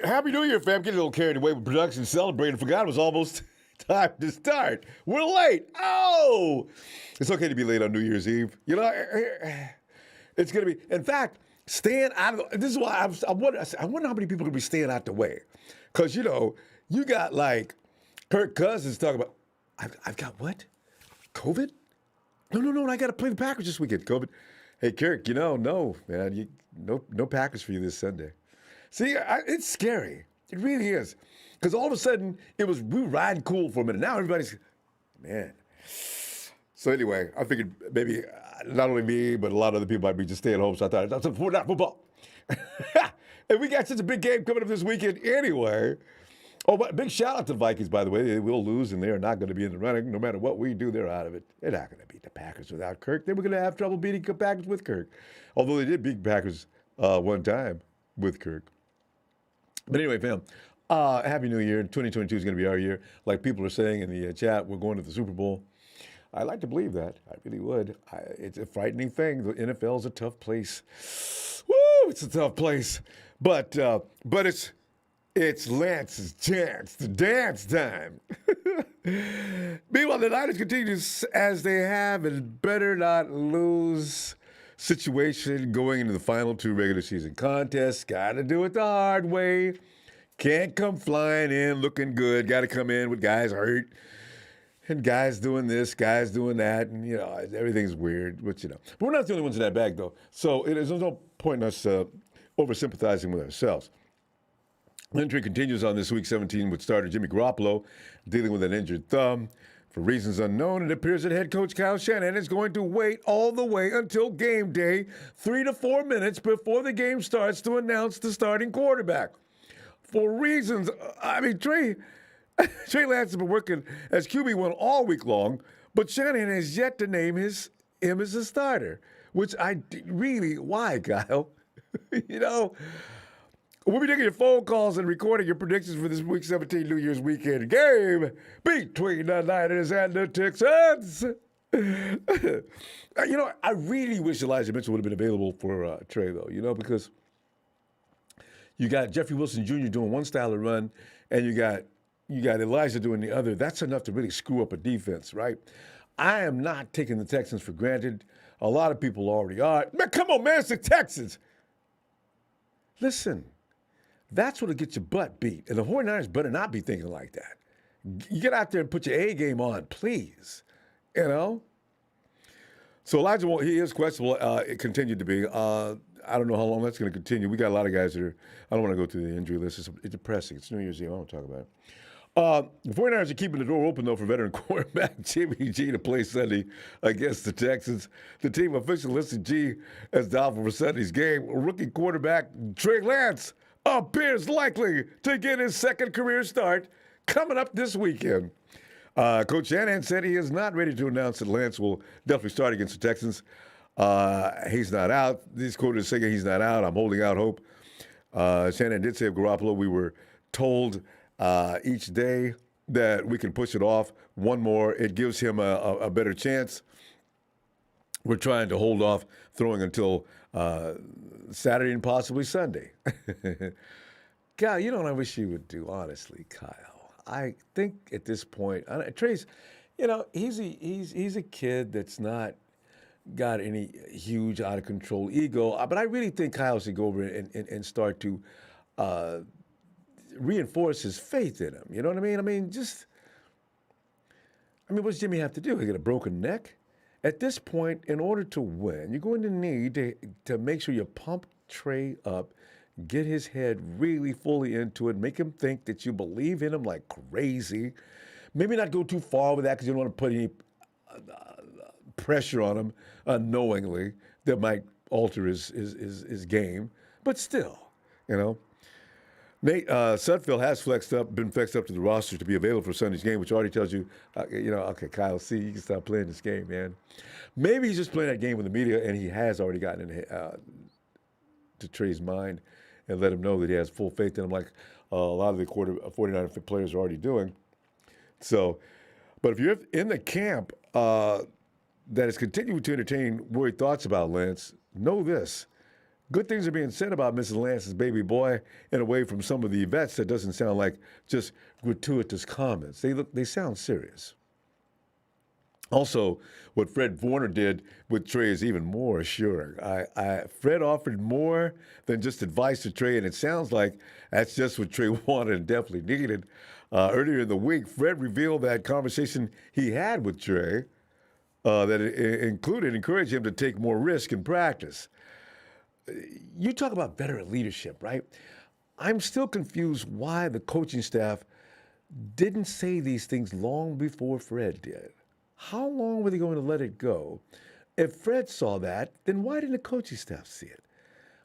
Happy New Year, fam. Get a little carried away with production, celebrating. Forgot it was almost time to start. We're late. Oh, it's okay to be late on New Year's Eve. You know, it's going to be. In fact, staying out of this is why I wonder how many people are going to be staying out the way. Because, you got like Kirk Cousins talking about, I've got what? COVID? No, I got to play the Packers this weekend. COVID. Hey, Kirk, no, man, no Packers for you this Sunday. See, it's scary. It really is. Because all of a sudden, we were riding cool for a minute. Now everybody's, man. So anyway, I figured maybe not only me, but a lot of other people might be just staying home. So I thought, that's not football. And we got such a big game coming up this weekend anyway. Oh, but big shout out to the Vikings, by the way. They will lose, and they are not going to be in the running. No matter what we do, they're out of it. They're not going to beat the Packers without Kirk. They were going to have trouble beating the Packers with Kirk. Although they did beat the Packers one time with Kirk. But anyway, fam, Happy New Year. 2022 is going to be our year. Like people are saying in the chat, we're going to the Super Bowl. I like to believe that. I really would. It's a frightening thing. The NFL is a tough place. Woo! It's a tough place. But it's Lance's chance to dance time. Meanwhile, the Niners continue as they have and better not lose situation going into the final two regular season contests. Got to do it the hard way. Can't come flying in looking good. Got to come in with guys hurt and guys doing this, guys doing that, and everything's weird. But but we're not the only ones in that bag though. So there's no point in us over sympathizing with ourselves. Intrigue continues on this week 17 with starter Jimmy Garoppolo dealing with an injured thumb. For reasons unknown, it appears that head coach Kyle Shanahan is going to wait all the way until game day, 3 to 4 minutes before the game starts, to announce the starting quarterback. For reasons, Trey Lance has been working as QB1 all week long, but Shanahan has yet to name him as a starter, which why, Kyle? We'll be taking your phone calls and recording your predictions for this Week 17 New Year's weekend game between the Niners and the Texans. I really wish Elijah Mitchell would have been available for Trey, though, because you got Jeffrey Wilson Jr. doing one style of run, and you got Elijah doing the other. That's enough to really screw up a defense, right? I am not taking the Texans for granted. A lot of people already are. Man, come on, man, it's the Texans. Listen. That's what'll get your butt beat. And the 49ers better not be thinking like that. You get out there and put your A game on, please. So Elijah, he is questionable. It continued to be. I don't know how long that's going to continue. We got a lot of guys that are, I don't want to go through the injury list. It's depressing. It's New Year's Eve. I don't talk about it. The 49ers are keeping the door open, though, for veteran quarterback Jimmy G to play Sunday against the Texans. The team officially listed G as doubtful for Sunday's game. Rookie quarterback Trey Lance appears likely to get his second career start coming up this weekend. Coach Shanahan said he is not ready to announce that Lance will definitely start against the Texans. He's not out. These quotes saying he's not out. I'm holding out hope. Shanahan did say of Garoppolo, we were told each day that we can push it off one more. It gives him a better chance. We're trying to hold off throwing until Saturday and possibly Sunday. Kyle, what I wish you would do, honestly, Kyle. I think at this point, Trey's, he's a kid that's not got any huge out of control ego. But I really think Kyle should go over and start to reinforce his faith in him. You know what I mean? What's Jimmy have to do? He got a broken neck? At this point, in order to win, you're going to need to make sure you pump Trey up, get his head really fully into it, make him think that you believe in him like crazy. Maybe not go too far with that because you don't want to put any pressure on him unknowingly that might alter his game. But still, Nate Sudfeld has been flexed up to the roster to be available for Sunday's game, which already tells you, okay, Kyle, see, you can stop playing this game, man. Maybe he's just playing that game with the media, and he has already gotten to Trey's mind and let him know that he has full faith in him, like a lot of the 49 players are already doing. So, but if you're in the camp that is continuing to entertain worried thoughts about Lance, know this. Good things are being said about Mrs. Lance's baby boy and away from some of the vets that doesn't sound like just gratuitous comments. They sound serious. Also, what Fred Warner did with Trey is even more assuring. Fred offered more than just advice to Trey, and it sounds like that's just what Trey wanted and definitely needed. Earlier in the week, Fred revealed that conversation he had with Trey that encouraged him to take more risk in practice. You talk about veteran leadership, right? I'm still confused why the coaching staff didn't say these things long before Fred did. How long were they going to let it go? If Fred saw that, then why didn't the coaching staff see it?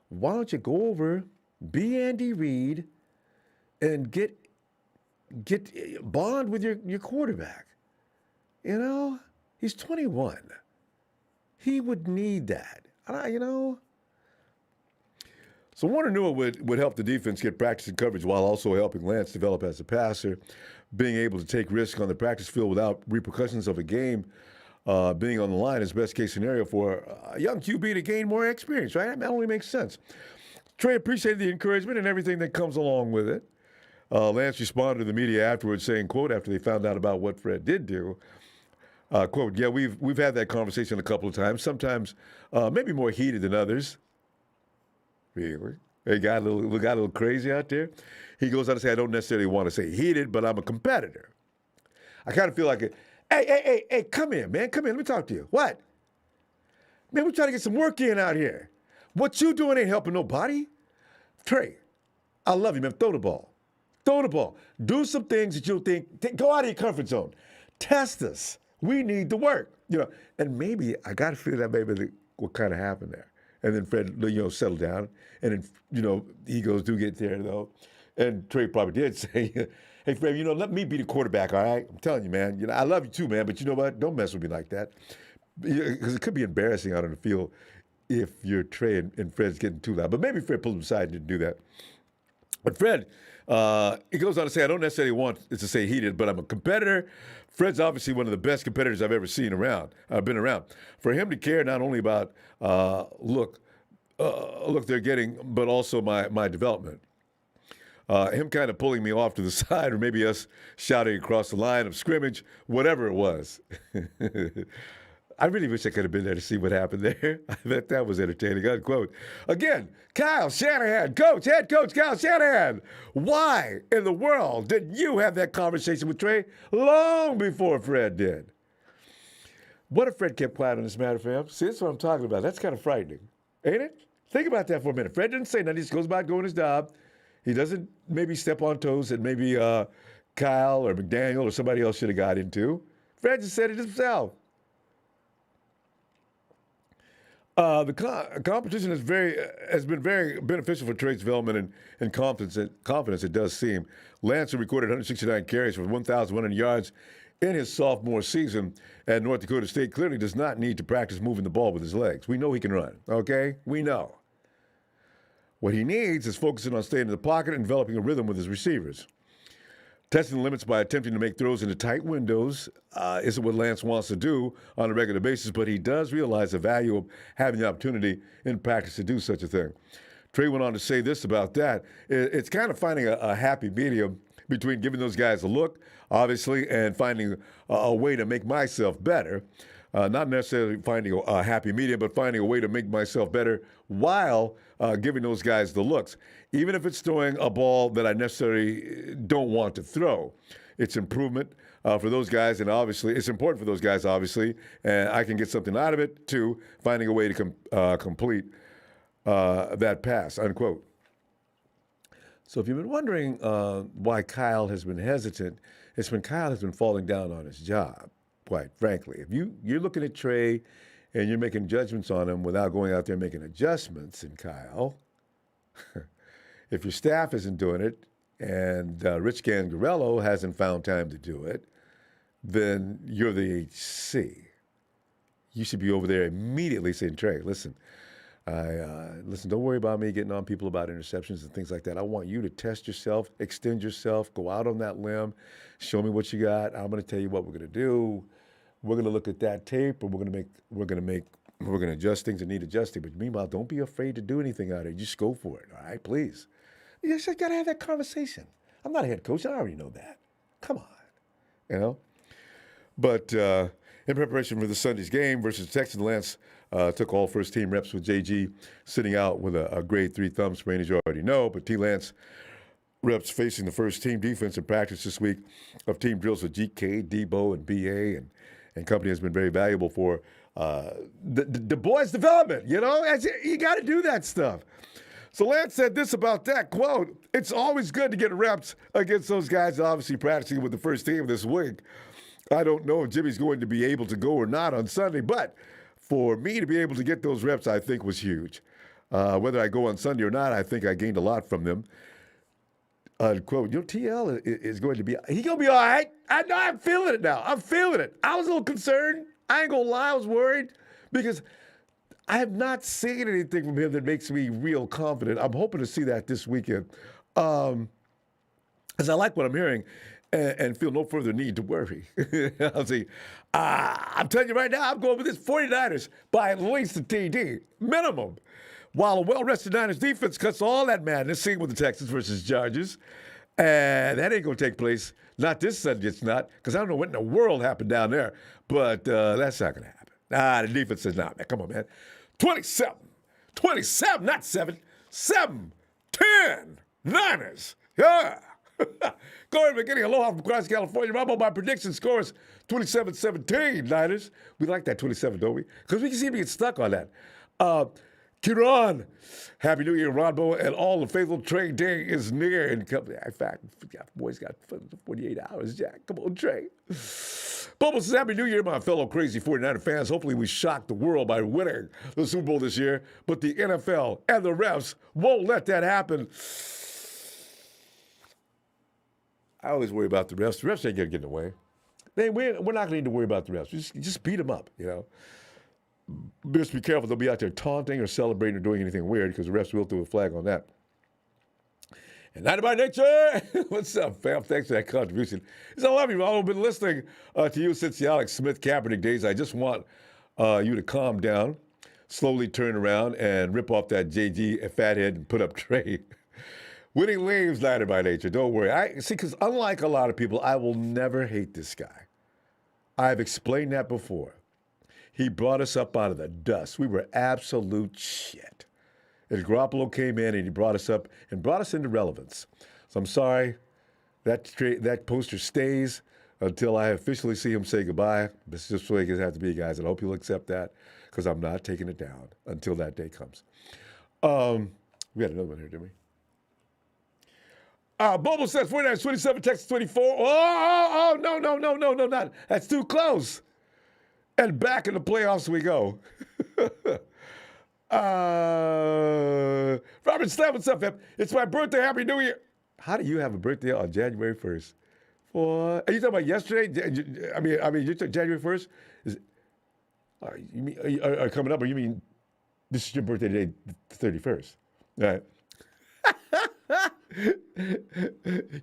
Why don't you go over, be Andy Reid, and get bond with your quarterback? You know, he's 21. He would need that. So Warner knew it would help the defense get practice and coverage while also helping Lance develop as a passer. Being able to take risks on the practice field without repercussions of a game being on the line is best case scenario for a young QB to gain more experience, right? That only makes sense. Trey appreciated the encouragement and everything that comes along with it. Lance responded to the media afterwards saying, quote, after they found out about what Fred did do, quote, yeah, we've had that conversation a couple of times, sometimes maybe more heated than others. Really? It got a little crazy out there. He goes on to say, I don't necessarily want to say heated, but I'm a competitor. I kind of feel like, hey, come here, man. Come here. Let me talk to you. What? Man, we're trying to get some work in out here. What you doing ain't helping nobody. Trey, I love you, man. Throw the ball. Throw the ball. Do some things that you'll think, go out of your comfort zone. Test us. We need to work. And maybe, I got to feel that maybe what kind of happened there. And then Fred, settled down. And then, he goes, do get there, though. And Trey probably did say, hey, Fred, let me be the quarterback, all right? I'm telling you, man. I love you too, man. But you know what? Don't mess with me like that. Because it could be embarrassing out on the field if you're Trey and Fred's getting too loud. But maybe Fred pulled him aside and didn't do that. But Fred, he goes on to say, I don't necessarily want it to say heated, but I'm a competitor. Fred's obviously one of the best competitors I've ever been around. For him to care not only about look they're getting, but also my development. Him kind of pulling me off to the side, or maybe us shouting across the line of scrimmage, whatever it was. I really wish I could have been there to see what happened there. I bet that was entertaining, unquote. Again, Kyle Shanahan, head coach Kyle Shanahan. Why in the world didn't you have that conversation with Trey long before Fred did? What if Fred kept quiet on this matter, fam? See, that's what I'm talking about. That's kind of frightening, ain't it? Think about that for a minute. Fred didn't say nothing. He just goes about doing his job. He doesn't maybe step on toes that maybe Kyle or McDaniel or somebody else should have got into. Fred just said it himself. The competition has been very beneficial for Trey's development and confidence, it does seem. Lance recorded 169 carries for 1,100 yards in his sophomore season at North Dakota State. Clearly does not need to practice moving the ball with his legs. We know he can run, okay? We know. What he needs is focusing on staying in the pocket and developing a rhythm with his receivers. Testing the limits by attempting to make throws into tight windows isn't what Lance wants to do on a regular basis, but he does realize the value of having the opportunity in practice to do such a thing. Trey went on to say this about that. It's kind of finding a happy medium between giving those guys a look, obviously, and finding a way to make myself better. Not necessarily finding a happy medium, but finding a way to make myself better while giving those guys the looks. Even if it's throwing a ball that I necessarily don't want to throw. It's improvement for those guys, and obviously, it's important for those guys, obviously, and I can get something out of it, too, finding a way to complete that pass, unquote. So if you've been wondering why Kyle has been hesitant, it's when Kyle has been falling down on his job, quite frankly. If you're looking at Trey and you're making judgments on him without going out there and making adjustments in Kyle, if your staff isn't doing it and Rich Gangarello hasn't found time to do it, then you're the HC. You should be over there immediately saying, Trey, listen, don't worry about me getting on people about interceptions and things like that. I want you to test yourself, extend yourself, go out on that limb, show me what you got. I'm going to tell you what we're going to do. We're going to look at that tape, and we're going to make We're going to adjust things that need adjusting. But meanwhile, don't be afraid to do anything out there. Just go for it, all right? Please. You just got to have that conversation. I'm not a head coach. I already know that. Come on, you know? But in preparation for the Sunday's game versus the Texans, Lance took all first-team reps with JG, sitting out with a grade 3 thumb sprain, as you already know. But T. Lance reps facing the first-team defense in practice this week of team drills with GK, Debo, and BA, and company has been very valuable for the boys' development. You know, you got to do that stuff. So Lance said this about that, quote, "It's always good to get reps against those guys obviously practicing with the first team this week. I don't know if Jimmy's going to be able to go or not on Sunday, but for me to be able to get those reps, I think was huge. Whether I go on Sunday or not, I think I gained a lot from them." Quote, TL is going to be, he's going to be all right. I'm feeling it now. I'm feeling it. I was a little concerned. I ain't going to lie. I was worried because I have not seen anything from him that makes me real confident. I'm hoping to see that this weekend. As I like what I'm hearing and feel no further need to worry. I'll see. I'm telling you right now, I'm going with this 49ers by at least a TD, minimum. While a well-rested Niners defense cuts all that madness, seen with the Texans versus Chargers. And that ain't going to take place. Not this Sunday, it's not, because I don't know what in the world happened down there. But that's not going to happen. The defense says, nah, man, come on, man. 27, not 7, 7, 10, Niners. Yeah. Go ahead, beginning. Aloha from across California. Ronbo, my prediction scores 27-17, Niners. We like that 27, don't we? Because we can seem to get stuck on that. Kiran, Happy New Year, Ronbo, and all the faithful. Trey Day is near. In fact, boys got 48 hours, Jack. Come on, Trey. Bubba says, Happy New Year, my fellow crazy 49er fans. Hopefully we shock the world by winning the Super Bowl this year, but the NFL and the refs won't let that happen. I always worry about the refs. The refs ain't going to get in the way. We're not going to need to worry about the refs. Just beat them up, you know. Just be careful. They'll be out there taunting or celebrating or doing anything weird because the refs will throw a flag on that. And Night by Nature. What's up, fam? Thanks for that contribution. I love you. I've been listening to you since the Alex Smith Kaepernick days. I just want you to calm down, slowly turn around, and rip off that JG fathead and put up Trey. Winning leaves, Night by Nature. Don't worry. See, because unlike a lot of people, I will never hate this guy. I've explained that before. He brought us up out of the dust. We were absolute shit. And Garoppolo came in and he brought us up and brought us into relevance. So I'm sorry, that poster stays until I officially see him say goodbye. This is just the way it has to be, guys. And I hope you'll accept that because I'm not taking it down until that day comes. We had another one here, didn't we? Bobo says 49ers 27, Texas 24. No, not. That's too close. And back in the playoffs we go. Robert Slam, what's up, fam? It's my birthday. Happy New Year. How do you have a birthday on January 1st? Are you talking about yesterday? I mean, you took January 1st? You mean are coming up, or you mean this is your birthday today, the 31st? All right.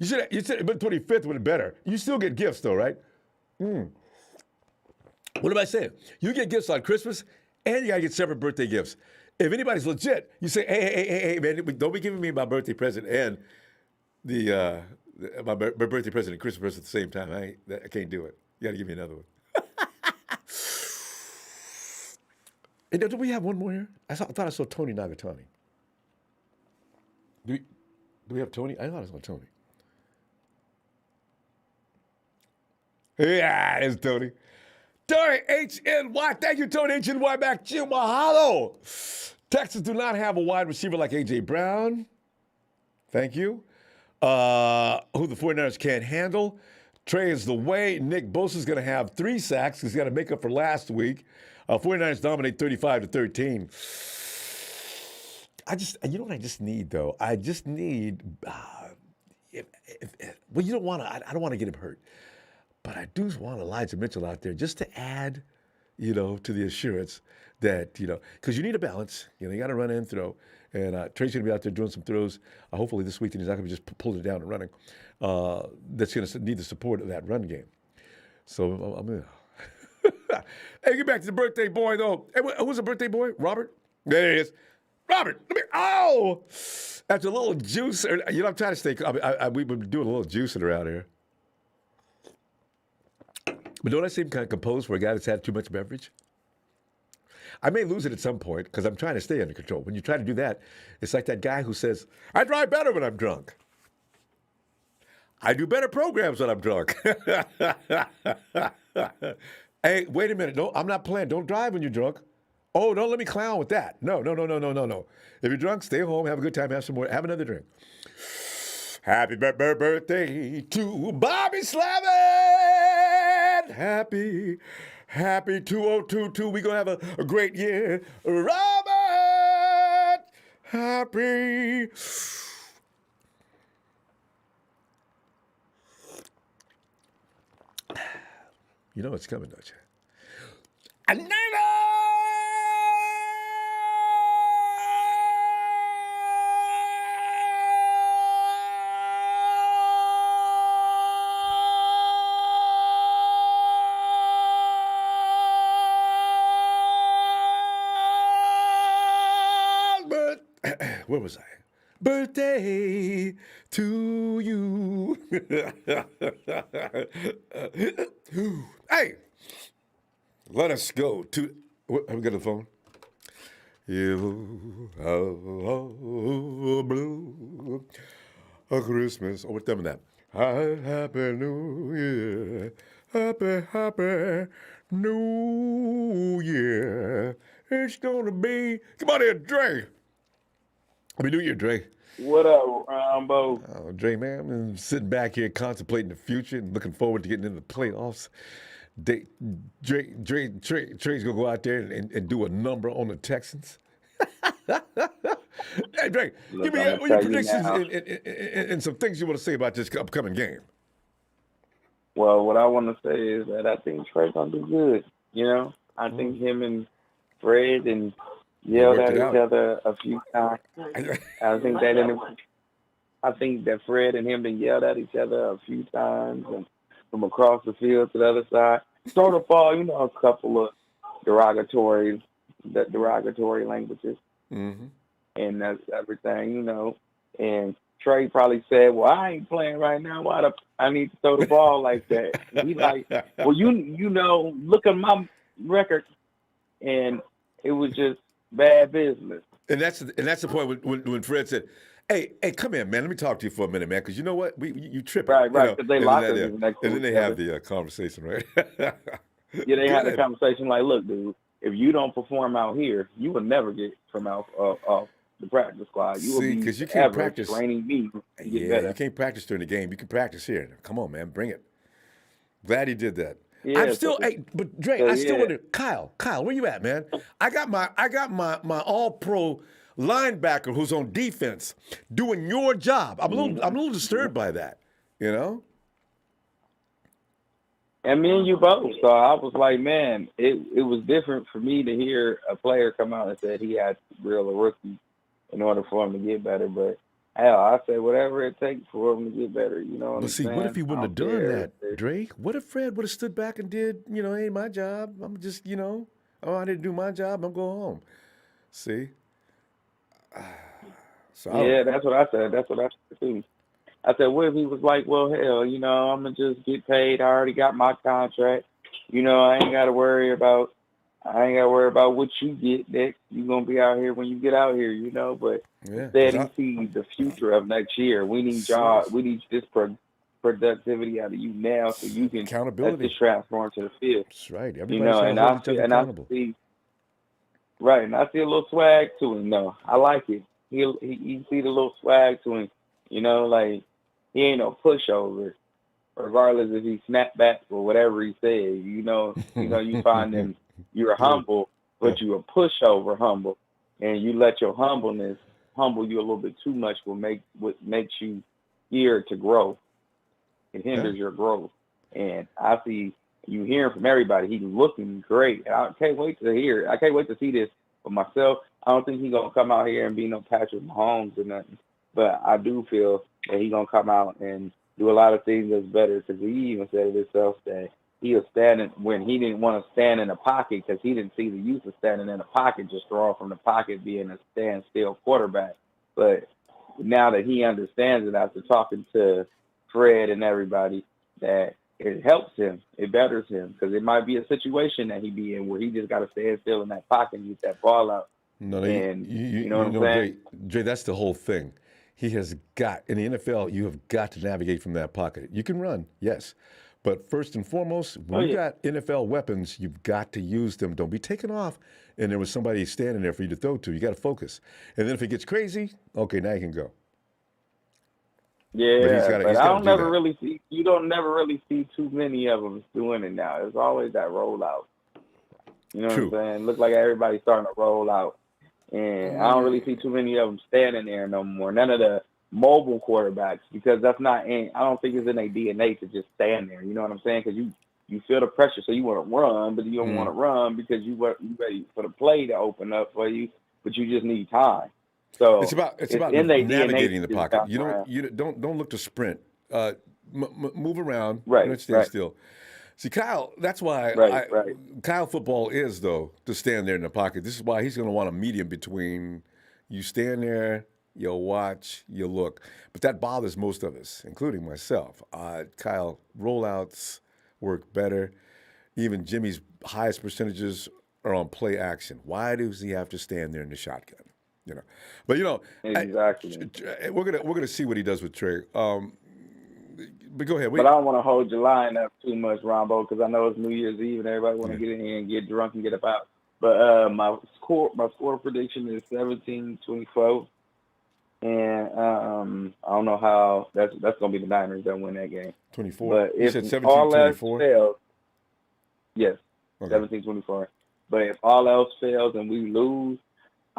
You said but 25th would have been better. You still get gifts though, right? What am I saying? You get gifts on Christmas, and you gotta get separate birthday gifts. If anybody's legit, you say, hey, man, don't be giving me my birthday present and my birthday present and Christmas present at the same time. I can't do it. You gotta give me another one. And do we have one more here? I thought I saw Tony Nagatani. Do we have Tony? I thought I saw Tony. Yeah, it's Tony. Tony HNY. Thank you, Tony HNY. Back to you. Mahalo. Texans do not have a wide receiver like A.J. Brown. Thank you. Who the 49ers can't handle. Trey is the way. Nick Bosa's going to have 3 sacks. He's got to make up for last week. 49ers dominate 35-13. You know what I just need, though? I just need, you don't want to, I don't want to get him hurt. But I do want Elijah Mitchell out there just to add, to the assurance that, because you need a balance. You got to run and throw. And Trey's going to be out there doing some throws. Hopefully this week, and he's not going to be just pulling it down and running. That's going to need the support of that run game. So I'm Hey, get back to the birthday boy, though. Hey, who's the birthday boy? Robert? There he is. Robert, oh! After a little juice, I'm trying to stay, we've been doing a little juicing around here. But don't I seem kind of composed for a guy that's had too much beverage? I may lose it at some point because I'm trying to stay under control. When you try to do that, it's like that guy who says, I drive better when I'm drunk. I do better programs when I'm drunk. Hey, wait a minute. No, I'm not playing. Don't drive when you're drunk. Oh, don't let me clown with that. No. If you're drunk, stay home, have a good time, have some more, have another drink. Happy birthday to Bobby Slavin. Happy 2022. We're going to have a great year. Robert, happy. You know it's coming, don't you? Another! Where was I? Birthday to you. Hey, let us go to. Have we got the phone? You blue a Christmas. Oh, what's them that? Happy New Year. Happy New Year. It's gonna be. Come on here, Dre. Happy New Year, Dre. What up, Ronbo? Oh, Dre, man, I'm sitting back here contemplating the future and looking forward to getting into the playoffs. Dre's gonna go out there and do a number on the Texans. Hey, Dre, give me your predictions and some things you want to say about this upcoming game. Well, what I want to say is that I think Trey's gonna do good. I think him and Fred and yelled at each other a few times. I think that Fred and him been yelled at each other a few times, and from across the field to the other side. Sort of fall, a couple of derogatory languages, and that's everything, And Trey probably said, "Well, I ain't playing right now. Why I need to throw the ball like that?" And he's like, "Well, look at my record," and it was just bad business. And that's the point when Fred said, "Hey, come here, man. Let me talk to you for a minute, man, because you know what? You tripping, right? Because they locked us next to and then they have the conversation, right? Yeah, they had the conversation like, "Look, dude, if you don't perform out here, you will never get from off the practice squad. You will be because you can't practice training me to get better. You can't practice during the game. You can practice here. Come on, man, bring it." Glad he did that. Yeah, I'm still, but Dre, I still wonder, Kyle, where you at, man? I got my all-pro linebacker who's on defense doing your job. I'm a little disturbed by that, And me and you both. So I was like, man, it was different for me to hear a player come out and said he had to drill a rookie in order for him to get better. But hell, I said whatever it takes for him to get better. But see, what if he wouldn't have done that, Drake? What if Fred would have stood back and did, ain't my job. I'm just, I didn't do my job. I'm going home. See? That's what I said. That's what I said too. I said, what if he was like, well, hell, I'm gonna just get paid. I already got my contract. I ain't gotta worry about what you get next. You're gonna be out here when you get out here, But instead, he sees the future of next year. We need jobs. We need this productivity out of you now, so you can let this transform to the field. That's right. Everybody's hold each other accountable. Right, and I see a little swag to him. No, I like it. He see the little swag to him. Like he ain't no pushover. Regardless if he snap back or whatever he says, you find him. You're humble, but you're a pushover humble, and you let your humbleness humble you a little bit too much. What makes you here to grow. It hinders your growth. And I see you hearing from everybody. He's looking great. I can't wait to hear. I can't wait to see this for myself. I don't think he's gonna come out here and be no Patrick Mahomes or nothing, but I do feel that he's gonna come out and do a lot of things that's better, because he even said it himself that he'll stand when he didn't want to stand in the pocket because he didn't see the use of standing in the pocket, just throw from the pocket, being a standstill quarterback. But now that he understands it after talking to Fred and everybody, that it helps him, it betters him, because it might be a situation that he be in where he just got to stand still in that pocket and get that ball out. No, and you know what I'm saying? Jay, that's the whole thing. He has got, in the NFL, you have got to navigate from that pocket. You can run, yes. But first and foremost, when you got NFL weapons, you've got to use them. Don't be taken off and there was somebody standing there for you to throw to. You got to focus. And then if it gets crazy, okay, now you can go. Yeah, but I don't never really see. You don't never really see too many of them doing it now. There's always that rollout. You know what I'm saying? Look like everybody's starting to roll out, and I don't really see too many of them standing there no more. None of the mobile quarterbacks, because that's not in. I don't think it's in their DNA to just stand there. You know what I'm saying? Because you feel the pressure, so you want to run, but you don't want to run because you ready for the play to open up for you, but you just need time. So it's about navigating the pocket. You don't look to sprint. Move around. Right. Don't stay still. See, Kyle, that's why Kyle football is, though, to stand there in the pocket. This is why he's going to want a medium between you stand there, you watch, you look. But that bothers most of us, including myself. Kyle, rollouts work better. Even Jimmy's highest percentages are on play action. Why does he have to stand there in the shotgun? You know, but exactly. We're gonna see what he does with Trey. But go ahead. But I don't want to hold your line up too much, Ronbo, because I know it's New Year's Eve and everybody want to get in here and get drunk and get about. But my score prediction is 17-24, and I don't know how that's gonna be the Niners that win that game. 24. But you if said 17-24? all else fails, yes, okay. 17-24. But if all else fails and we lose,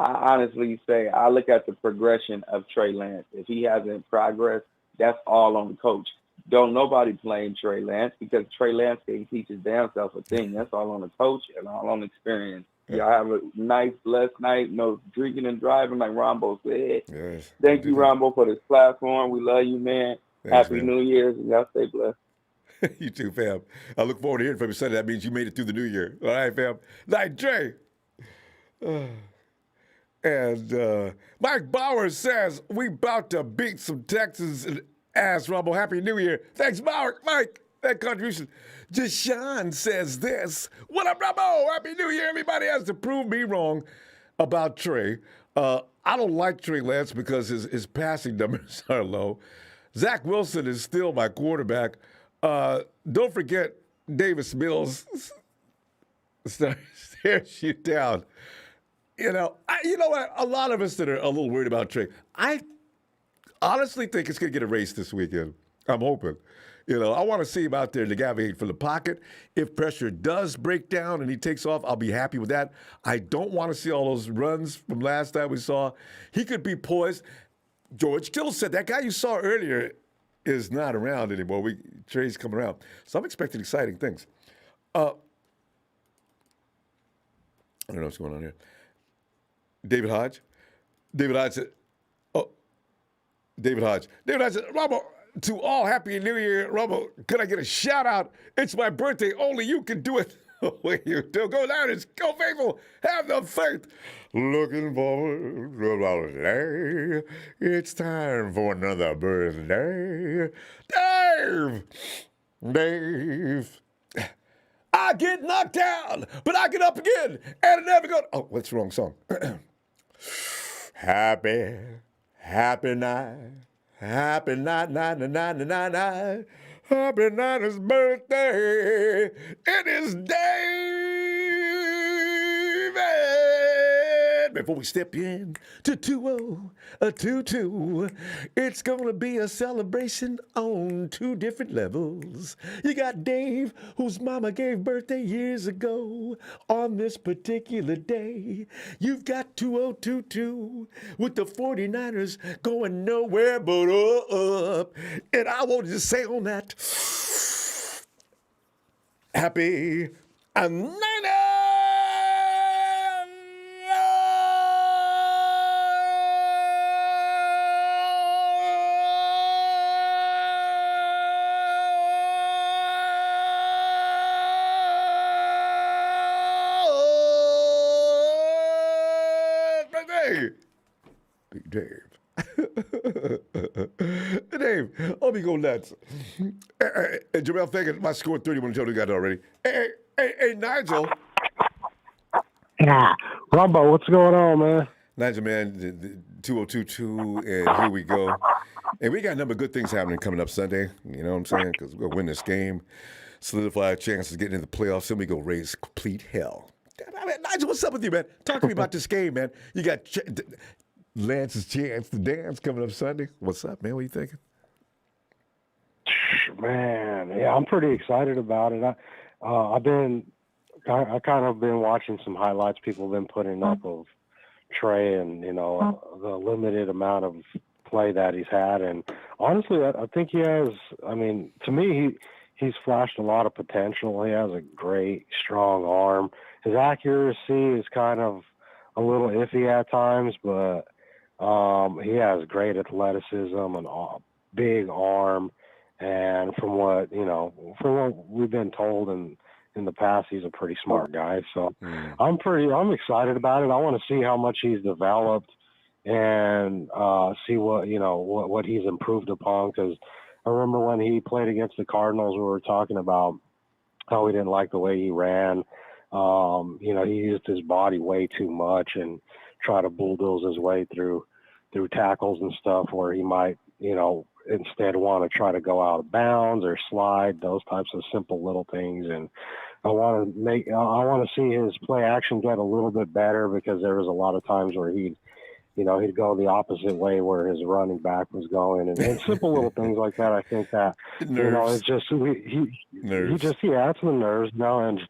I honestly say I look at the progression of Trey Lance. If he hasn't progressed, that's all on the coach. Don't nobody blame Trey Lance, because Trey Lance can't teach his damn self a thing. That's all on the coach and all on experience. Y'all have a nice, blessed night. No drinking and driving, like Ronbo said. Yes. Thank you, Ronbo, for this platform. We love you, man. Thanks, Happy New Year's, and y'all stay blessed. You too, fam. I look forward to hearing from you Sunday. That means you made it through the new year. All right, fam. Night, Trey. And Mike Bauer says, we about to beat some Texans and ass, Rumble. Happy New Year. Thanks, Bauer. Mike, that contribution. Deshaun says this. What up, Rumble? Happy New Year. Everybody has to prove me wrong about Trey. I don't like Trey Lance because his passing numbers are low. Zach Wilson is still my quarterback. Don't forget Davis Mills stares you down. You know what? A lot of us that are a little worried about Trey, I honestly think it's going to get erased this weekend. I'm hoping. You know, I want to see him out there navigating from the pocket. If pressure does break down and he takes off, I'll be happy with that. I don't want to see all those runs from last time we saw. He could be poised. George Kittle said that guy you saw earlier is not around anymore. Trey's coming around. So I'm expecting exciting things. I don't know what's going on here. David Hodge said, Robo, to all Happy New Year. Robo, could I get a shout out? It's my birthday. Only you can do it. What you do? Go down. Go faithful. Have the faith. Looking forward to another day. It's time for another birthday. Dave. I get knocked down, but I get up again, and I never go. Oh, what's the wrong song? Happy night. Happy night. Happy night is birthday. It is David. Before we step in to 2022, it's going to be a celebration on two different levels. You got Dave, whose mama gave birthday years ago on this particular day. You've got 2022 with the 49ers going nowhere but up. And I want to just say on that, happy Niners! Dave. Dave, let me go nuts. Hey, Jamel Fagan, my score 31 until we got it already. Hey, Nigel. Yeah. Ronbo, what's going on, man? Nigel, man, the 2022, and here we go. And we got a number of good things happening coming up Sunday. You know what I'm saying? Because we're going to win this game, solidify our chances of getting into the playoffs, and we go raise complete hell. Nigel, what's up with you, man? Talk to me about this game, man. You got Lance's chance to dance coming up Sunday. What's up, man? What are you thinking? Man, yeah, I'm pretty excited about it. I kind of been watching some highlights people have been putting up of Trey and, the limited amount of play that he's had. And honestly, I think he has, to me, he's flashed a lot of potential. He has a great, strong arm. His accuracy is kind of a little iffy at times, but he has great athleticism and a big arm. And from what we've been told in the past, he's a pretty smart guy. So I'm excited about it. I want to see how much he's developed and see what he's improved upon. Because I remember when he played against the Cardinals, we were talking about how we didn't like the way he ran. He used his body way too much and try to bulldoze his way through tackles and stuff where he might, instead want to try to go out of bounds or slide, those types of simple little things. And I want to see his play action get a little bit better, because there was a lot of times where he'd go the opposite way where his running back was going, and simple little things like that. I think that, it's just, it's the nerves, and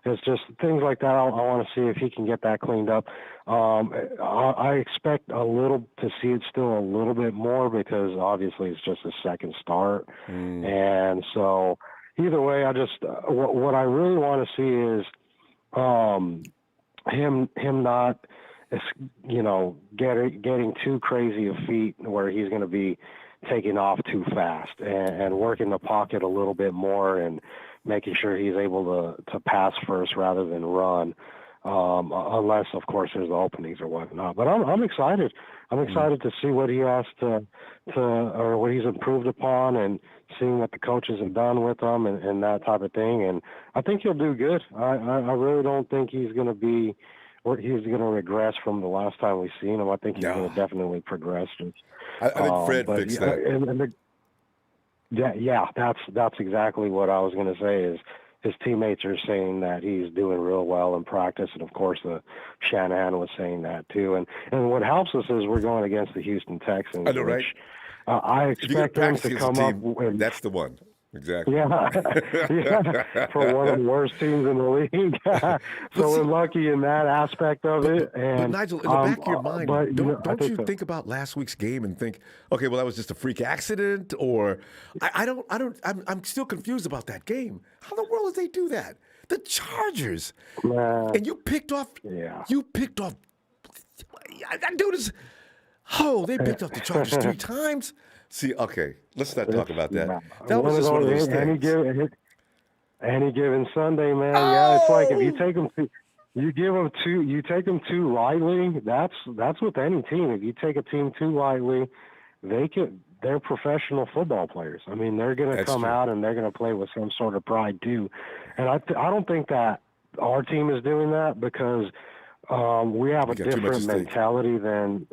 it's just things like that. I want to see if he can get that cleaned up. I expect to see it still a little bit more, because obviously it's just a second start. And so either way, I just, what I really want to see is, him not, getting too crazy of feet where he's going to be taking off too fast, and working the pocket a little bit more and making sure he's able to pass first rather than run, unless, of course, there's the openings or whatnot. But I'm excited. I'm excited to see what he has or what he's improved upon, and seeing what the coaches have done with him and that type of thing. And I think he'll do good. I really don't think he's going to regress from the last time we've seen him. I think he's going to definitely progress. I think Fred fixed that. That's exactly what I was going to say. Is his teammates are saying that he's doing real well in practice, and of course Shanahan was saying that too. And what helps us is we're going against the Houston Texans. I know, right? I expect them to come up with. That's the one. Exactly. Yeah, for one of the worst teams in the league. So we're lucky in that aspect of it. But Nigel, in the back of your mind, don't you think about last week's game and think, okay, well, that was just a freak accident, or I'm still confused about that game. How in the world did they do that? The Chargers, and you picked off. Yeah. That dude is. Oh, they picked off the Chargers 3 times. See, okay, let's not talk about that. That was just one of those things. Any given Sunday, man. Oh! Yeah, it's like if you take them you take them too lightly. That's with any team. If you take a team too lightly, they're professional football players. I mean, they're going to come out and they're going to play with some sort of pride too. And I don't think that our team is doing that, because we have a different mentality than.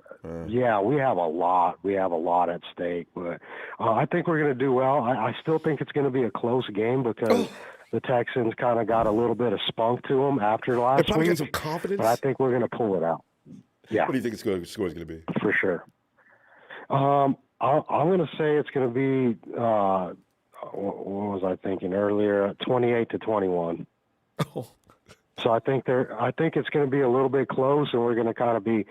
We have a lot. We have a lot at stake, but I think we're going to do well. I still think it's going to be a close game, because the Texans kind of got a little bit of spunk to them after last week. Some confidence. But I think we're going to pull it out. Yeah. What do you think the score is going to be? For sure. I'm going to say it's going to be. What was I thinking earlier? 28-21. Oh. So I think it's going to be a little bit close, and we're going to kind of be.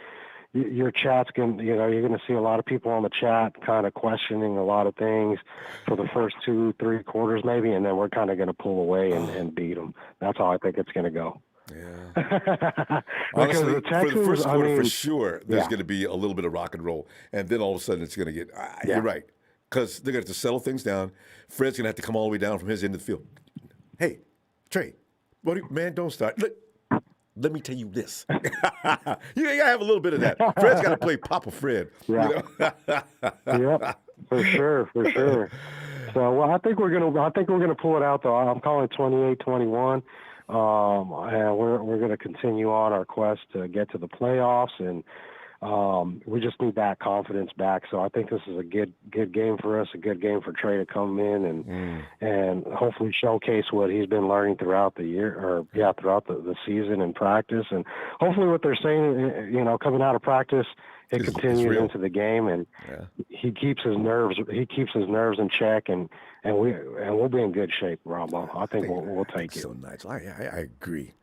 Your chat's going, you're going to see a lot of people on the chat kind of questioning a lot of things for the first 2-3 quarters maybe, and then we're kind of going to pull away and beat them. That's how I think it's going to go. Yeah. Honestly, the Texans, for the first quarter, for sure, there's going to be a little bit of rock and roll, and then all of a sudden it's going to get. You're right, because they're going to have to settle things down. Fred's going to have to come all the way down from his end of the field. Hey, Trey, man, don't start. Look, let me tell you this. You gotta have a little bit of that. Fred's got to play Papa Fred. Yeah. You know? Yep, for sure. So, well, I think we're gonna pull it out though. I'm calling 28-21, and we're gonna continue on our quest to get to the playoffs, and we just need that confidence back. So I think this is a good game for us, a good game for Trey to come in and hopefully showcase what he's been learning throughout the year, throughout the season and practice, and hopefully what they're saying, coming out of practice, it continues into the game, and he keeps his nerves in check, and we'll be in good shape, Ronbo. I think we'll take it. So nice. I agree.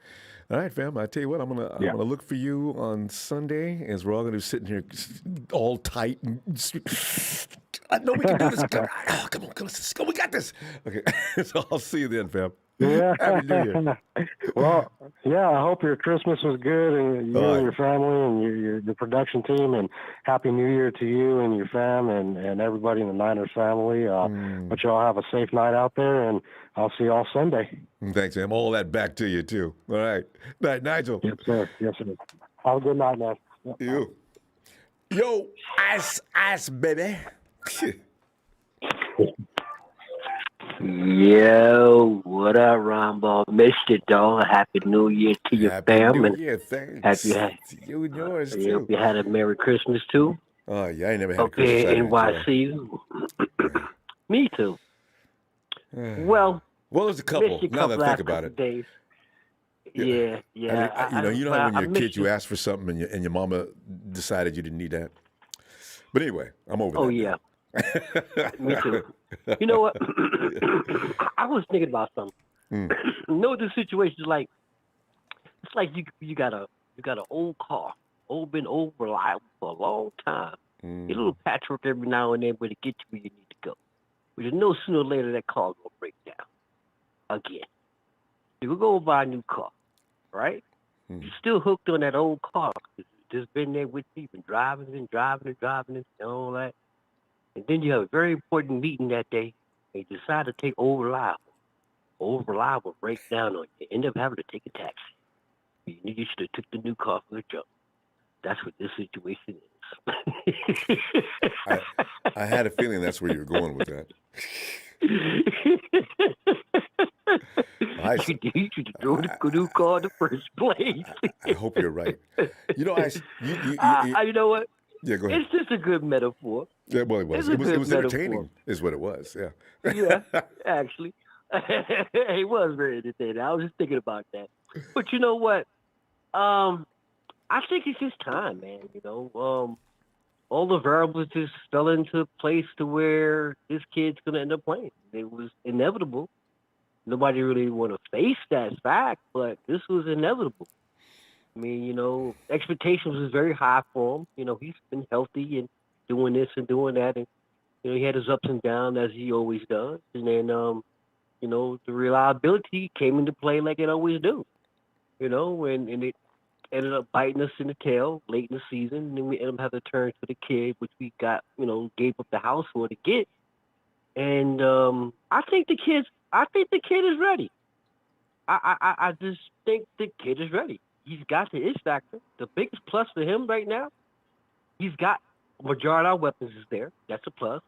All right, fam. I tell you what, I'm gonna look for you on Sunday, as we're all gonna be sitting here all tight. I know we can do this. Come on, let's go. We got this. Okay, so I'll see you then, fam. Yeah. Happy New Year. Well, yeah, I hope your Christmas was good, and you and your family and your production team, and Happy New Year to you and your fam and everybody in the Niners family. But y'all have a safe night out there, and I'll see y'all Sunday. Thanks, Sam. All that back to you, too. All right. Night, Nigel. Yes, sir. Have a good night, man. Yep. You. Yo, ice, baby. Yo, what up, Ronbo? Missed it, dog. Happy New Year to your fam. Happy New Year, thanks. To you and yours, I too. hope you had a Merry Christmas, too. Oh, yeah, I never had a Okay, Christmas. NYC. Me, too. Well, there's a couple, now that I think about it. Days. Yeah. You know how when you're a kid, you ask for something and your mama decided you didn't need that? But anyway, I'm over that. Oh, yeah. Me too. You know what? I was thinking about something. You know what the situation is like? It's like you got an old car, been old reliable for a long time. Get a little patchwork every now and then, but it gets you where you need to go. But you know sooner or later that car's gonna break down again. You can go buy a new car, right? You're still hooked on that old car. It's just been there with you, been driving and all that. And then you have a very important meeting that day, and you decide to take old reliable. Old reliable breaks down on you. End up having to take a taxi. You should have took the new car for the jump. That's what this situation is. I had a feeling that's where you're going with that. You should have thrown the new car in the first place. I hope you're right. You know, you know what? Yeah, go ahead. It's just a good metaphor. Yeah, well, it was. It was entertaining, is what it was. Yeah. Yeah, actually, it was very entertaining. I was just thinking about that. But you know what? I think it's just time, man. You know, all the variables just fell into place to where this kid's gonna end up playing. It was inevitable. Nobody really want to face that fact, but this was inevitable. I mean, you know, expectations was very high for him. You know, he's been healthy and doing this and doing that, and you know, he had his ups and downs as he always does. And then, you know, the reliability came into play like it always do. You know, and it ended up biting us in the tail late in the season, and then we ended up having to turn to the kid, which we got, you know, gave up the house for to get. And I think the kid is ready. I just think the kid is ready. He's got the it factor. The biggest plus for him right now, he's got a majority of our weapons is there. That's a plus.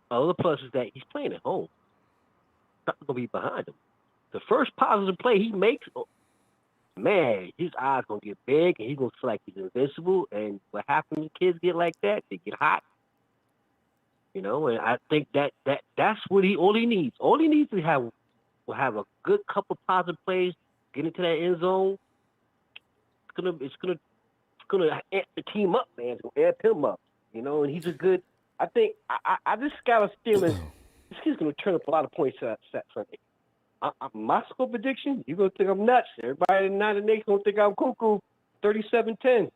Other plus is that he's playing at home. Not going to be behind him. The first positive play he makes, man, his eyes going to get big, and he's going to feel like he's invincible. And what happens when kids get like that? They get hot. You know, and I think that's what all he needs. All he needs is have a good couple positive plays, get into that end zone. It's gonna amp the team up, man. It's gonna amp him up, you know. And he's a good. I think I just got a feeling this kid's gonna turn up a lot of points Sunday. My score prediction, you're gonna think I'm nuts. Everybody in the Niner Nation gonna think I'm cuckoo. 37-10.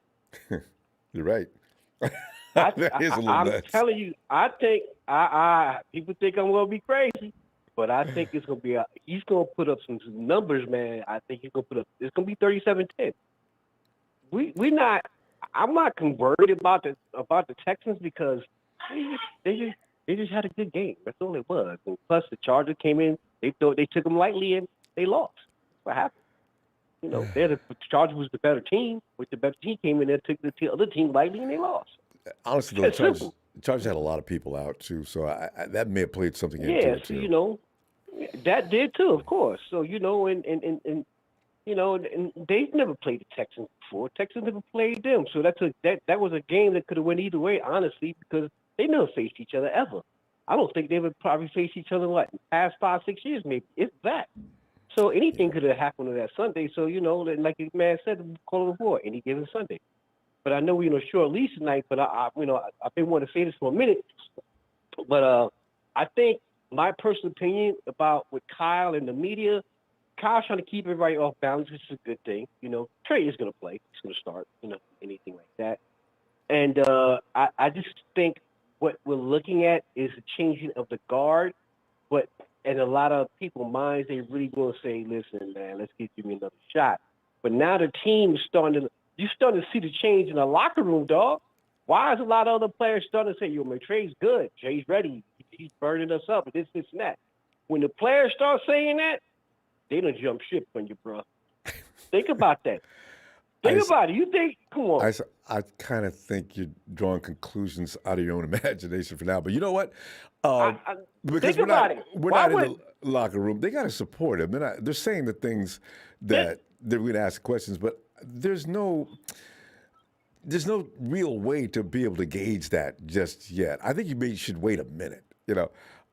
You're right. That is a little nuts. I'm telling you, I think people think I'm gonna be crazy, but I think it's gonna be. He's gonna put up some numbers, man. I think he's gonna put up. It's gonna be 37-10. I'm not worried about the Texans because they just had a good game. That's all it was. And plus, the Chargers came in. They thought they took them lightly and they lost. That's what happened. The Chargers was the better team. With the better team came in there, took the other team lightly, and they lost. Honestly, though, the Chargers had a lot of people out too, so that may have played something into it too. Yeah, that did too, of course. So and they've never played the Texans before. Texans never played them, so that was a game that could have went either way, honestly, because they never faced each other ever. I don't think they would probably face each other past 5-6 years, maybe if that. So anything could have happened on that Sunday. So like the man said, call it a war any given Sunday. But I know we're on a short leash tonight. But I've been wanting to say this for a minute. But I think my personal opinion about with Kyle and the media, Kyle's trying to keep everybody off balance, which is a good thing. Trey is going to play. He's going to start. Anything like that. And I just think what we're looking at is a changing of the guard. But in a lot of people's minds, they really going to say, "Listen, man, let's give Jimmy another shot." But now the team is you're starting to see the change in the locker room, dog. Why is a lot of other players starting to say, "Yo, man, Trey's good. Trey's ready. He's burning us up." This, and that. When the players start saying that, they don't jump ship on you, bro. Think about that. Think about it. You think? Come on. I kind of think you're drawing conclusions out of your own imagination for now. But you know what? Because think about it. We're not in the locker room. They got to support him. They're saying the things that they're going to ask questions, but there's no real way to be able to gauge that just yet. I think you should wait a minute.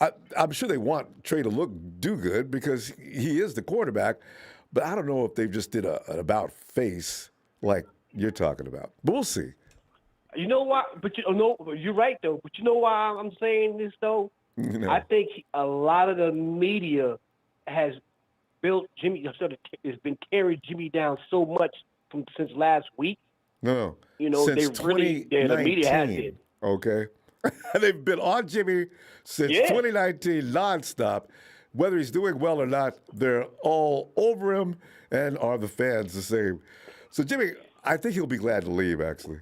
I'm sure they want Trey to do good because he is the quarterback, but I don't know if they've just did an about face like you're talking about. But we'll see. You know why? But you're right though. But you know why I'm saying this though? I think a lot of the media has built Jimmy. Has been carried Jimmy down so much since last week. No, since the media has it. Okay, they've been on Jimmy since 2019 nonstop. Whether he's doing well or not, they're all over him, and are the fans the same? So Jimmy, I think he'll be glad to leave. Actually,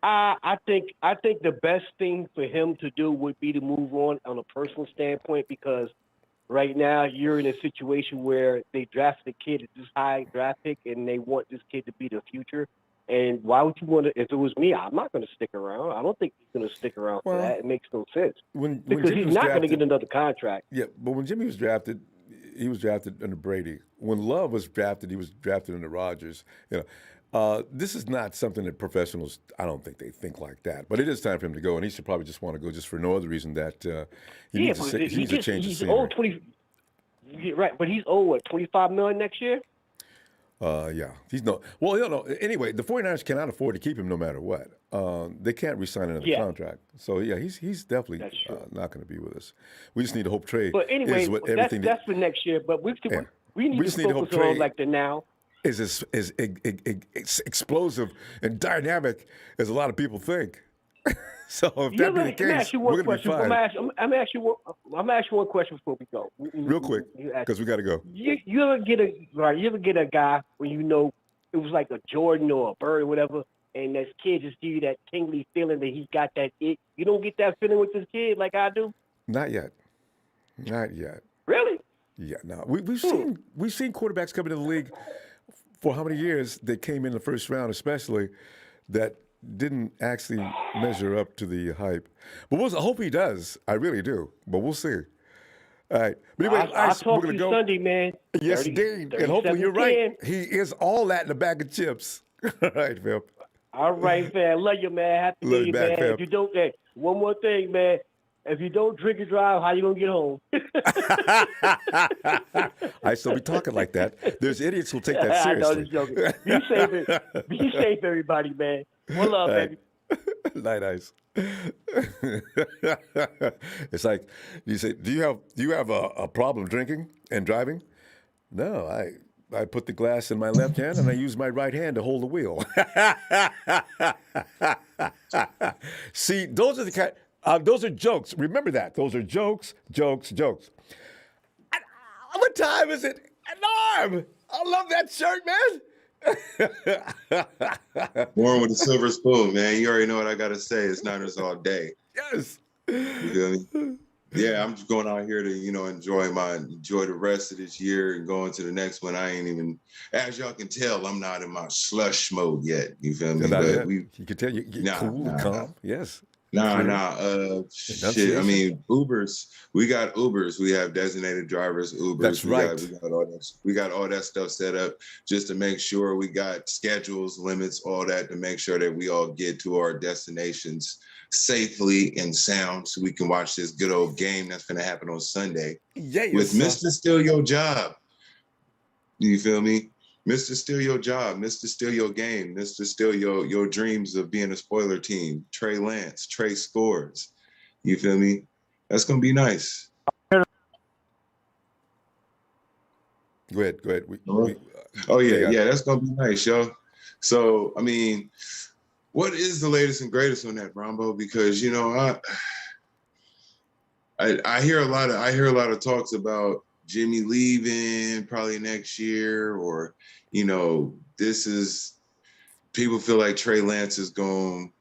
I think the best thing for him to do would be to move on a personal standpoint, because right now you're in a situation where they drafted a kid at this high draft pick, and they want this kid to be the future. And why would you want to? If it was me, I'm not going to stick around. I don't think he's going to stick around for that. It makes no sense because he's not going to get another contract. Yeah, but when Jimmy was drafted, he was drafted under Brady. When Love was drafted, he was drafted under Rodgers. This is not something that professionals, I don't think they think like that. But it is time for him to go, and he should probably just want to go just for no other reason that he needs to change the scenery. Right, but he's owed, $25 million next year? Yeah. He's no. Well, you know, anyway, the 49ers cannot afford to keep him no matter what. They can't re-sign another contract. So, yeah, he's definitely not going to be with us. We just need to hope Trey is with everything. That's for next year, but we need to focus on like the now. Is as explosive and dynamic as a lot of people think. So if that be the case, we're going to be fine. I'm asking one question before we go. Real quick, because we got to go. You ever get a guy where you know it was like a Jordan or a Bird or whatever, and this kid just give you that tingly feeling that he's got that it? You don't get that feeling with this kid like I do? Not yet. Really? Yeah, no. We've seen quarterbacks come into the league for how many years they came in the first round, especially that didn't actually measure up to the hype. But I hope he does. I really do. But we'll see. All right. But anyway, I'll talk to you Sunday, man. Yes, indeed. And hopefully you're right. He is all that in a bag of chips. All right, Phil. All right, fam. Love you, man. Happy to you, man. Fam. If you don't, one more thing, man. If you don't drink and drive, how you gonna get home? I still be talking like that. There's idiots who'll take that seriously. I know, just joking. Be safe, everybody, man. One love, baby. Night, Ice. It's like you say, do you have a problem drinking and driving? No, I put the glass in my left hand and I use my right hand to hold the wheel. See, those are the kind. Those are jokes. Remember that. Those are jokes. What time is it? Alarm! I love that shirt, man. Born with a silver spoon, man. You already know what I got to say. It's Niners all day. Yes. You feel me? Yeah, I'm just going out here to, enjoy the rest of this year and going to the next one. I ain't even, as y'all can tell, I'm not in my slush mode yet. You feel me? Not But yet. You can tell you get nah, cool and nah, nah. calm. Yes. Nah, Clear. nah. Shit. I Enunciation. mean, Ubers. We got Ubers. We have designated drivers. Ubers. That's right. We got all that. We got all that stuff set up just to make sure we got schedules, limits, all that to make sure that we all get to our destinations safely and sound, so we can watch this good old game that's going to happen on Sunday with Yes. Mr. Steal Your Job. You feel me? Mr. Steal Your Job, Mr. Steal Your Game, Mr. Steal Your dreams of being a spoiler team. Trey Lance, Trey Scores. You feel me? That's gonna be nice. Go ahead. Yeah, that's gonna be nice, yo. So, I mean, what is the latest and greatest on that, Ronbo? Because I hear a lot of talks about Jimmy leaving probably next year, or people feel like Trey Lance is going.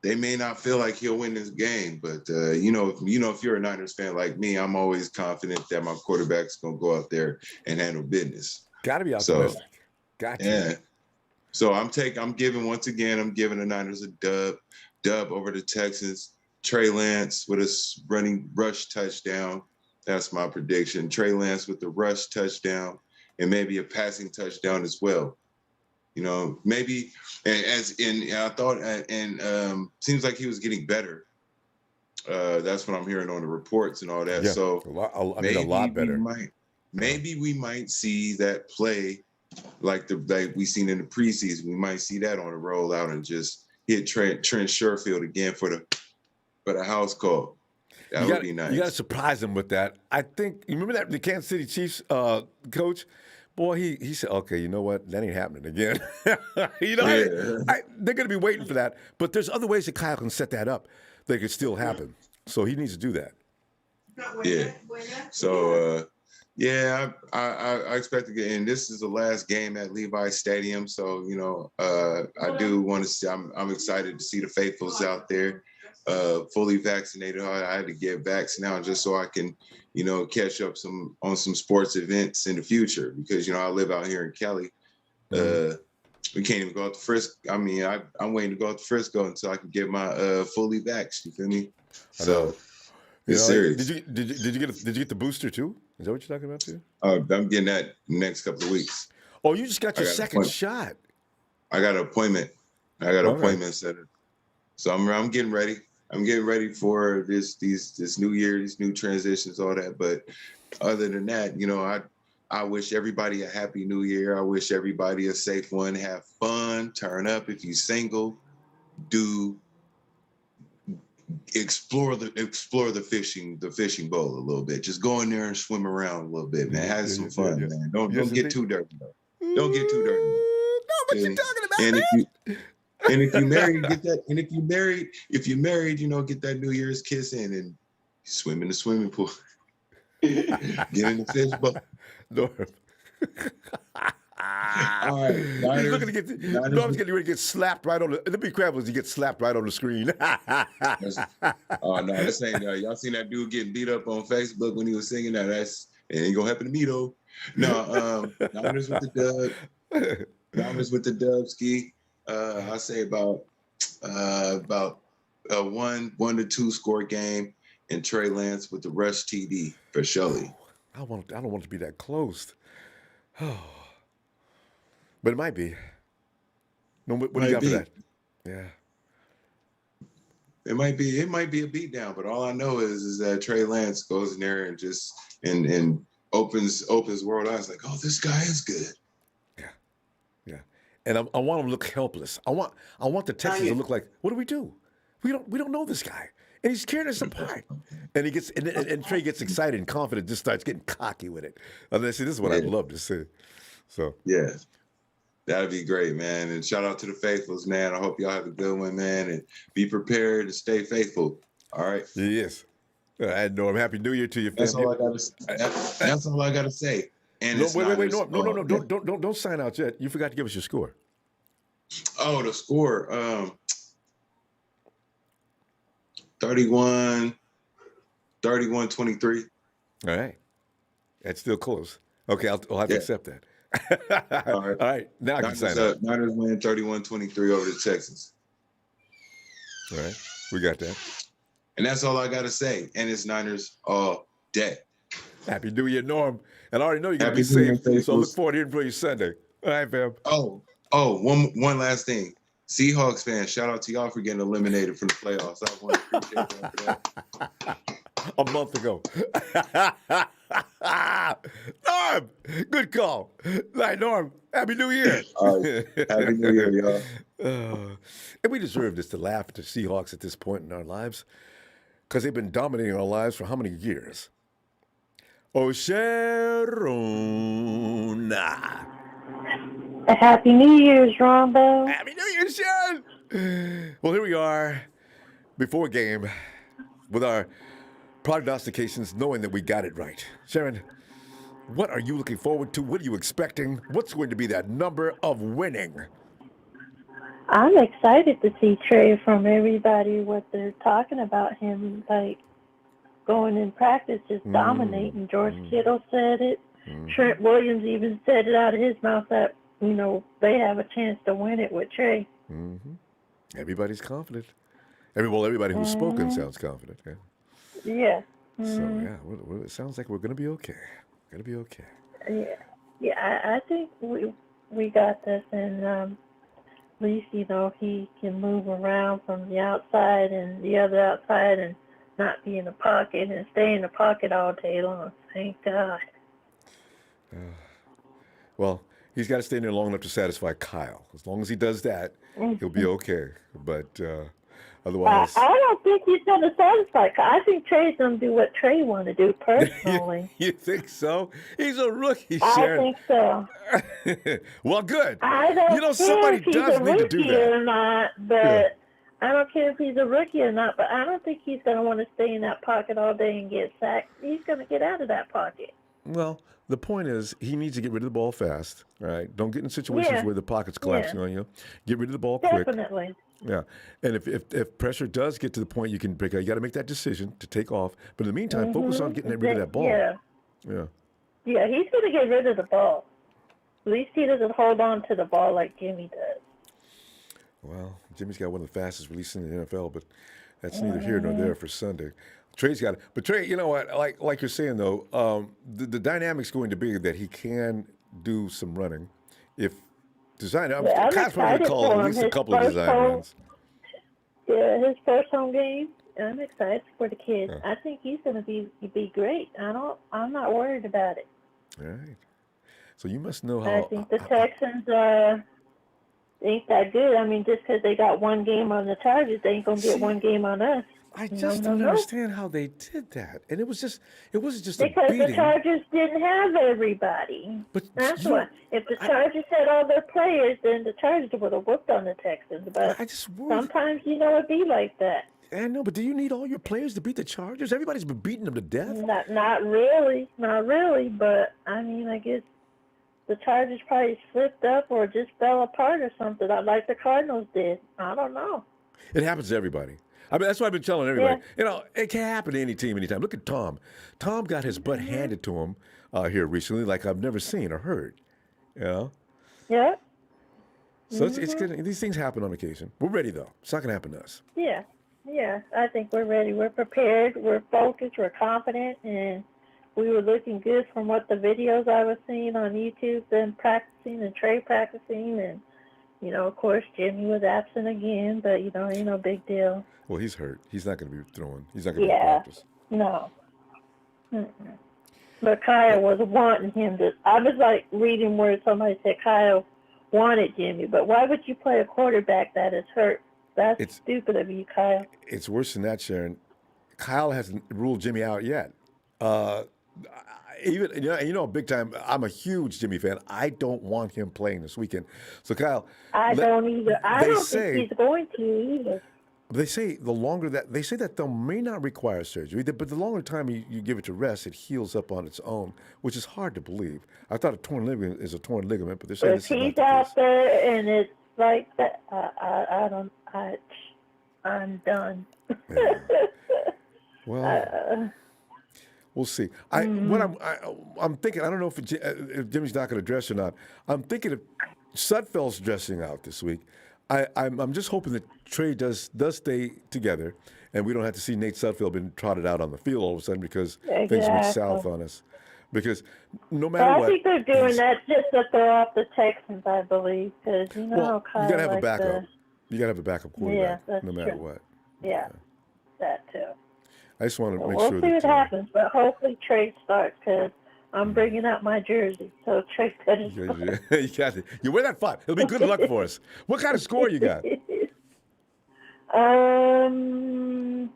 They may not feel like he'll win this game, but if you're a Niners fan like me, I'm always confident that my quarterback's gonna go out there and handle business. Got to be optimistic. Yeah. So I'm giving the Niners a dub over the Texans. Trey Lance with a running rush touchdown. That's my prediction. Trey Lance with the rush touchdown and maybe a passing touchdown as well. Maybe I thought, seems like he was getting better. That's what I'm hearing on the reports and all that. Yeah, So a lot better. Maybe we might see that play like we seen in the preseason. We might see that on the rollout and just hit Trent Sherfield again for the house call. That would be nice. You got to surprise them with that. I think you remember that the Kansas City Chiefs coach. Boy, he said, okay, you know what? That ain't happening again. They're going to be waiting for that. But there's other ways that Kyle can set that up that could still happen. So he needs to do that. Yeah. So, I expect to get in. This is the last game at Levi Stadium. So, I do want to see, I'm excited to see the faithfuls out there fully vaccinated. I had to get vaccinated now just so I can, catch up on some sports events in the future because, I live out here in Cali. We can't even go out to Frisco. I mean, I'm waiting to go out to Frisco until I can get my fully vaxxed. You feel me? So it's serious. Did you get the booster too? Is that what you're talking about too? I'm getting that next couple of weeks. Oh, you just got your second shot. I got an appointment. Appointment set. So I'm getting ready. I'm getting ready for this new year, these new transitions, all that. But other than that, I wish everybody a happy new year. I wish everybody a safe one. Have fun. Turn up if you're single. Explore the fishing bowl a little bit. Just go in there and swim around a little bit, man. Have some fun, man. Don't get too dirty though. Don't get too dirty. No, what you talking about, man? And if you married, get that. And if you married, get that New Year's kiss in and swim in the swimming pool. Get in the fish bowl. Norm. All right, He's looking to get. Norm's getting ready to get slapped right on the. It'll be crap as he gets slapped right on the screen. Oh no, this ain't. Y'all seen that dude getting beat up on Facebook when he was singing that? It ain't gonna happen to me though. No, Niners with the dub. Niners with the dub ski. I say about a 1-2 score game, and Trey Lance with the rush TD for Shelley. I don't want it to be that close. Oh, but it might be. No, what do you got for that? Yeah. It might be a beatdown, but all I know is that Trey Lance goes in there and just and opens world eyes like, oh, this guy is good. Yeah. And I want him to look helpless. I want the Texans to look like, what do? We don't know this guy. And he's carrying us apart. And he gets and Trey gets excited and confident, just starts getting cocky with it. And I say, this is what I'd love to see. So yeah. That'd be great, man. And shout out to the faithfuls, man. I hope y'all have a good one, man. And be prepared and stay faithful. All right. Yes. I know. I'm happy New Year to you, That's all I gotta say. That's all I gotta say. And wait, no. Don't sign out yet. You forgot to give us your score. Oh, the score. 31-27. 31-23. All right. That's still close. Okay, I'll have to accept that. All right. All right. Now I can sign up. Niners win 31-23 over the Texans. All right. We got that. And that's all I got to say. And it's Niners all day. Happy New Year, Norm. And I already know you're going to be Happy New Year, safe, so I faithfuls. look forward to hearing from you Sunday. All right, fam. One last thing. Seahawks fans, shout out to y'all for getting eliminated from the playoffs. I want to appreciate y'all for that. A month ago. Norm, good call. All right, Norm, Happy New Year. Happy New Year, y'all. And we deserve this to laugh at the Seahawks at this point in our lives because they've been dominating our lives for how many years? Oh, Sharon. Happy New Year's, Ronbo. Happy New Year, Sharon. Well, here we are before a game with our prognostications, knowing that we got it right. Sharon, what are you looking forward to? What are you expecting? What's going to be that number of winning? I'm excited to see Trey from everybody, what they're talking about him, like going in practice, just dominating. George Kittle said it. Trent Williams even said it out of his mouth that, you know, they have a chance to win it with Trey. Everybody's confident. Everybody who's spoken sounds confident. Yeah. So, well, it sounds like we're going to be okay. Going to be okay. Yeah, I think we got this, and at least, you know, he can move around from the outside and the other outside and not be in the pocket and stay in the pocket all day long. Thank God. Well, he's got to stay in there long enough to satisfy Kyle. As long as he does that, he'll be okay. But otherwise... I don't think he's going to satisfy Kyle. I think Trey's going to do what Trey want to do personally. You think so? He's a rookie, I Sharon. think so. Well, good. I don't You know, care somebody if he's does a need to do rookie that. or not, but I don't care if he's a rookie or not, but I don't think he's going to want to stay in that pocket all day and get sacked. He's going to get out of that pocket. Well, the point is he needs to get rid of the ball fast, all right? Don't get in situations where the pocket's collapsing on you. Get rid of the ball quick. Definitely. Yeah. And if pressure does get to the point you can break out, you got to make that decision to take off. But in the meantime, focus on getting rid of that ball. Yeah, he's going to get rid of the ball. At least he doesn't hold on to the ball like Jimmy does. Well, Jimmy's got one of the fastest releases in the NFL, but that's neither here nor there for Sunday. Trey's got it. But Trey, you know what? Like you're saying, though, the dynamic's going to be that he can do some running. If design, I'm Kyle's probably going to call at least a couple of design runs. Yeah, his first home game. I'm excited for the kid. I think he's going to be great. I'm not worried about it. All right. So you must know how. I think the Texans ain't that good. I mean, just because they got one game on the Chargers, they ain't going to get one game on us. I just don't understand how they did that. And it wasn't just because a beating. The Chargers didn't have everybody. But that's why. If the Chargers had all their players, then the Chargers would have whooped on the Texans. But sometimes, you know, it be like that. I know, but do you need all your players to beat the Chargers? Everybody's been beating them to death. Not really. But, I mean, I guess the Chargers probably slipped up or just fell apart or something, like the Cardinals did. I don't know. It happens to everybody. I mean, that's what I've been telling everybody. You know, it can happen to any team, anytime. Look at Tom. Tom got his butt handed to him here recently like I've never seen or heard. You know? Yeah. So it's good. These things happen on occasion. We're ready, though. It's not going to happen to us. Yeah. I think we're ready. We're prepared. We're focused. We're confident. And we were looking good from what the videos I was seeing on YouTube, them practicing and Trey practicing. And, you know, of course, Jimmy was absent again, but, you know, ain't no big deal. Well, he's hurt. He's not going to be throwing. He's not going to be practice. No. But Kyle was wanting him to. I was like reading where somebody said Kyle wanted Jimmy, but why would you play a quarterback that is hurt? That's stupid of you, Kyle. It's worse than that, Sharon. Kyle hasn't ruled Jimmy out yet. Even you know, big time. I'm a huge Jimmy fan. I don't want him playing this weekend. So Kyle, I don't either. I don't think he's going to either. They say that they may not require surgery, but the longer time you give it to rest, it heals up on its own, which is hard to believe. I thought a torn ligament is a torn ligament, but they're saying this is not the case. If he's out there and it's like that, I'm done. Yeah. Well, We'll see. I'm thinking. I don't know if Jimmy's not going to dress or not. I'm thinking if Sudfeld's dressing out this week. I'm just hoping that Trey does stay together, and we don't have to see Nate Sudfeld being trotted out on the field all of a sudden because things went south on us. Because no matter what, I think they're doing that just to throw off the Texans, I believe, because you know how Kyle you gotta have likes a backup. You gotta have a backup quarterback, that's no matter true. what. Yeah, that too. I just want to make we'll sure see that what happens, but hopefully Trey starts because I'm bringing out my jersey, so Trey couldn't start. you got it. You wear that 5. It'll be good luck for us. What kind of score you got? 24-10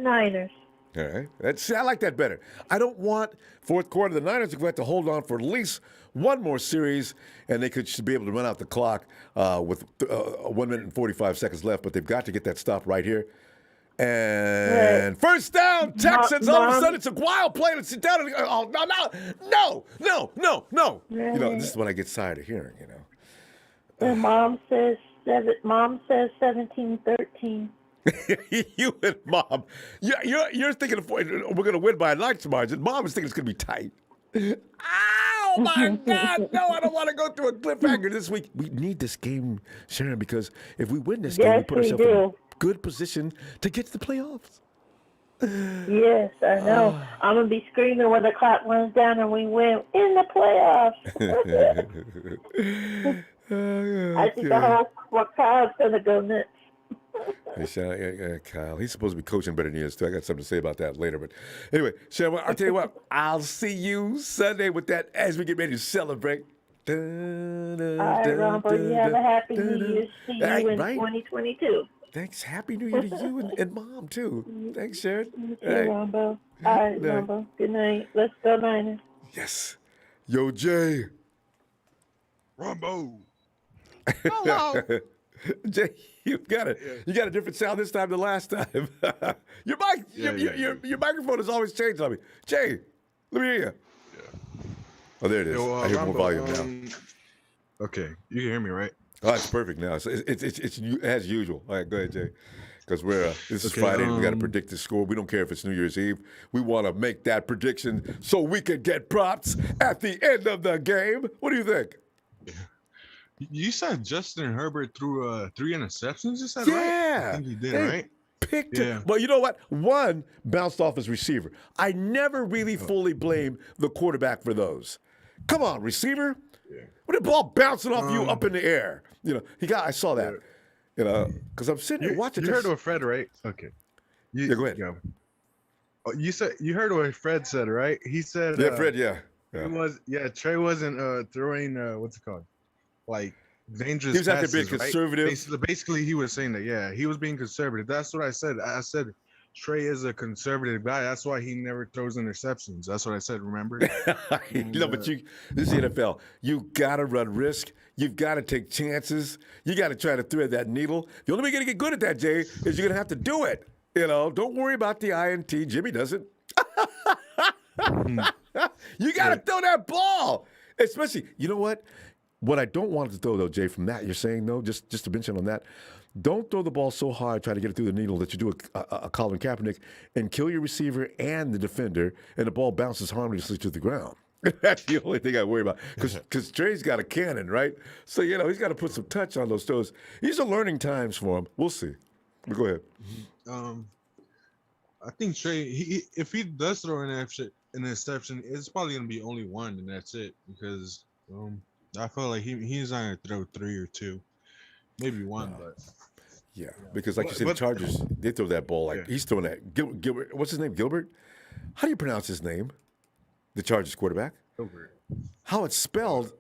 Niners. All right. See, I like that better. I don't want fourth quarter. The Niners are going to have to hold on for at least one more series, and they should be able to run out the clock with 1 minute and 45 seconds left, but they've got to get that stop right here. And first down, Texans. All of a sudden, it's a wild play. Let's sit down. And, no. You know, this is what I get tired of hearing, you know. And Mom says 17-13. You and Mom, you're thinking we're going to win by a large margin. Mom is thinking it's going to be tight. Oh my God! No, I don't want to go through a cliffhanger this week. We need this game, Sharon, because if we win this game, we put ourselves in a good position to get to the playoffs. Yes, I know. I'm gonna be screaming when the clock runs down and we win in the playoffs. I think the whole crowd's gonna go nuts. Hey, Sharon, Kyle, he's supposed to be coaching better than he is, too. I got something to say about that later. But anyway, Sharon, I'll tell you what, I'll see you Sunday with that as we get ready to celebrate. All right, Ronbo, you have a happy New Year's. See you in 2022. Thanks. Happy New Year to you and Mom, too. Thanks, Sharon. You too, Ronbo. All right, Ronbo. Good night. Let's go Niners. Yes. Yo, Jay. Ronbo. Hello. Jay, you got a different sound this time than last time. Your microphone has always changed on me. Jay, let me hear you. Yeah. Oh, there it is. I hear more volume now. Okay, you can hear me, right? Oh, it's perfect now. It's as usual. All right, go ahead, Jay. Because this is Friday and we got to predict the score. We don't care if it's New Year's Eve. We want to make that prediction so we can get props at the end of the game. What do you think? Yeah. You said Justin Herbert threw 3 interceptions. You said right? I think he did, right? Picked it. Well, you know what? One bounced off his receiver. I never really fully blame the quarterback for those. Come on, receiver. Yeah. What the ball bouncing off you up in the air? You know, I saw that. You know, because I'm sitting here watching. You heard what Fred, right? Okay. Go ahead. Yeah. Oh, you heard what Fred said, right? He said. Yeah, Fred. Yeah. Trey wasn't throwing what's it called? Like dangerous. He was out there passes, being conservative. Right? Basically, he was saying that. Yeah, he was being conservative. That's what I said. I said Trey is a conservative guy. That's why he never throws interceptions. That's what I said. Remember? No, but this is the NFL. You gotta run risk. You've got to take chances. You got to try to thread that needle. The only way you're gonna get good at that, Jay, is you're gonna have to do it. You know, don't worry about the INT. Jimmy doesn't. You got to throw that ball, especially. You know what? What I don't want to throw, though, Jay, from that, you're saying, no, just to mention on that, don't throw the ball so hard, try to get it through the needle that you do a Colin Kaepernick and kill your receiver and the defender, and the ball bounces harmlessly to the ground. That's the only thing I worry about. Because Trey's got a cannon, right? So, you know, he's got to put some touch on those throws. These are learning times for him. We'll see. But go ahead. I think Trey, if he does throw an interception, it's probably going to be only one, and that's it. Because I feel like he's not going to throw 3 or 2. Maybe 1, but... Yeah, because like you said, the Chargers, they throw that ball like he's throwing that. Gilbert, what's his name? Gilbert? How do you pronounce his name? The Chargers quarterback? Gilbert. How it's spelled,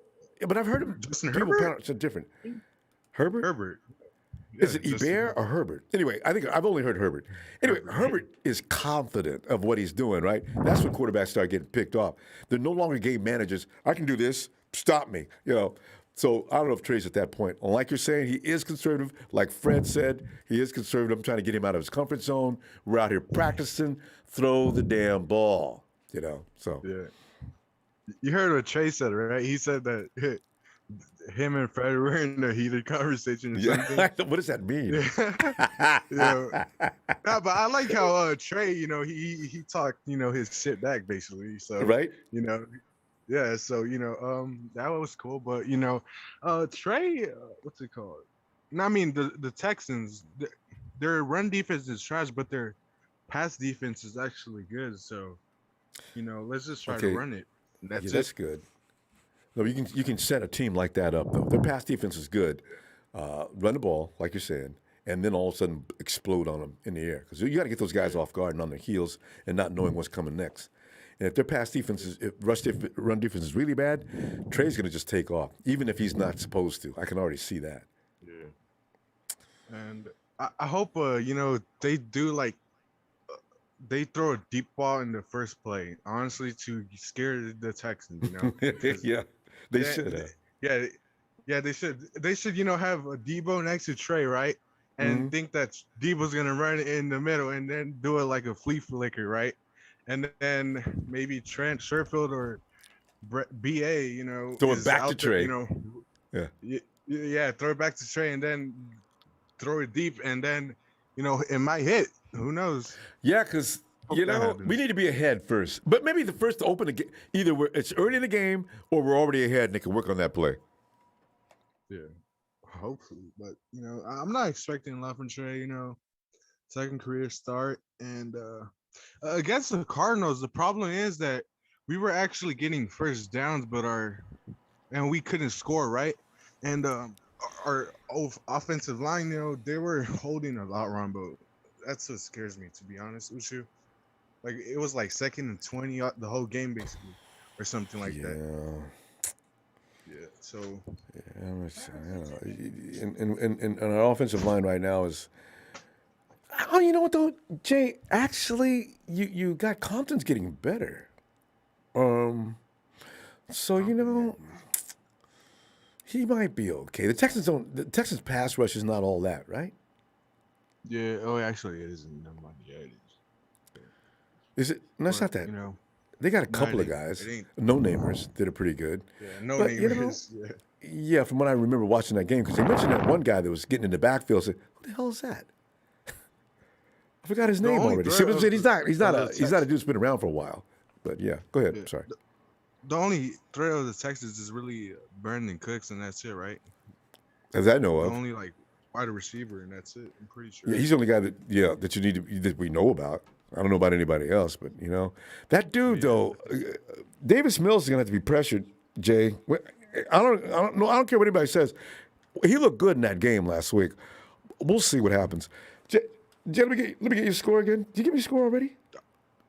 but I've heard him. Justin people Herbert? pronounce it different. Herbert? Herbert. Yeah, is it Hebert or Herbert? Anyway, I think I've only heard Herbert. Anyway, Herbert is confident of what he's doing, right? That's when quarterbacks start getting picked off. They're no longer game managers. I can do this. Stop me, you know. So I don't know if Trey's at that point. Like you're saying, he is conservative. Like Fred said, he is conservative. I'm trying to get him out of his comfort zone. We're out here practicing. Throw the damn ball, you know. So yeah, you heard what Trey said, right? He said that him and Fred were in a heated conversation or Yeah. something. What does that mean? Yeah. Nah, but I like how Trey, he talked, his shit back basically. So Right? yeah. So that was cool. But Trey, what's it called? No, I mean the Texans, their run defense is trash, but their pass defense is actually good. So let's just try to Okay. run it. That's Yeah, that's it. good. No, you can set a team like that up though. Their pass defense is good. Run the ball, like you're saying, and then all of a sudden explode on them in the air because you got to get those guys off guard and on their heels and not knowing what's coming next. And if their run defense is really bad, Trey's going to just take off, even if he's not supposed to. I can already see that. Yeah. And I hope they do they throw a deep ball in the first play, honestly, to scare the Texans. Yeah, they should have. Yeah, they should. They should, have a Debo next to Trey, right? And think that Debo's gonna run in the middle and then do it like a flea flicker, right? And then maybe Trent Sherfield or BA, Throw it is back to out there, Trey. yeah, throw it back to Trey and then throw it deep, and then it might hit. Who knows? Yeah, because we need to be ahead first. But maybe the first to open the game, either it's early in the game or we're already ahead and they can work on that play. Yeah, hopefully. But I'm not expecting a lot from Trey. Second career start, and against the Cardinals, the problem is that we were actually getting first downs, and we couldn't score, right? And our offensive line, they were holding a lot, Ronbo. That's what scares me, to be honest with you. Like, it was like 2nd and 20 the whole game, basically, or something like that. Yeah. So. Yeah, and our offensive line right now is. Oh, you know what though, Jay? Actually, you got Compton's getting better. So he might be okay. The Texans pass rush is not all that, right? Yeah. Oh, actually, it isn't. Never mind. Yeah, it is. Is it? No, it's not that. They got a couple of guys, no-namers, that are pretty good. Yeah, no-namers. Yeah, from what I remember watching that game, because they mentioned that one guy that was getting in the backfield. Said, "Who the hell is that?" I forgot his name already. See, but he's not a dude who's been around for a while. But yeah, go ahead. Yeah. Sorry. The only threat of the Texans is really Brandon Cooks, and that's it, right? As I know of. The only wide receiver, and that's it. I'm pretty sure. Yeah, he's the only guy that we know about. I don't know about anybody else, but that dude though, Davis Mills is gonna have to be pressured. Jay, I don't care what anybody says. He looked good in that game last week. We'll see what happens. Jay, let me get your score again. Did you give me a score already?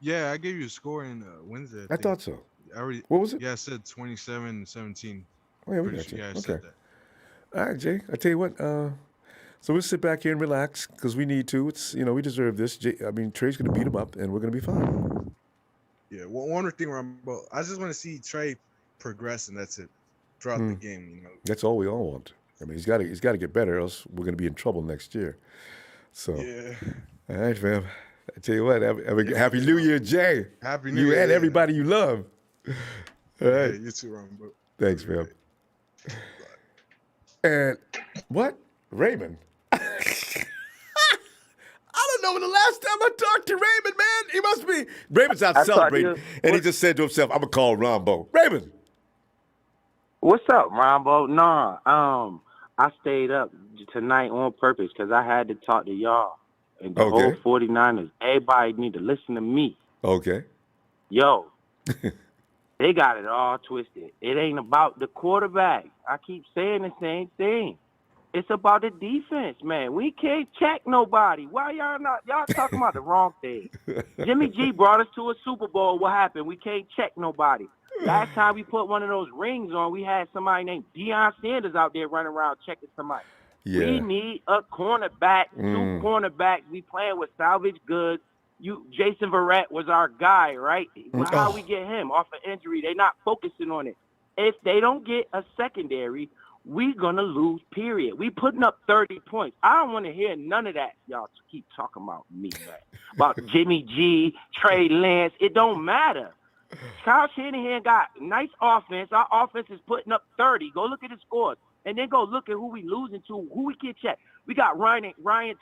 Yeah, I gave you a score in Wednesday. I thought so. What was it? Yeah, I said 27-17. Oh, yeah, we got you. Yeah, I okay. said that. All right, Jay. I tell you what. So we'll sit back here and relax because we need to. It's we deserve this. Trey's going to beat him up, and we're going to be fine. Yeah. One more thing, Ronbo. I just want to see Trey progress, and that's it throughout the game. That's all we all want. He's got to get better, else we're going to be in trouble next year. So. Yeah. All right, fam. I tell you what. Have a happy New Year, Jay. Happy New Year. You and everybody you love. All right. Yeah, you too, Ronbo. Thanks, fam. And what? Raymond. I don't know when the last time I talked to Raymond, man. He must be. Raymond's out celebrating. And he just said to himself, I'm going to call Ronbo. Raymond. What's up, Ronbo? Nah, I stayed up tonight on purpose because I had to talk to y'all. And the whole 49ers, everybody need to listen to me. Okay. Yo, they got it all twisted. It ain't about the quarterback. I keep saying the same thing. It's about the defense, man. We can't check nobody. Why y'all talking about the wrong thing? Jimmy G brought us to a Super Bowl. What happened? We can't check nobody. Last time we put one of those rings on, we had somebody named Deion Sanders out there running around checking somebody. Yeah. We need a cornerback, 2 cornerbacks. We playing with salvage goods. Jason Verrett was our guy, right? How we get him off an injury? They not focusing on it. If they don't get a secondary, we gonna lose, period. We putting up 30 points. I don't want to hear none of that. Y'all keep talking about me, man. About Jimmy G, Trey Lance. It don't matter. Kyle Shanahan got nice offense. Our offense is putting up 30. Go look at the scores. And then go look at who we losing to, who we can check. We got Ryan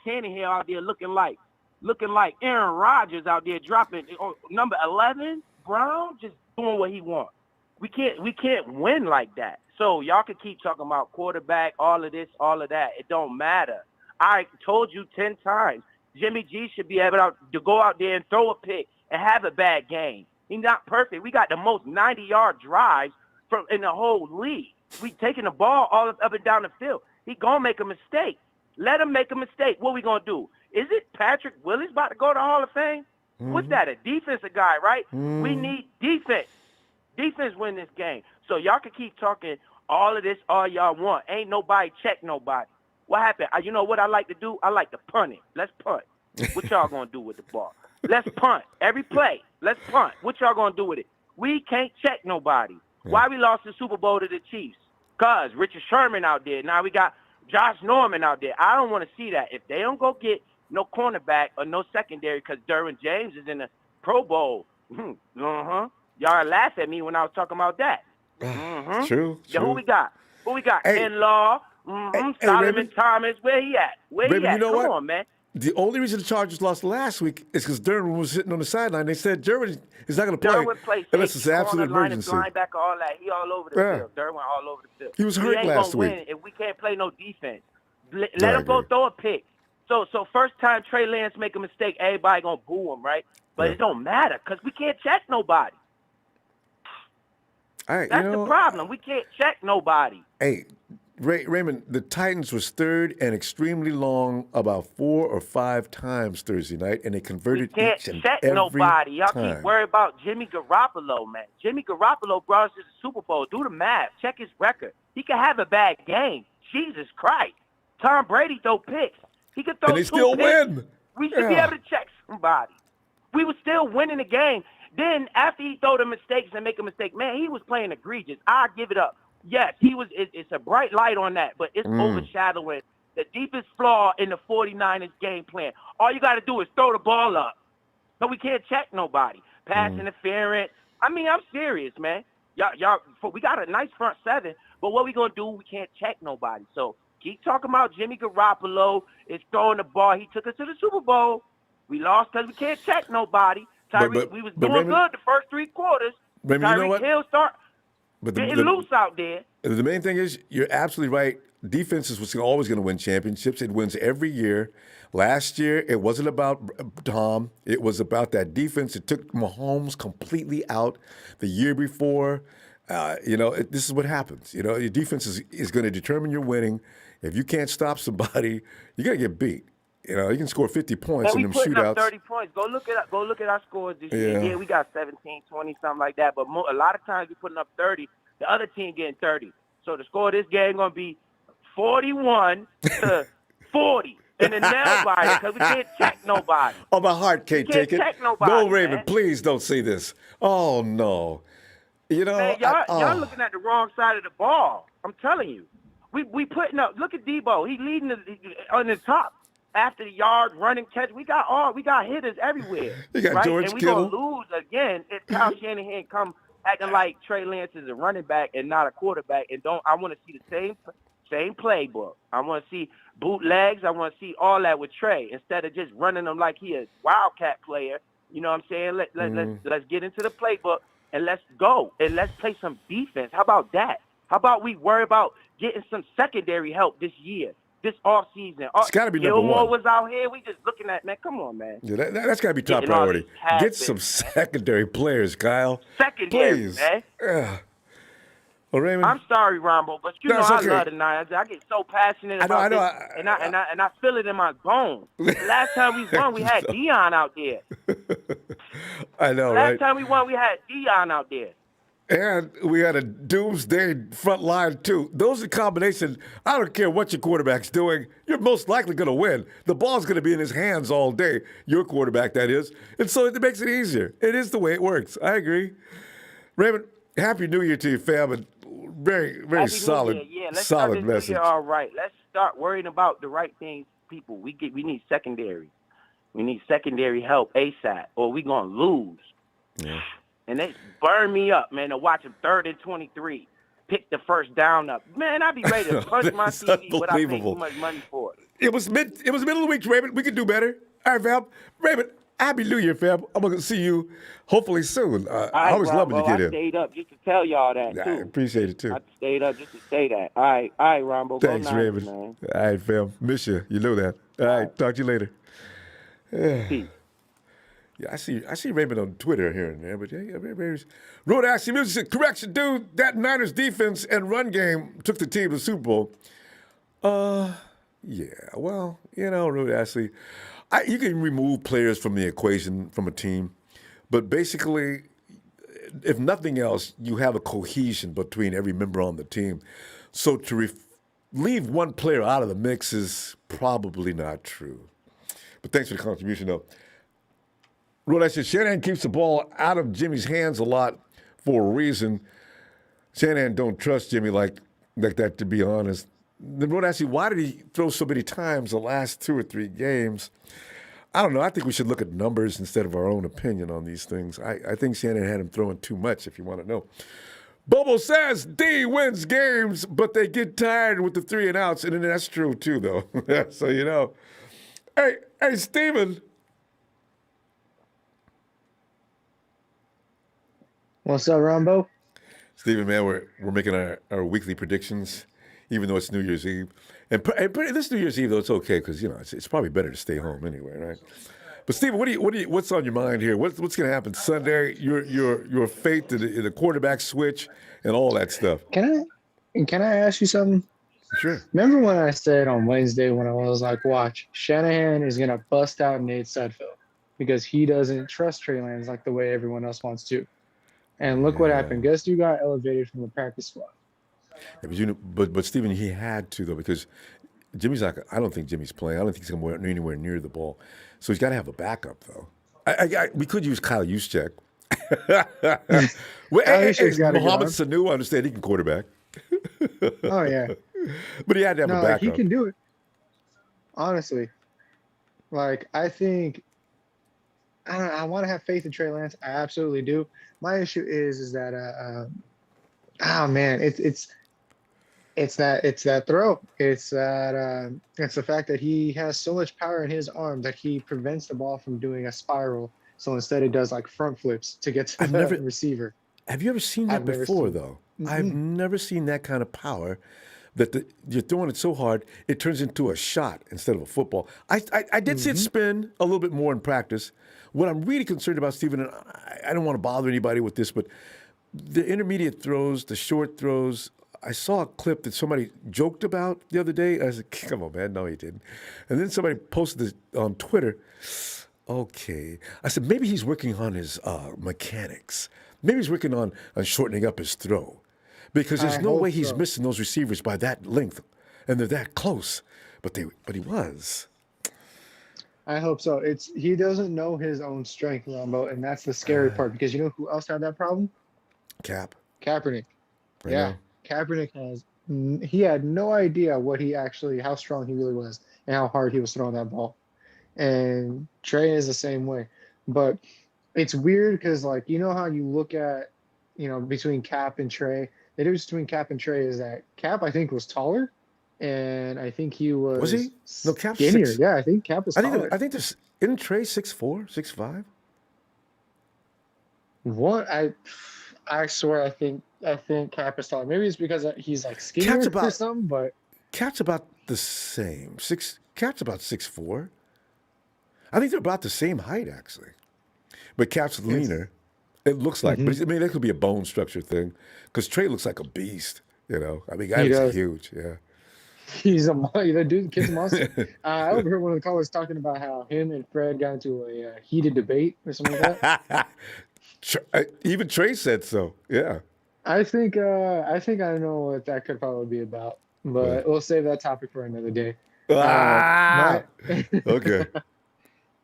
Tannehill out there looking like Aaron Rodgers out there dropping number 11, Brown, just doing what he wants. We can't win like that. So y'all can keep talking about quarterback, all of this, all of that. It don't matter. I told you 10 times. Jimmy G should be able to go out there and throw a pick and have a bad game. He's not perfect. We got the most 90-yard drives in the whole league. We taking the ball all up and down the field. He gonna make a mistake. Let him make a mistake. What we gonna do? Is it Patrick Willis about to go to Hall of Fame? Mm-hmm. What's that? A defensive guy, right? Mm-hmm. We need defense. Defense win this game. So y'all can keep talking all of this all y'all want. Ain't nobody check nobody. What happened? You know what I like to do? I like to punt it. Let's punt. What y'all gonna do with the ball? Let's punt. Every play. Let's punt. What y'all gonna do with it? We can't check nobody. Yeah. Why we lost the Super Bowl to the Chiefs? Because Richard Sherman out there. Now we got Josh Norman out there. I don't want to see that. If they don't go get no cornerback or no secondary because Derwin James is in the Pro Bowl, y'all laugh at me when I was talking about that. True. Yeah, who we got? Hey. In-law. Solomon Raymond. Thomas. Where he at? Raymond, you know Come what? on, man. The only reason the Chargers lost last week is because Derwin was sitting on the sideline. They said Derwin is not going to play Derwin plays unless it's an absolute emergency. Linebacker, all that. He all over the field. Derwin all over the field. He was hurt last week. Win if we can't play no defense. Let him go throw a pick. So first time Trey Lance make a mistake, everybody going to boo him, right? But it don't matter because we can't check nobody. That's the problem. We can't check nobody. Hey, Raymond, the Titans was third and extremely long about 4 or 5 times Thursday night, and they converted each and every nobody. Y'all time. keep worried about Jimmy Garoppolo, man. Jimmy Garoppolo brought us to the Super Bowl. Do the math. Check his record. He can have a bad game. Jesus Christ. Tom Brady throw picks. He could throw and they 2 still picks. win. We should be able to check somebody. We were still winning the game. Then after he throw the mistakes and make a mistake, man, he was playing egregious. I give it up. Yes, he was. It's a bright light on that, but it's overshadowing the deepest flaw in the 49ers game plan. All you got to do is throw the ball up. So we can't check nobody. Pass interference. I mean, I'm serious, man. Y'all, we got a nice front seven, but what we going to do, we can't check nobody. So keep talking about Jimmy Garoppolo is throwing the ball. He took us to the Super Bowl. We lost because we can't check nobody. We was doing good the first 3 quarters. Tyreek Hill start getting loose out there. The main thing is you're absolutely right. Defense is what's always going to win championships. It wins every year. Last year, it wasn't about Tom. It was about that defense. It took Mahomes completely out. The year before, this is what happens. You know, your defense is going to determine your winning. If you can't stop somebody, you're going to get beat. You know, you can score 50 points in them shootouts. We putting up 30 points. Go look at our scores this year. Yeah, we got 17, 20, something like that. But a lot of times we putting up 30. The other team getting 30. So the score of this game going to be 41 to 40 in the nail biter because we can't check nobody. Oh, my heart can't take it. Check nobody, no, Raymond, man. please don't say this. Oh, no. You know, man, y'all looking at the wrong side of the ball. I'm telling you. We putting up. Look at Debo. He leading on the top. After the yard, running, catch, we got hitters everywhere. You got right? George and we Kittle. gonna lose again if Kyle Shanahan come acting like Trey Lance is a running back and not a quarterback. And I want to see the same playbook. I want to see bootlegs. I want to see all that with Trey instead of just running him like he a wildcat player. You know what I'm saying? Let's get into the playbook and let's go and let's play some defense. How about that? How about we worry about getting some secondary help this year? This offseason. It's got to be number one. Gilmore was out here. We just looking at, man, come on, man. Yeah, that's got to be top priority. Get some secondary players, Kyle. Secondary, please. Man. Yeah. Well, Raymond. I'm sorry, Rombo, but I love the Niners. I get so passionate about this, and I feel it in my bones. Last time we won, we had Dion out there. I know, right? Last time we won, we had Dion out there. And we had a doomsday front line, too. Those are combinations. I don't care what your quarterback's doing. You're most likely going to win. The ball's going to be in his hands all day, your quarterback, that is. And so it makes it easier. It is the way it works. I agree. Raymond, Happy New Year to you, fam. And very, very solid, let's solid start this message. New Year all right. Let's start worrying about the right things, people. We need secondary. We need secondary help ASAP, or we're going to lose. Yeah. and they burn me up, man, to watch them 3rd and 23 pick the first down up. Man, I'd be ready to punch my TV without paying too much money for it. It was middle of the week, Raymond. We could do better. All right, fam. Raymond, Happy New Year, fam. I'm going to see you hopefully soon. I always love when you get in. I stayed up just to tell y'all that, too. I appreciate it, too. I stayed up just to say that. All right, Ronbo. Thanks, go nice, Raymond. Man. All right, fam. Miss you. You know that. All right. Talk to you later. Peace. Yeah, I see Raymond on Twitter here and there, but yeah, Road Ashley Music said, correction, dude, that Niners defense and run game took the team to the Super Bowl. Yeah, well, Road Ashley, you can remove players from the equation from a team, but basically, if nothing else, you have a cohesion between every member on the team. So to leave one player out of the mix is probably not true. But thanks for the contribution, though. Rod, I said Shanahan keeps the ball out of Jimmy's hands a lot for a reason. Shanahan don't trust Jimmy like that, to be honest. Then Rod asked you, why did he throw so many times the last 2 or 3 games? I don't know. I think we should look at numbers instead of our own opinion on these things. I think Shanahan had him throwing too much, if you want to know. Bobo says D wins games, but they get tired with the 3 and outs, and then that's true too, though. So Hey, Steven. What's up, Ronbo? Steven, man, we're making our weekly predictions, even though it's New Year's Eve. And this New Year's Eve, though, it's okay because it's probably better to stay home anyway, right? But Steven, what's on your mind here? What's going to happen Sunday? Your fate to the quarterback switch and all that stuff. Can I ask you something? Sure. Remember when I said on Wednesday when I was like, watch, Shanahan is going to bust out Nate Sudfeld because he doesn't trust Trey Lance like the way everyone else wants to. And look what happened. Guess who got elevated from the practice squad? Yeah, but Steven, he had to, though, because Jimmy's like, I don't think Jimmy's playing. I don't think he's going to go anywhere near the ball. So he's got to have a backup, though. We could use Kyle Juszczyk. Mohamed Sanu, I understand he can quarterback. Oh, yeah. But he had to have a backup. He can do it. Honestly. I think I want to have faith in Trey Lance. I absolutely do. My issue is that it's that throw. It's the fact that he has so much power in his arm that he prevents the ball from doing a spiral. So instead, it does front flips to get to the receiver. Have you ever seen that before, though? Mm-hmm. I've never seen that kind of power. That you're throwing it so hard, it turns into a shot instead of a football. I did see it spin a little bit more in practice. What I'm really concerned about, Stephen, and I don't want to bother anybody with this, but the intermediate throws, the short throws, I saw a clip that somebody joked about the other day. I said, come on, man. No, he didn't. And then somebody posted it on Twitter. Okay. I said, maybe he's working on his mechanics. Maybe he's working on shortening up his throw. Because there's no way he's missing those receivers by that length, and they're that close. But he was. I hope so. He doesn't know his own strength, Ronbo, and that's the scary part. Because you know who else had that problem? Kaepernick. Yeah, Kaepernick he had no idea how strong he really was, and how hard he was throwing that ball. And Trey is the same way. But it's weird because, you know how you look at, between Cap and Trey. The difference between Cap and Trey is that Cap, I think, was taller, and I think he was. Was he? No, Cap's skinnier. 6. Yeah, I think Cap was taller. I think there's isn't Trey 6'4", 6'5"? What? I swear, I think Cap is taller. Maybe it's because he's skinnier or something. But Cap's about the same. Cap's about 6'4". I think they're about the same height, actually, but Cap's leaner. It looks like, but that could be a bone structure thing, because Trey looks like a beast. Guy's huge. Yeah, he's the kid's a monster. I overheard one of the callers talking about how him and Fred got into a heated debate or something like that. Even Trey said so. Yeah. I think I know what that could probably be about, but we'll save that topic for another day. Okay.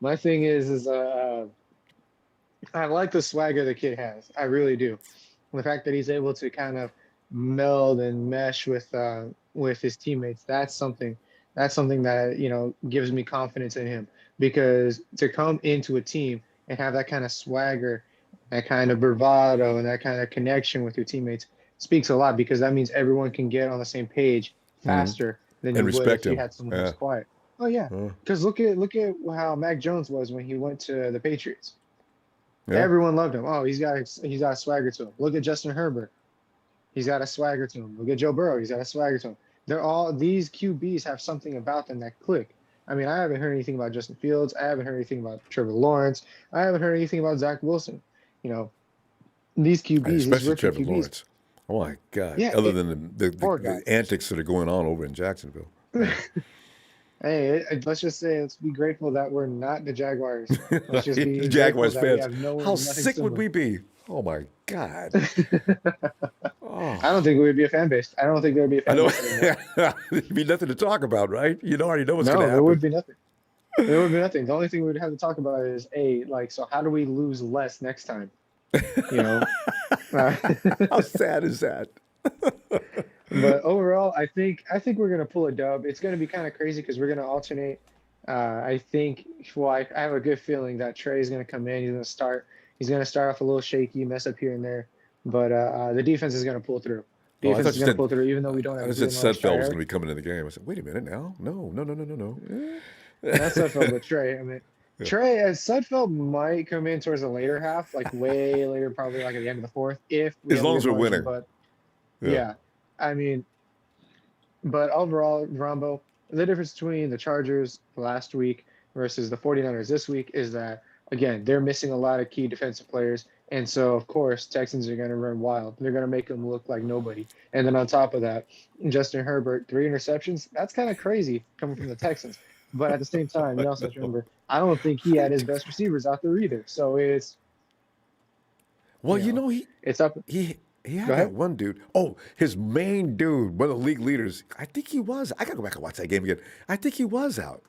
My thing is I like the swagger the kid has. I really do. The fact that he's able to kind of meld and mesh with his teammates, that's something that gives me confidence in him, because to come into a team and have that kind of swagger that kind of bravado and that kind of connection with your teammates speaks a lot, because that means everyone can get on the same page faster than you And would if respect you him. had someone who's quiet. Oh yeah, because look at how Mac Jones was when he went to the Patriots. Yeah. Everyone loved him. Oh, he's got a swagger to him. Look at Justin Herbert. He's got a swagger to him. Look at Joe Burrow. He's got a swagger to him. These QBs have something about them that click. I mean, I haven't heard anything about Justin Fields. I haven't heard anything about Trevor Lawrence. I haven't heard anything about Zach Wilson. You know, these QBs, especially these Trevor QBs. Lawrence. Oh my God! Yeah, other than the antics that are going on over in Jacksonville. Hey, let's just say, let's be grateful that we're not the Jaguars. Let's just be Jaguars fans. How sick similar. Would we be? Oh my God! I don't think we would be a fan base. I don't think there would be a fan base anymore. There'd be nothing to talk about, right? You already know what's going to happen. No, there would be nothing. There would be nothing. The only thing we would have to talk about is, so how do we lose less next time? You know? How sad is that? But overall, I think we're gonna pull a dub. It's gonna be kind of crazy because we're gonna alternate. I think. Well, I have a good feeling that Trey's gonna come in. He's gonna start. He's gonna start off a little shaky, mess up here and there, but the defense is gonna pull through. Defense is gonna pull through, even though we don't have. I said Sudfeld was gonna be coming in the game. I said, wait a minute now. No. That's Sudfeld, but Trey. I mean, Trey, as Sudfeld might come in towards the later half, like way later, probably like at the end of the fourth, as long as we're winning. But yeah. I mean, but overall, Ronbo, the difference between the Chargers last week versus the 49ers this week is that, again, they're missing a lot of key defensive players. And so, of course, Texans are going to run wild. They're going to make them look like nobody. And then on top of that, Justin Herbert, 3 interceptions. That's kind of crazy coming from the Texans. But at the same time, you also have to remember, I don't think he had his best receivers out there either. So it's. Well, it's up. He had that one dude. Oh, his main dude, one of the league leaders. I think he was. I got to go back and watch that game again. I think he was out.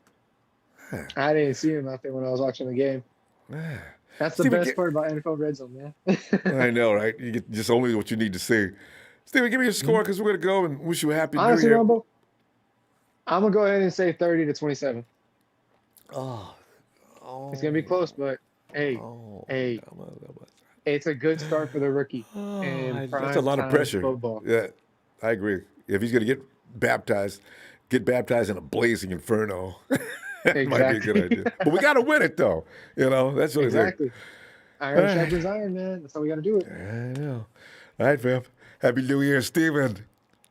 I didn't see him out there when I was watching the game. That's the best part about NFL Red Zone, man. I know, right? You get just only what you need to see. Steven, give me a score because we're going to go and wish you a happy Honestly, New Year. Ronbo, I'm going to go ahead and say 30-27. Oh. It's going to be close, but hey. It's a good start for the rookie. That's a lot of pressure. Football. Yeah, I agree. If he's going to get baptized in a blazing inferno. That might be a good idea. But we got to win it, though. That's what exactly. Iron sharpens iron, man. That's how we got to do it. I know. All right, fam. Happy New Year, Steven.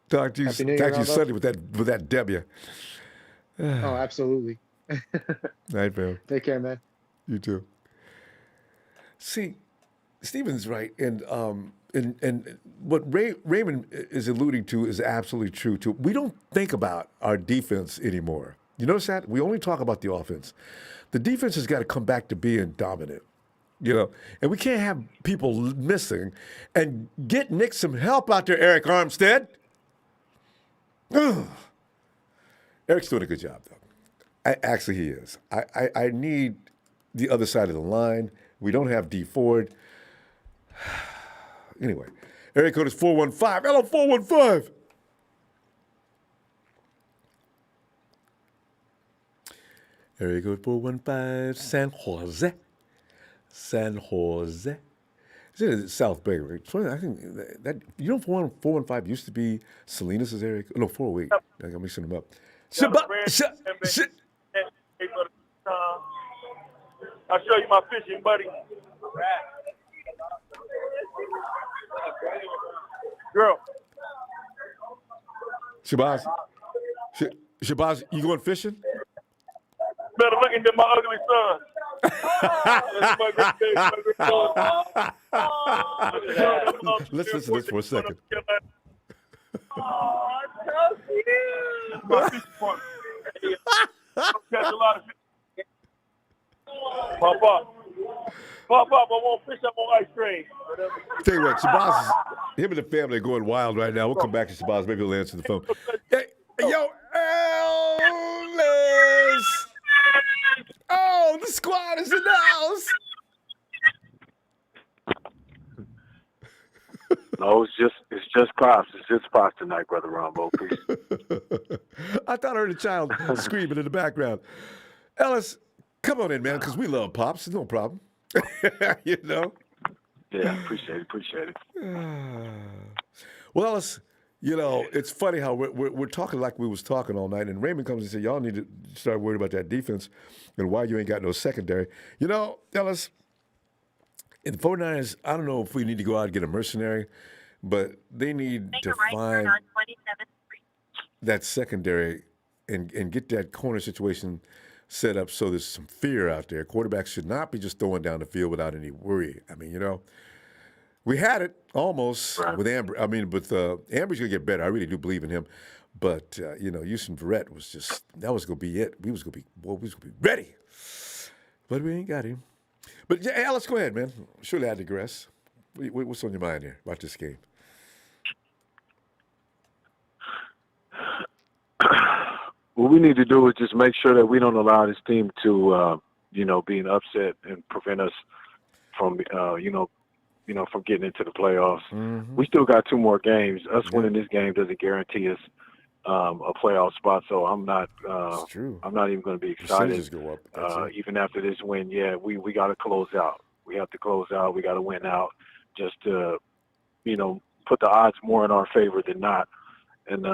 Talk to you Sunday with that W. Oh, absolutely. All right, fam. Take care, man. You too. See, Steven's right, and what Raymond is alluding to is absolutely true too. We don't think about our defense anymore. You notice that? We only talk about the offense. The defense has got to come back to being dominant, and we can't have people missing. And get Nick some help out there, Eric Armstead. Eric's doing a good job, though. Actually, he is. I need the other side of the line. We don't have D Ford. Anyway, area code is 415. Hello, 415. Area code 415, San Jose. San Jose. It's in South Bay, right? So I think that 415 used to be Salinas' area. No, 408. I'm mixing them up. I'll show you my fishing, buddy. Girl. Shabazz, you going fishing? Better look into my ugly son. That's my great Let's listen to this for a second. Oh, my fishing partner. Catch a lot of fish. Pop up, I want fish, I want ice cream. Tell you what, Shabazz, him and the family are going wild right now. We'll come back to Shabazz. Maybe he'll answer the phone. Hey, yo, Elvis! Oh, the squad is in the house. No, it's just pops. It's just pops tonight, Brother Ronbo. Peace. I thought I heard a child screaming in the background. Ellis, come on in, man, because we love pops. No problem. Yeah, appreciate it. Well, it's funny how we're talking like we was talking all night, and Raymond comes and says, y'all need to start worrying about that defense and why you ain't got no secondary. Ellis, in the 49ers, I don't know if we need to go out and get a mercenary, but they need to find that secondary and get that corner situation set up so there's some fear out there. Quarterbacks should not be just throwing down the field without any worry. I mean, we had it almost with Amber. I mean, but Amber's going to get better. I really do believe in him. But, Houston Verrett that was going to be it. We was going to be ready. But we ain't got him. But, yeah, Alice, go ahead, man. Surely I digress. What's on your mind here about this game? What we need to do is just make sure that we don't allow this team to, being upset and prevent us from, from getting into the playoffs. Mm-hmm. We still got 2 more games. Us winning this game doesn't guarantee us a playoff spot. So I'm not even going to be excited. Go up. Even after this win, we got to close out. We have to close out. We got to win out just to, put the odds more in our favor than not. And,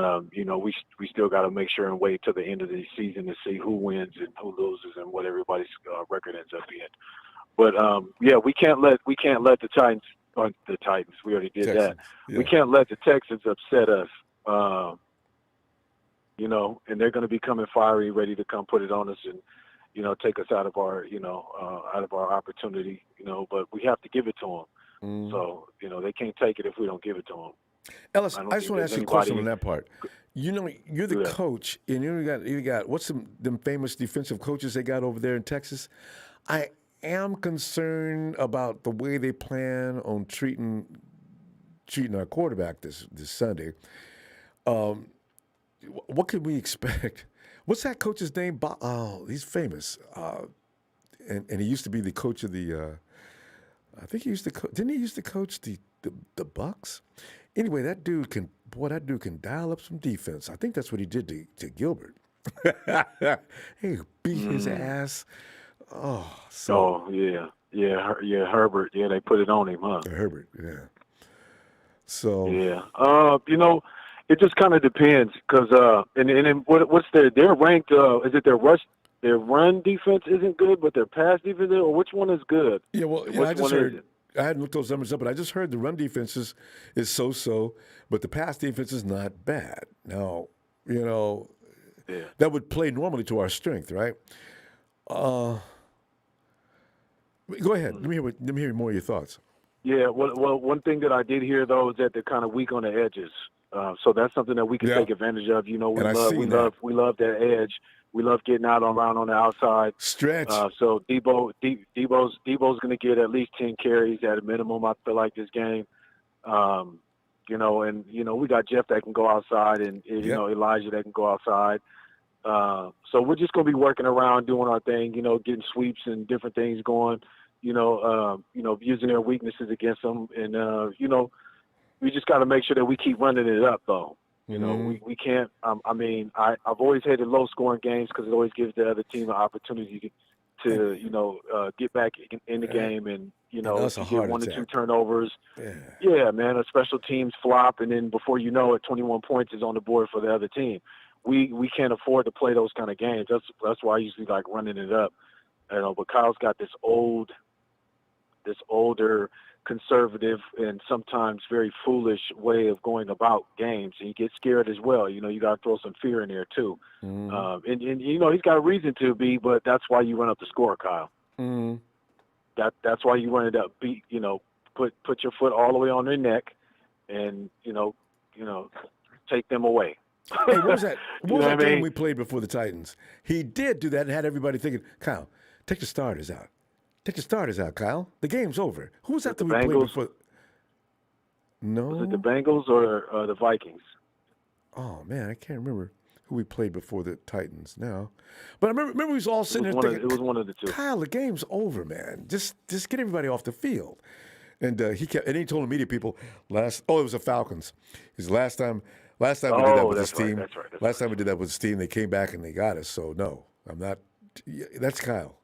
we still got to make sure and wait till the end of the season to see who wins and who loses and what everybody's record ends up being. But, we can't let the Titans, we already did Texans, that. Yeah. We can't let the Texans upset us, and they're going to be coming fiery, ready to come put it on us and, take us out of our, out of our opportunity, but we have to give it to them. Mm. So, they can't take it if we don't give it to them. Ellis, I just want to ask you a question on that part. You're the coach, and you got what's them famous defensive coaches they got over there in Texas? I am concerned about the way they plan on treating our quarterback this Sunday. What could we expect? What's that coach's name? He's famous, and he used to be the coach of the. I think he used to. Didn't he used to coach the Bucks? Anyway, that dude can dial up some defense. I think that's what he did to Gilbert. Hey, beat his ass. Herbert. Yeah, they put it on him, huh? Herbert, yeah. So it just kind of depends because and what's they're ranked? Is it their run defense isn't good, but their pass defense is, or which one is good? Yeah, well, I just heard. I hadn't looked those numbers up, but I just heard the run defense is so-so, but the pass defense is not bad. Now, that would play normally to our strength, right? Go ahead. Let me hear more of your thoughts. Yeah, well, one thing that I did hear though is that they're kind of weak on the edges, so that's something that we can take advantage of. We love that edge. We love getting around on the outside. Stretch. So Debo's going to get at least 10 carries at a minimum, I feel like, this game. And we got Jeff that can go outside and Elijah that can go outside. So we're just going to be working around, doing our thing, getting sweeps and different things going, using their weaknesses against them. And, we just got to make sure that we keep running it up, though. We can't. I've always hated low-scoring games because it always gives the other team an opportunity to get back in the game and get 1 or 2 turnovers. Yeah, man. A special teams flop, and then before you know it, 21 points is on the board for the other team. We can't afford to play those kind of games. That's why I usually like running it up. But Kyle's got this older, conservative and sometimes very foolish way of going about games, and you get scared as well. You got to throw some fear in there too. And he's got a reason to be, but that's why you run up the score, Kyle. That's why you run it up. Put your foot all the way on their neck, and take them away. Hey, what was that? What was that game we played before the Titans? He did do that and had everybody thinking, Kyle, take the starters out. Take the starters out, Kyle. The game's over. Who was that that we played before? No. Was it the Bengals or the Vikings? Oh, man, I can't remember who we played before the Titans now. But I remember we was all sitting there thinking, it was one of the two. Kyle, the game's over, man. Just get everybody off the field. And he told the media people it was the Falcons. His last time we did that with his team. Last time we did that with his team, they came back and they got us. So no, I'm not. That's Kyle,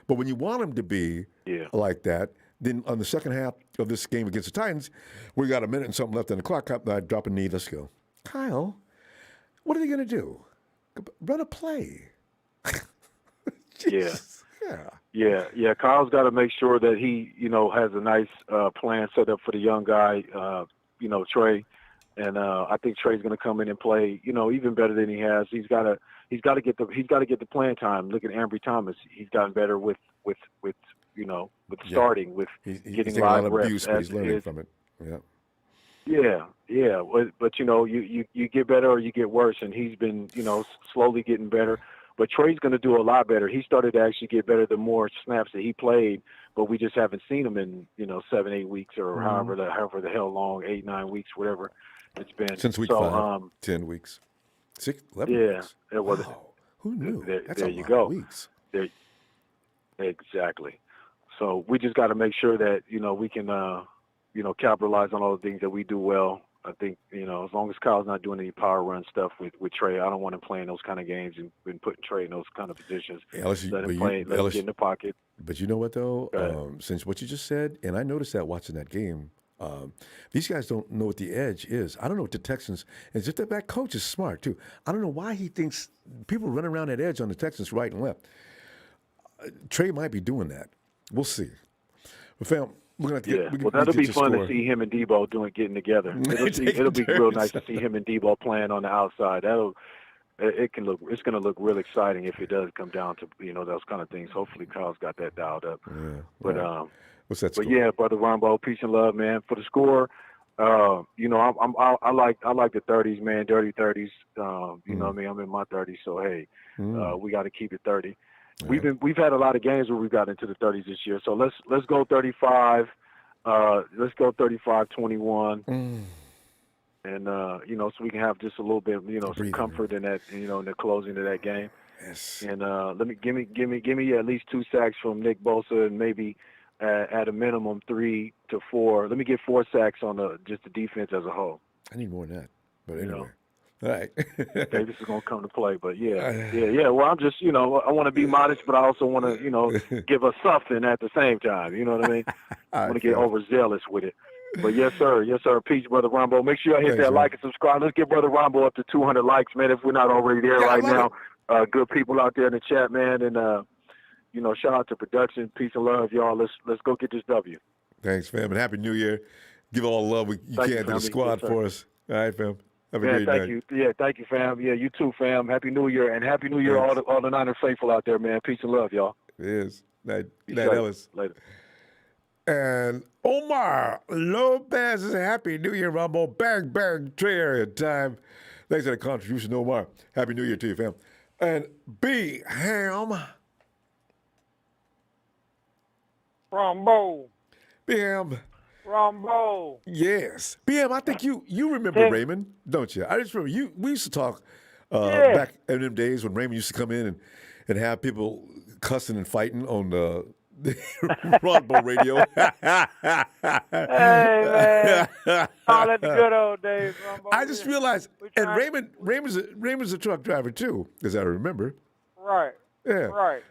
But when you want him to be like that, Then on the second half of this game against the Titans, we got a minute and something left on the clock. I drop a knee. Let's go. Kyle, what are they going to do? Run a play. Yeah. Kyle's got to make sure that he, has a nice plan set up for the young guy, Trey. And I think Trey's going to come in and play, even better than he has. He's got to get the playing time. Look at Ambry Thomas. He's gotten better with starting, with getting live reps. Abuse, but he's learning from it. Yeah. But you get better or you get worse, and he's been, slowly getting better. But Trey's going to do a lot better. He started to actually get better the more snaps that he played, but we just haven't seen him in, 7-8 weeks or however the hell long, 8-9 weeks, whatever it's been. Since week 5, 10 weeks. 11 weeks. It was. Wow. Who knew? There you go. Weeks. Exactly. So we just got to make sure that, we can, capitalize on all the things that we do well. I think, as long as Kyle's not doing any power run stuff with Trey, I don't want him playing those kind of games and putting Trey in those kind of positions. Let him get in the pocket. But you know what, though? Since what you just said, and I noticed that watching that game, these guys don't know what the edge is. I don't know what the Texans, and just that coach is smart, too. I don't know why he thinks people run around that edge on the Texans right and left. Trey might be doing that. We'll see. But, fam, we're going to have to get that'll be fun to see him and Debo getting together. It'll be real nice to see him and Debo playing on the outside. It's going to look real exciting if it does come down to those kind of things. Hopefully, Kyle's got that dialed up. Yeah, but what's that score? But yeah, brother Ronbo, peace and love, man. For the score, I like the 30s, man, dirty 30s. You know what I mean? I'm in my 30s, so hey, we got to keep it 30. Yeah. We've had a lot of games where we've got into the 30s this year, so let's go 35. Let's go 35-21. And so we can have just a little bit, some comfort in that, in the closing of that game. Yes. And give me at least 2 sacks from Nick Bosa, and maybe at a minimum 3 to 4. Let me get 4 sacks on just the defense as a whole. I need more than that, but anyway. All right. Davis is going to come to play, but yeah. Well, I'm just, I want to be modest, but I also want to, give us something at the same time. You know what I mean? I want to get overzealous with it. But yes, sir. Peace, Brother Ronbo. Make sure I hit that like and subscribe. Let's get Brother Ronbo up to 200 likes, man, if we're not already there right now. Good people out there in the chat, man. And, shout out to production. Peace and love, y'all. Let's go get this W. Thanks, fam. And Happy New Year. Give all the love you can to the squad for us. All right, fam. Have a great night. Thank you. Yeah, thank you, fam. Yeah, you too, fam. Happy New Year. And Happy New Year, all the Niner faithful out there, man. Peace and love, y'all. It is. Night, Ellis. Later. And Omar Lopez is a Happy New Year, Ronbo. Bang, Trey area time. Thanks for the contribution, Omar. Happy New Year to you, fam. And B. Ham. Ronbo. B. Ham. Ronbo. Yes. BM, I think you remember Raymond, don't you? I just remember we used to talk back in them days when Raymond used to come in and have people cussing and fighting on the Ronbo radio. Hey, man. All in the good old days, Ronbo. I just realized, and Raymond's a truck driver too, as I remember. Right. Yeah. Right.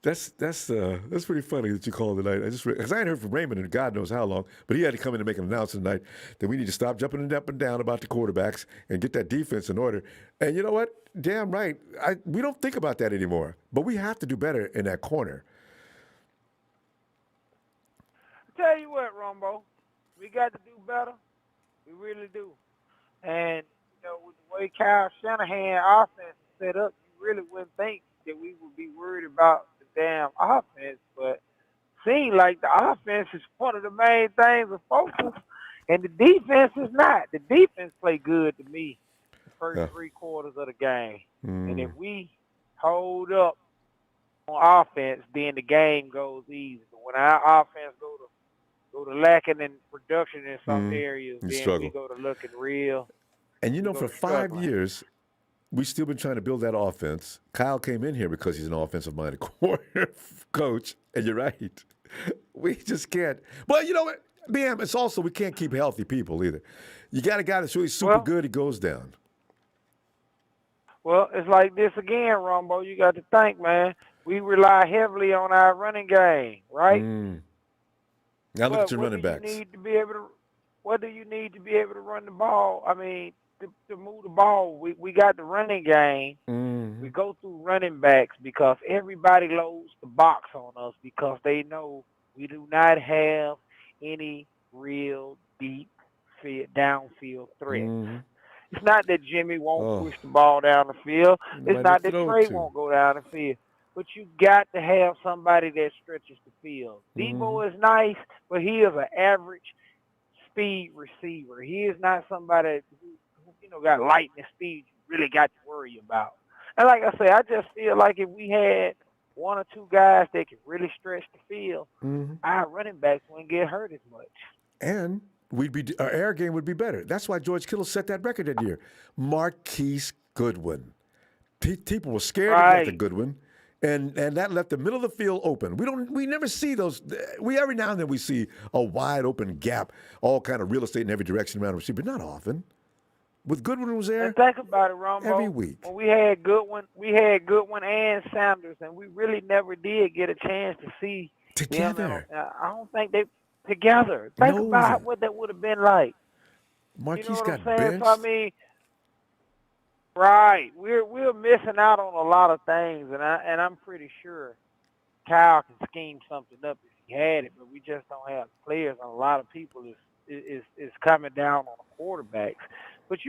That's pretty funny that you called tonight. Because I ain't heard from Raymond in God knows how long, but he had to come in and make an announcement tonight that we need to stop jumping up and down about the quarterbacks and get that defense in order. And you know what? Damn right. We don't think about that anymore, but we have to do better in that corner. Tell you what, Ronbo, we got to do better. We really do. And with the way Kyle Shanahan offense is set up, you really wouldn't think that we would be worried about damn offense, but seems like the offense is one of the main things of focus, and the defense is not. The defense played good to me the first 3 quarters of the game, and if we hold up on offense, then the game goes easy. But when our offense go to lacking in production in some areas, then we go to looking real. And for 5 years, we've still been trying to build that offense. Kyle came in here because he's an offensive-minded coach, and you're right. We just can't. But you know what, BM, it's also we can't keep healthy people either. You got a guy that's really super good, he goes down. Well, it's like this again, Ronbo. You got to think, man. We rely heavily on our running game, right? Now look at your what running do you backs. need to be able to? What do you need to be able to run the ball? I mean, to move the ball, we got the running game. Mm-hmm. We go through running backs because everybody loads the box on us because they know we do not have any real deep downfield threats. Mm-hmm. It's not that Jimmy won't push the ball down the field. It's not that Trey won't go down the field. But you got to have somebody that stretches the field. Debo is nice, but he is an average speed receiver. He is not somebody who got lightning speed you really got to worry about. And like I say, I just feel like if we had one or two guys that could really stretch the field, our running backs wouldn't get hurt as much. And our air game would be better. That's why George Kittle set that record that year. Marquise Goodwin. People were scared to get the Goodwin, and that left the middle of the field open. We never see those. Every now and then we see a wide open gap, all kind of real estate in every direction around the receiver, but not often. With Goodwin was there. And think about it, Ronbo. Every week. When we had Goodwin and Sanders, and we really never did get a chance to see together. I don't think they together. Think about what that would have been like. Marquise got benched. So, I mean, right? We're missing out on a lot of things, and I'm pretty sure Kyle can scheme something up if he had it, but we just don't have players. And a lot of people is coming down on the quarterbacks. But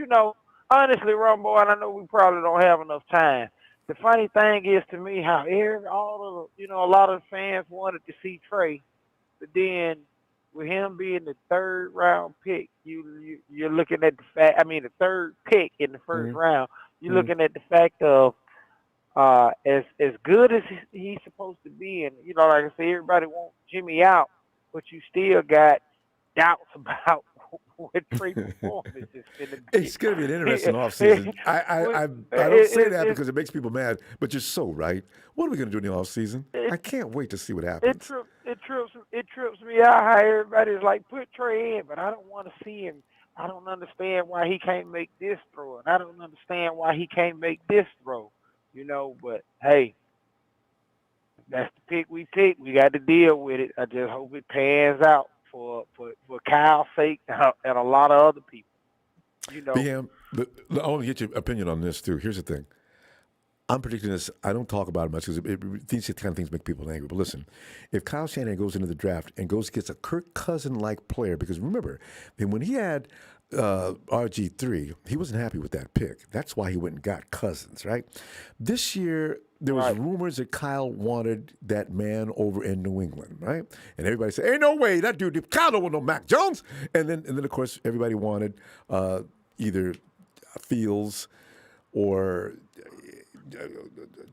honestly, Ronbo, and I know we probably don't have enough time. The funny thing is to me how a lot of the fans wanted to see Trey, but then with him being the third round pick, you're looking at the fact. I mean, the third pick in the first round. You're looking at the fact of as good as he's supposed to be, and like I said, everybody wants Jimmy out, but you still got doubts about what Trey performance is going to be. It's going to be an interesting offseason. I don't say that because it makes people mad, but you're so right. What are we going to do in the offseason? I can't wait to see what happens. It trips me out how everybody's like, put Trey in, but I don't want to see him. I don't understand why he can't make this throw, and I don't understand why he can't make this throw. But hey, that's the pick we picked. We got to deal with it. I just hope it pans out for Kyle's sake and a lot of other people. BM, I want to get your opinion on this too. Here's the thing. I'm predicting this. I don't talk about it much because these kind of things make people angry. But listen, if Kyle Shanahan goes into the draft and gets a Kirk Cousin-like player, because remember, when he had RG3, he wasn't happy with that pick. That's why he went and got Cousins, right? This year, there was rumors that Kyle wanted that man over in New England, right? And everybody said, "Ain't no way that dude, Kyle don't want no Mac Jones." And then of course, everybody wanted either Fields or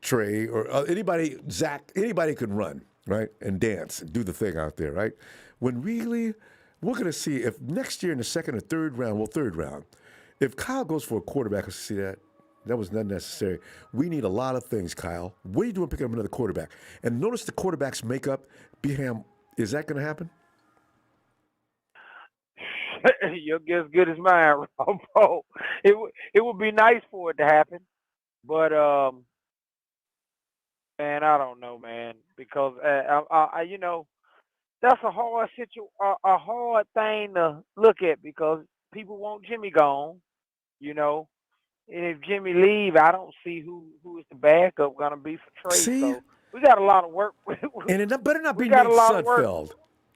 Trey or anybody, Zach, anybody could run, right, and dance and do the thing out there, right? When really, we're going to see if next year in the third round, if Kyle goes for a quarterback, I see that was not necessary. We need a lot of things, Kyle. What are you doing picking up another quarterback? And notice the quarterback's makeup. Beham, is that going to happen? Your guess good as mine, Ronbo. It would be nice for it to happen. But man, I don't know, man, because that's a hard a hard thing to look at because people want Jimmy gone, and if Jimmy leave, I don't see who is the backup gonna be for Trey. See? So we got a lot of work. And it better not be Nate Sudfeld,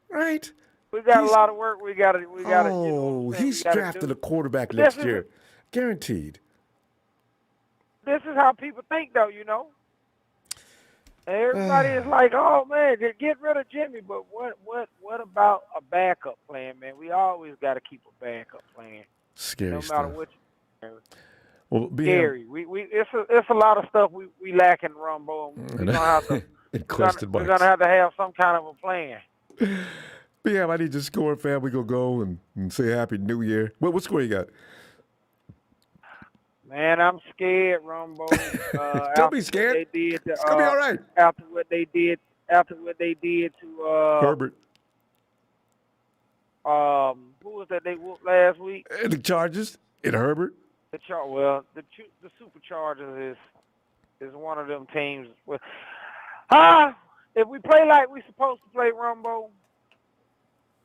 right? We got a lot of work. We got to. Oh, he's drafted a quarterback next year, guaranteed. This is how people think, though, Everybody is like, "Oh man, get rid of Jimmy." But what about a backup plan, man? We always got to keep a backup plan. Scary no stuff. matter what. Well, scary. It's a lot of stuff we lacking, Ronbo. We're gonna have to. We're gonna have to have some kind of a plan. Yeah, I need your score, fam. We gonna go and say Happy New Year. What score you got? Man, I'm scared, Ronbo. Don't be scared. It's gonna be all right. After what they did to Herbert. Who was that they whooped last week? The Chargers and Herbert. The Superchargers is one of them teams. If we play like we supposed to play, Ronbo,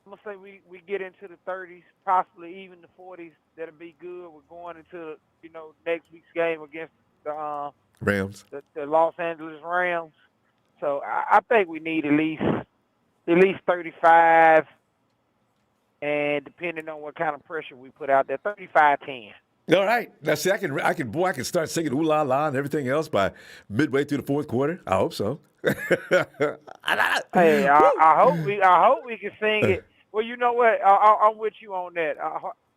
I'm gonna say we get into the 30s, possibly even the 40s. That'll be good. We're going into next week's game against the Rams. the Los Angeles Rams. So I think we need at least 35, and depending on what kind of pressure we put out there, 35-10. All right. Now, see, I can start singing "Ooh La La" and everything else by midway through the fourth quarter. I hope so. Hey, I hope we can sing it. Well, you know what? I'm with you on that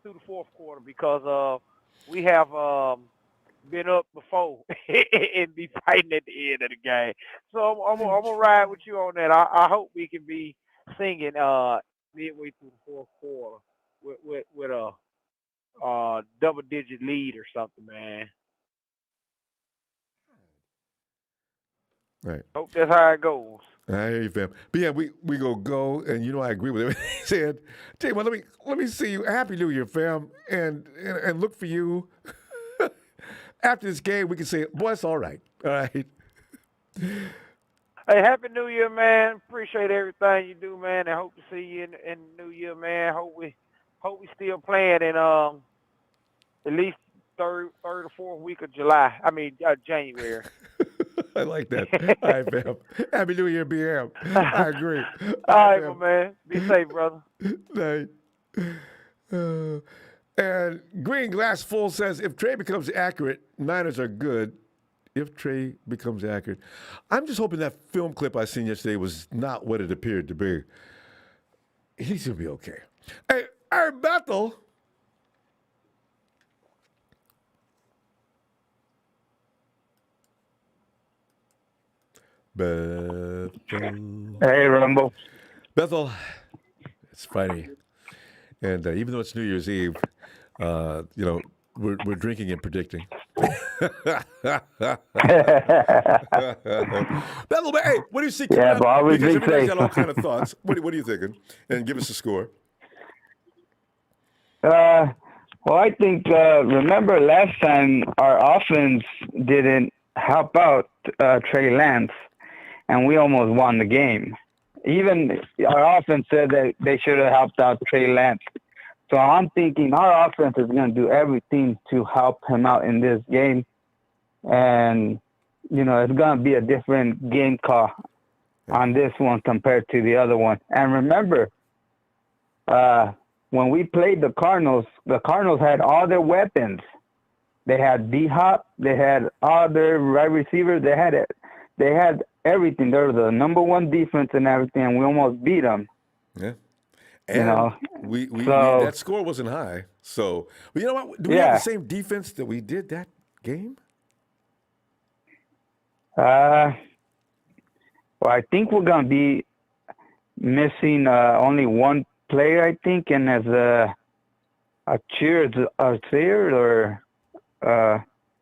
through the fourth quarter because we have been up before and be fighting at the end of the game. So I'm gonna ride with you on that. I hope we can be singing midway through the fourth quarter with a double-digit lead or something, man. Right. Hope that's how it goes. I hear you, fam. But yeah, we go, and I agree with everything he said. Jay, well, let me see you. Happy New Year, fam, and look for you. After this game, we can say, boy, it's all right. All right. Hey, Happy New Year, man. Appreciate everything you do, man, and hope to see you in the New Year, man. Hope we still playing in at least third or fourth week of January. I like that. All right, fam. Happy New Year, BM. I agree. All right, my man. Be safe, brother. Night. And Green Glass Full says, if Trey becomes accurate, Niners are good. If Trey becomes accurate. I'm just hoping that film clip I seen yesterday was not what it appeared to be. He's going to be okay. Hey, Bethel. Bethel. Hey, Ronbo. Bethel, it's Friday. And even though it's New Year's Eve, we're drinking and predicting. Bethel, hey, what do you see coming Yeah, up? but always Because be everybody's safe. got all kind of thoughts. What are you thinking? And give us a score. Well, I think, remember last time our offense didn't help out Trey Lance, and we almost won the game. Even our offense said that they should have helped out Trey Lance. So I'm thinking our offense is going to do everything to help him out in this game. And, it's going to be a different game call on this one compared to the other one. And remember, when we played the Cardinals had all their weapons. They had D-Hop. They had all their wide receivers. They had everything. They were the number one defense and everything, and we almost beat them. Yeah. And we that score wasn't high. So, but you know what? Do we have the same defense that we did that game? Well, I think we're going to be missing only one player, I think, and as a cheer or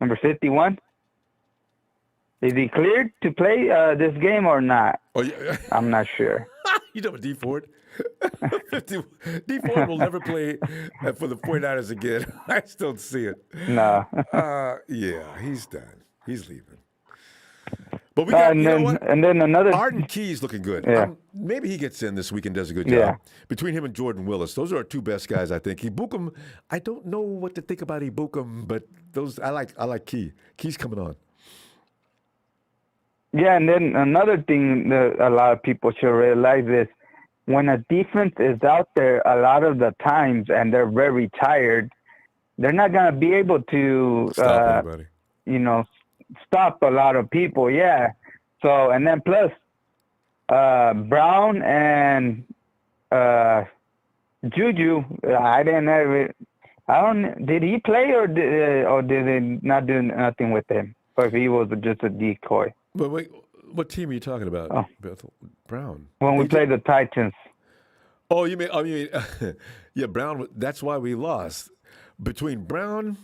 number 51. Is he cleared to play this game or not? Oh, yeah. I'm not sure. You know what, D Ford? D Ford will never play for the 49ers again. I still don't see it. No. Yeah, he's done. He's leaving. But we got, and then another. Arden Key's looking good. Yeah. Maybe he gets in this week and does a good job. Yeah. Between him and Jordan Willis, those are our two best guys, I think. Ibukum, I don't know what to think about Ibukum, but those I like Key. Key's coming on. Yeah, and then another thing that a lot of people should realize is when a defense is out there a lot of the times and they're very tired, they're not going to be able to, stop a lot of people. Yeah. So, and then plus Brown and Juju, did he play or did they not do nothing with him? Or if he was just a decoy? But wait, what team are you talking about, Bethel? Brown. When we played the Titans. Oh, you mean, yeah, Brown. That's why we lost. Between Brown,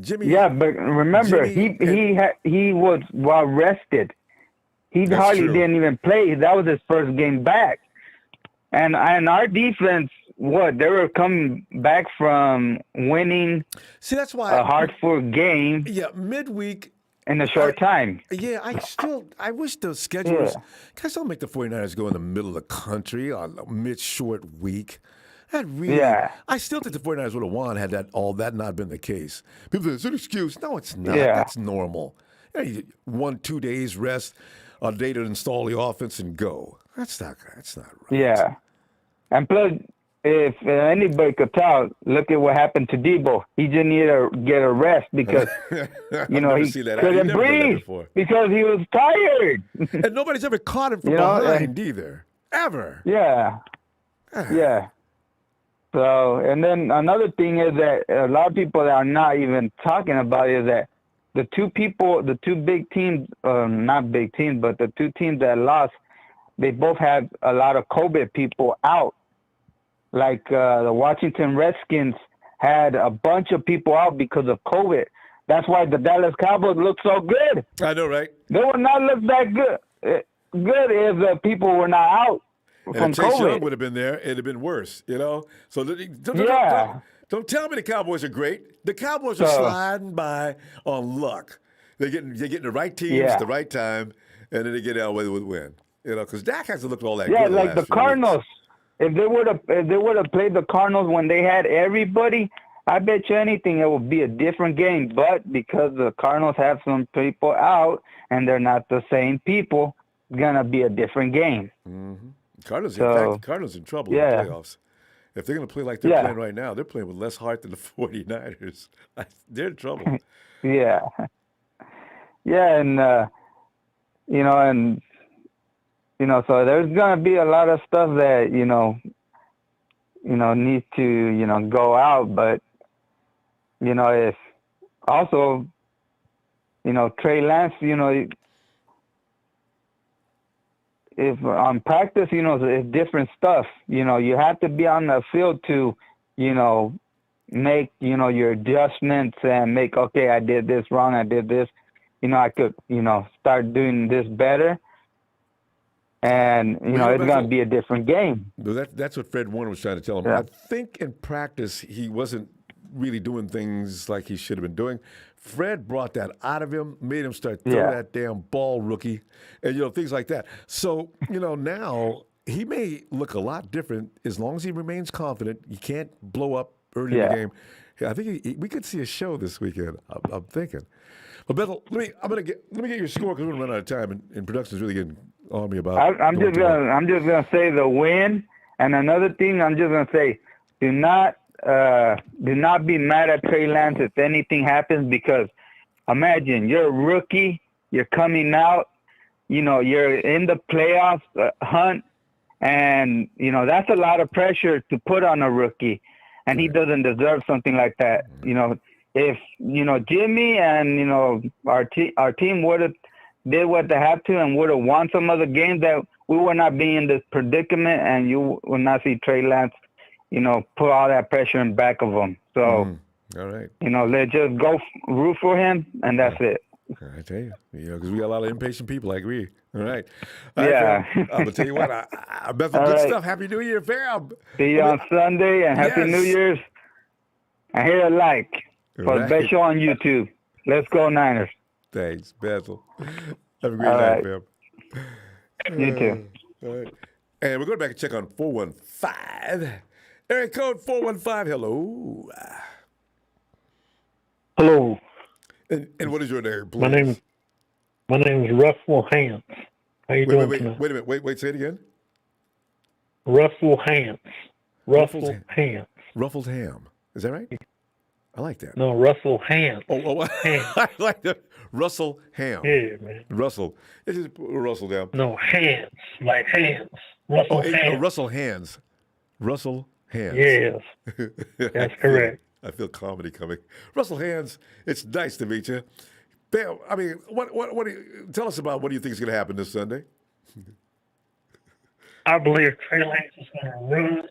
Jimmy. Yeah, but remember, he was well rested. He hardly didn't even play. That was his first game back. And our defense, they were coming back from winning. See, that's why a hard-fought game. Yeah, midweek. in a short time. Yeah, I wish the schedulers, guys, don't make the 49ers go in the middle of the country on a mid-short week. That really, I still think the 49ers would have won had that not been the case. People say, it's an excuse. No, it's not. Yeah. That's normal. 1-2 days rest, a day to install the offense and go. That's not right. Yeah. And plus, if anybody could tell, look at what happened to Debo. He just needed to get a rest because, he couldn't breathe because he was tired. And nobody's ever caught him from behind either. Ever. Yeah. Yeah. So, and then another thing is that a lot of people that are not even talking about it is that the two big teams, not big teams, but the two teams that lost, they both had a lot of COVID people out. Like the Washington Redskins had a bunch of people out because of COVID. That's why the Dallas Cowboys look so good. I know, right? They would not look that good if the people were not out from and if Chase COVID. Young would have been there, it'd have been worse, So don't tell me the Cowboys are great. The Cowboys are sliding by on luck. They're getting the right teams at the right time, and then they get out with a win. Because Dak hasn't looked all that good. Yeah, like the Cardinals. Weeks. If they would have played the Cardinals when they had everybody, I bet you anything it would be a different game. But because the Cardinals have some people out and they're not the same people, it's gonna be a different game. Mm-hmm. Cardinals in trouble in the playoffs. If they're gonna play like they're playing right now, they're playing with less heart than the 49ers. They're in trouble. Yeah, and so there's gonna be a lot of stuff that needs to go out, but if also Trey Lance, if on practice, it's different stuff. You have to be on the field to make your adjustments and make I did this wrong, I did this, I could start doing this better. And, it's going to be a different game. That's what Fred Warner was trying to tell him. Yeah. I think in practice he wasn't really doing things like he should have been doing. Fred brought that out of him, made him start throwing that damn ball, rookie, and, things like that. So, now he may look a lot different as long as he remains confident. He can't blow up early in the game. I think we could see a show this weekend, I'm thinking. But Bethel, let me get your score because we're going to run out of time, and production's really getting on me about. I'm just gonna say the win, and another thing I'm just gonna say, do not be mad at Trey Lance if anything happens, because imagine you're a rookie, you're coming out, you're in the playoffs hunt, and that's a lot of pressure to put on a rookie, and he doesn't deserve something like that. If Jimmy and our team would have did what they have to and would have won some other games, that we would not be in this predicament, and you will not see Trey Lance, put all that pressure in back of him. So, all right, let's just go root for him, and that's it. I tell you, because we got a lot of impatient people. I agree. All right. Yeah. I'm gonna tell you what. Bethel, good stuff. Happy New Year, fam. See you on Sunday, and Happy New Year's. And hit a like for the best show on YouTube. Let's go Niners. Thanks, Bethel. Have a great night, fam. You too. All right. And we're going back and check on 415. Area code 415. Hello. Hello. And what is your name, please? My name is Russell Hans. How you doing tonight? Wait a minute. Wait. Say it again. Russell Hans. Russell Hans. Ruffled ham. Is that right? I like that. No, Russell Hans. Ham. I like that. Russell Ham. Yeah, man. Russell. Let's just put Russell down. No, hands. Like hands. Russell Hands. Russell Hands. Russell Hands. Yes. That's correct. I feel comedy coming. Russell Hands, it's nice to meet you. Bam, I mean, what do you, tell us about what do you think is going to happen this Sunday? I believe Trey Lance is going to run,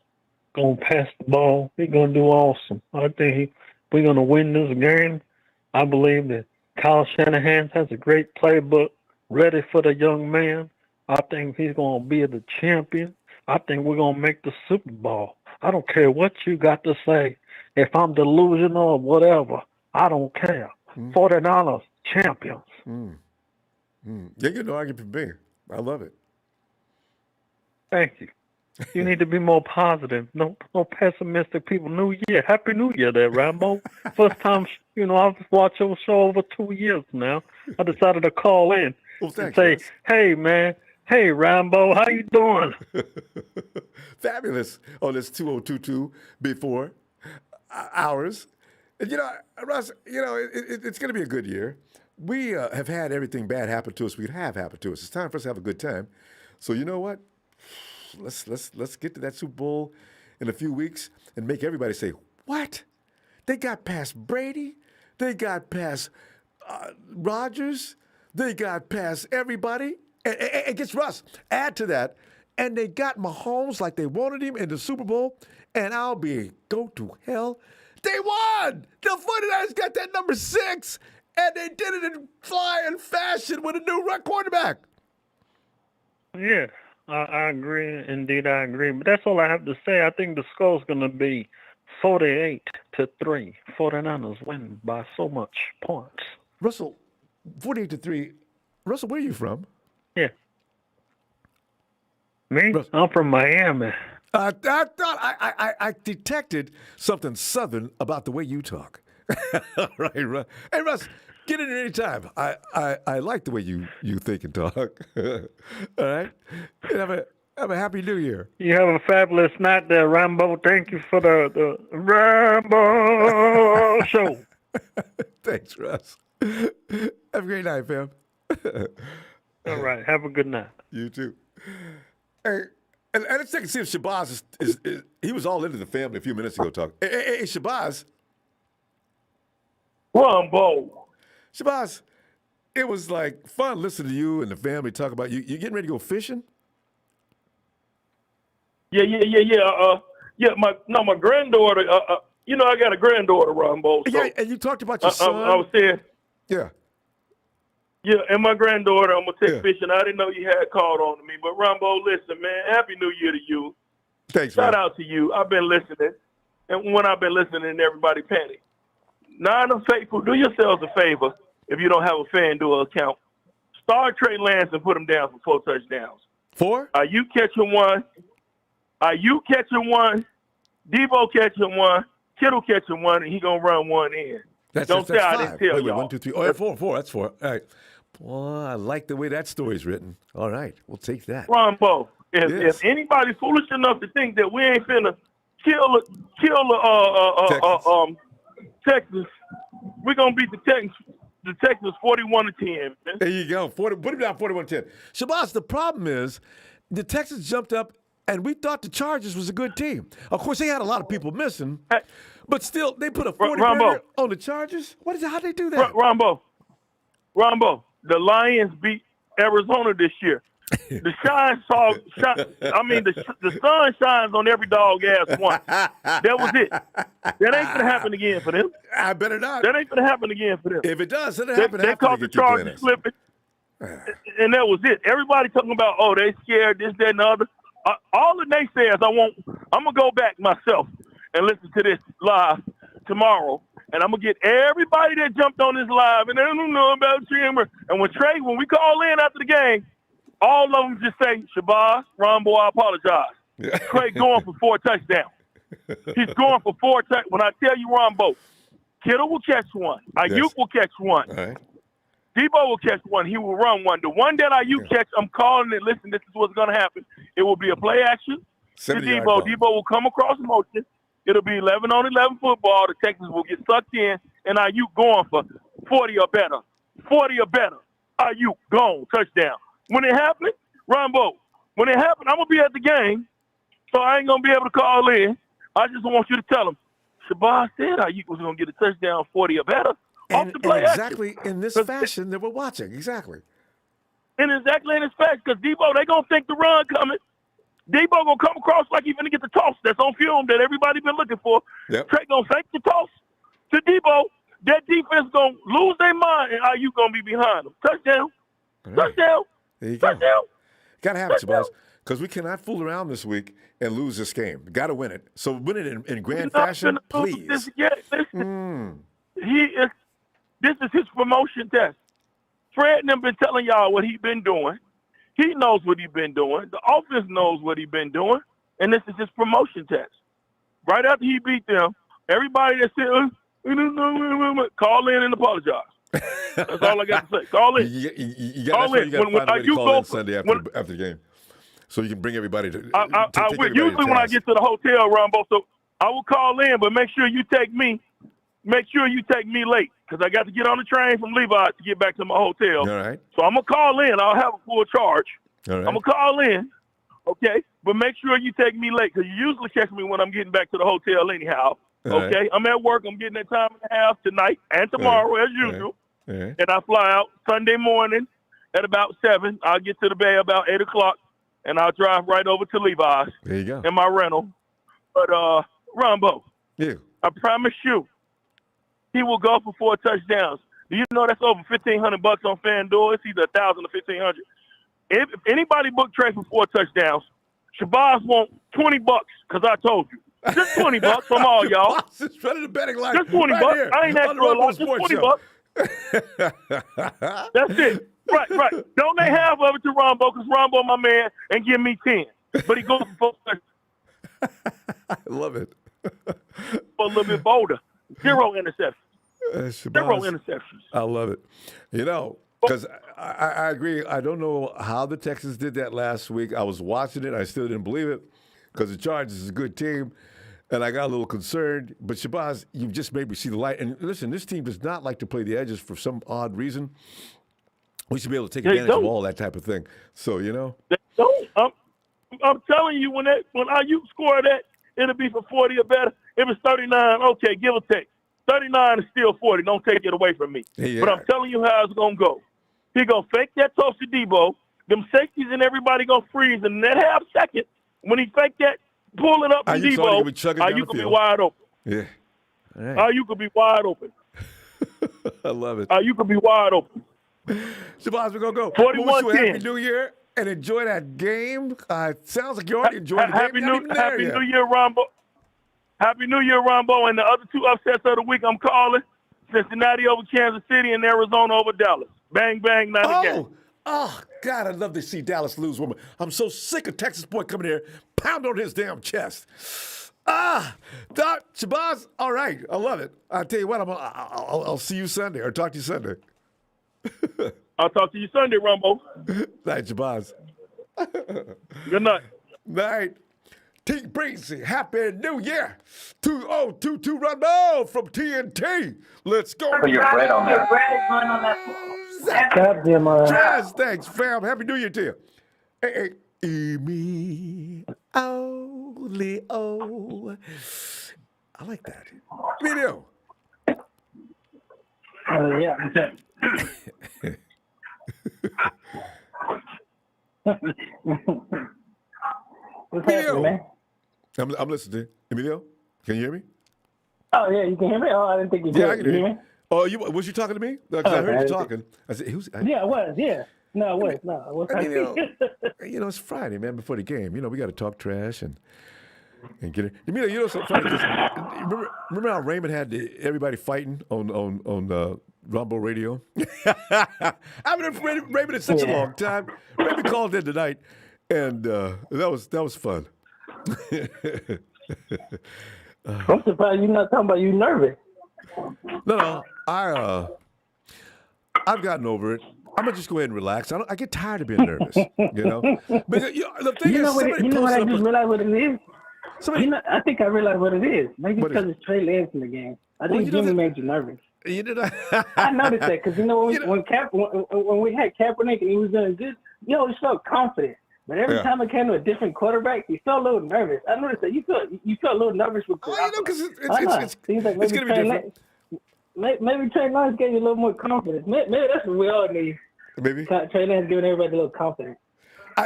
going to pass the ball. He's going to do awesome. I think we're going to win this game. I believe that Kyle Shanahan has a great playbook ready for the young man. I think he's going to be the champion. I think we're going to make the Super Bowl. I don't care what you got to say. If I'm delusional or whatever, I don't care. $40 champions. Yeah, you know, argument for me. I love it. Thank you. You need to be more positive. No pessimistic people. New Year. Happy New Year there, Ronbo. First time, I've watched your show over 2 years now. I decided to call in and say, hey, man. Hey, Ronbo, how you doing? Fabulous on this 2022 before hours. And, Russ, it's going to be a good year. We have had everything bad happen to us. We have happened to us. It's time for us to have a good time. So you know what? Let's get to that Super Bowl in a few weeks and make everybody say, what? They got past Brady. They got past Rodgers. They got past everybody. And gets Russ. Add to that, and they got Mahomes like they wanted him in the Super Bowl, and go to hell. They won! The 49ers got that number 6, and they did it in flying fashion with a new quarterback. Yeah. I agree. Indeed, I agree. But that's all I have to say. I think the score's going to be 48-3. 49ers win by so much points. Russell, 48-3. Russell, where are you from? Yeah. Me? Russell. I'm from Miami. I thought I detected something Southern about the way you talk. Right. Hey, Russ. Get in here anytime. I like the way you think and talk. All right? Have a happy New Year. You have a fabulous night there, Ronbo. Thank you for the Ronbo show. Thanks, Russ. Have a great night, fam. All right. Have a good night. You too. Hey, and let's take a see if Shabazz is he was all into the family a few minutes ago talking. Hey, Shabazz. Ronbo. Shabazz, it was like fun listening to you and the family talk about you. You getting ready to go fishing? Yeah. My granddaughter. I got a granddaughter, Ronbo. So yeah, and you talked about your son. I was saying. Yeah. Yeah, and my granddaughter, I'm gonna take fishing. I didn't know you had called on to me, but Ronbo, listen, man. Happy New Year to you. Thanks, Shout man. out to you. I've been listening, and when I've been listening, everybody panic. Non-faithful, do yourselves a favor if you don't have a FanDuel account. Start Trey Lance and put him down for 4 touchdowns. 4? Are you catching one? Debo catching one? Kittle catching one, and he gonna run one in. That's 5. I didn't tell y'all. 1, 2, 3. Oh, 4. That's 4. All right. Boy, I like the way that story's written. All right, we'll take that. Ronbo, if anybody's foolish enough to think that we ain't finna kill Texas, we're gonna beat the Texans 41-10. Man. There you go. Put him down 41-10. Shabazz, the problem is the Texans jumped up, and we thought the Chargers was a good team. Of course, they had a lot of people missing, but still, they put a 40-burger on the Chargers. How'd they do that? Ronbo, the Lions beat Arizona this year. The sun shines on every dog ass one. That was it. That ain't gonna happen again for them. I better not. That ain't gonna happen again for them. If it does, it'll happen. They caught the Chargers slipping, and that was it. Everybody talking about, they scared this, that, and the other. All the naysayers, I'm gonna go back myself and listen to this live tomorrow, and I'm gonna get everybody that jumped on this live and they don't know about Trimmer. And when we call in after the game, all of them just say, Shabazz, Ronbo, I apologize. Trey going for 4 touchdowns. He's going for 4 touchdowns. When I tell you, Ronbo, Kittle will catch one. Ayuk will catch one. All right. Debo will catch one. He will run one. The one that Ayuk catch, I'm calling it. Listen, this is what's going to happen. It will be a play action to Debo. Debo will come across motion. It'll be 11-on-11 football. The Texans will get sucked in, and Ayuk going for 40 or better. 40 or better. Ayuk gone. Touchdown. When it happened, Ronbo, I'm going to be at the game, so I ain't going to be able to call in. I just want you to tell them, Shabazz said Ayuk was going to get a touchdown 40 or better. And exactly in this fashion that we're watching. Exactly. And exactly in this fashion, because Debo, they going to think the run coming. Debo going to come across like he's going to get the toss that's on film that everybody been looking for. Yep. Trey going to fake the toss to Debo. That defense going to lose their mind, and Ayuk going to be behind them. Touchdown. Right. Touchdown. There you go. Touchdown. Got to have it, Shabazz, because we cannot fool around this week and lose this game. Got to win it. So win it in grand fashion, please. He is. This is his promotion test. Fred and them been telling y'all what he been doing. He knows what he been doing. The offense knows what he been doing. And this is his promotion test. Right after he beat them, everybody that said, call in and apologize. That's all I got to say. Call in. You got to find a way to call in Sunday after the game. So you can bring everybody to I will. Usually when I get to the hotel, Ronbo, so I will call in, but make sure you take me late because I got to get on the train from Levi to get back to my hotel. All right. So I'm going to call in. I'll have a full charge. All right. I'm going to call in, okay? But make sure you take me late because you usually catch me when I'm getting back to the hotel anyhow. All okay? right. I'm at work. I'm getting that time and a half tonight and tomorrow as usual. All right. And I fly out Sunday morning at about 7. I'll get to the Bay about 8 o'clock, and I'll drive right over to Levi's. There you go. In my rental. But, Ronbo, yeah. I promise you, he will go for 4 touchdowns. Do you know that's over $1,500 on FanDuel? It's either 1,000 or 1,500. If anybody booked Trey for 4 touchdowns, Shabazz want $20 because I told you. Just $20 from all y'all. Just running the betting line. Just $20. Right I ain't asked for a lot. Just $20. That's it. Right. Don't they have of it to Ronbo because Ronbo my man and give me 10. But he goes for 4 touchdowns. I love it. A little bit bolder. 0 interceptions. 0 interceptions. I love it. You know, because I agree. I don't know how the Texans did that last week. I was watching it. I still didn't believe it because the Chargers is a good team. And I got a little concerned. But Shabazz, you've just made me see the light. And listen, this team does not like to play the edges for some odd reason. We should be able to take advantage of all that type of thing. So, you know. They don't. I'm telling you, when you score that, it'll be for 40 or better. If it's 39, okay, give or take. 39 is still 40. Don't take it away from me. Yeah. But I'm telling you how it's going to go. He going to fake that toss to Debo. Them safeties and everybody going to freeze. And that half second, when he fake that, pull it up from Debo, you could be wide open. Yeah. All right. You could be wide open. I love it. You could be wide open. Shabazz, we're going to go. 41-10. Happy New Year and enjoy that game. Sounds like you already enjoyed the game. Happy New Year, Ronbo. Happy New Year, Ronbo. And the other 2 upsets of the week I'm calling, Cincinnati over Kansas City and Arizona over Dallas. Bang, bang, not again. Oh, God, I'd love to see Dallas lose. I'm so sick of Texas boy coming here, pound on his damn chest. Shabazz, all right, I love it. I'll tell you what, I'll see you Sunday or talk to you Sunday. I'll talk to you Sunday, Ronbo. Night, Shabazz. Good night. Night. T. Breezy, Happy New Year. 2022 Ronbo from TNT. Let's go. Put your bread on there. Jazz, thanks, fam. Happy New Year to you. Hey, me, only, oh. I like that. Video. Yeah. What's happening, man? I'm listening. Emilio, can you hear me? Oh, yeah, you can hear me? Oh, I didn't think you could. Yeah, I can hear you. Me? Oh, was you talking to me? Because I heard you talking. I said, who's? Yeah, I was, yeah. No, it was. No, it's Friday, man, before the game. We got to talk trash and get it. Emilio, something funny. Remember how Raymond had everybody fighting on Ronbo Radio? I haven't heard Raymond in such a long time. Raymond called in tonight, and that was fun. I'm surprised you're not talking about you nervous. No, I've gotten over it. I'm gonna just go ahead and relax. I get tired of being nervous, But the thing is, what I just realized what it is. I think I realized what it is. Maybe because it's Trey Lance in the game. I think Jimmy made you nervous. You did. I noticed that because when we had Kaepernick and he was doing good, he always felt confident. But every time it came to a different quarterback, he felt a little nervous. I noticed that you felt a little nervous with Garoppolo. Because seems like it's going to be different. Maybe Trey Lance gave you a little more confidence. Maybe that's what we all need. Maybe Trey Lance giving everybody a little confidence.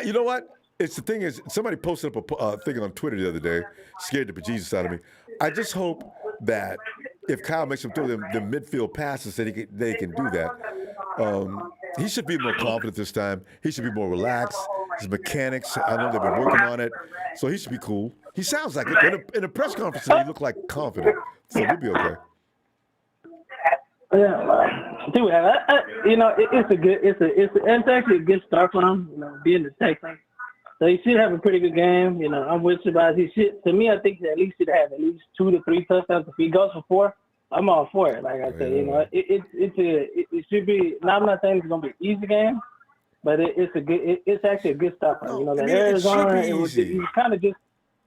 You know what? The thing is, somebody posted up a thing on Twitter the other day, scared the bejesus out of me. I just hope that if Kyle makes him throw them midfield passes, that they can do that. He should be more confident this time. He should be more relaxed. His mechanics, I know they've been working on it, so he should be cool. He sounds like it. In a press conference, he looked like confident, so we'll be okay. Yeah, Dude, it's actually a good start for him. Being the Texans, so he should have a pretty good game. I'm with Shabazz. He should. To me, I think he at least should have at least 2 to 3 touchdowns. If he goes for 4, I'm all for it. Like I said, it should be. Now, I'm not saying it's gonna be an easy game, but it's actually a good start for him. Arizona, he was kind of just.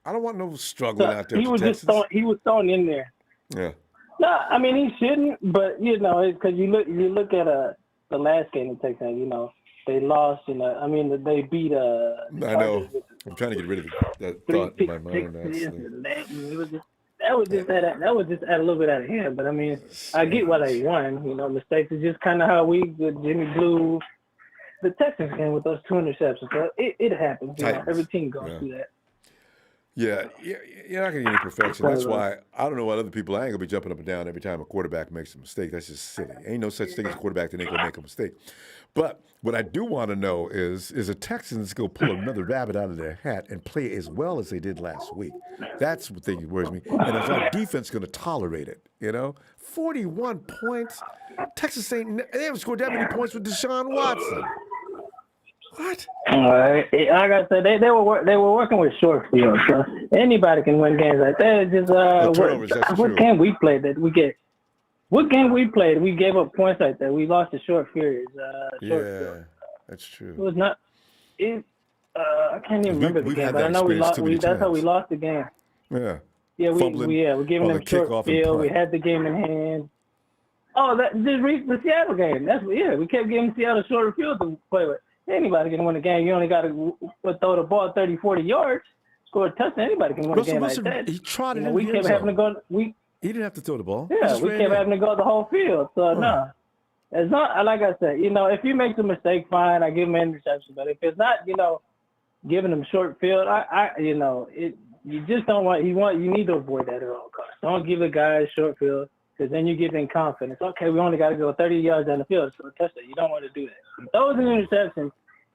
I don't want no struggling out there. He was thrown in there. Yeah. No, I mean he shouldn't, but it's because you look at the last game in Texas, they lost. They beat. I know. I'm trying to get rid of that thought in my mind. That was just at a little bit out of hand, but I mean I get why they won. Mistakes is just kind of how we with Jimmy blew the Texans game with those 2 interceptions. So it happens. Every team goes through that. Yeah, you're not going to get any perfection. That's why I don't know what other people. I ain't going to be jumping up and down every time a quarterback makes a mistake. That's just silly. Ain't no such thing as a quarterback that ain't going to make a mistake. But what I do want to know is the Texans go pull another rabbit out of their hat and play as well as they did last week? That's what thing worries me. And is our defense going to tolerate it? 41 points. Texas they haven't scored that many points with Deshaun Watson. What? Like I said, they were working with short field, so anybody can win games like that. It's just what game we played that we get? What game we played? We gave up points like that. We lost the short periods. Field. That's true. It was not. I can't even remember the game, but I know we lost. That's how we lost the game. Yeah. Yeah, we're giving them short field. We had the game in hand. Oh, the Seattle game. We kept giving Seattle shorter field to play with. Anybody can win a game. You only got to throw the ball 30, 40 yards, score a touchdown. Anybody can win a game like that. He trotted in we kept having to go. He didn't have to throw the ball. Yeah, we kept having to go the whole field. So no, it's not. Like I said, if he makes a mistake, fine. I give him an interception. But if it's not, giving him short field, you just don't want. You need to avoid that at all costs. Don't give the guy a short field. Because then you give them confidence. Okay, we only got to go 30 yards down the field for a touchdown. You don't want to do that. Those are interceptions.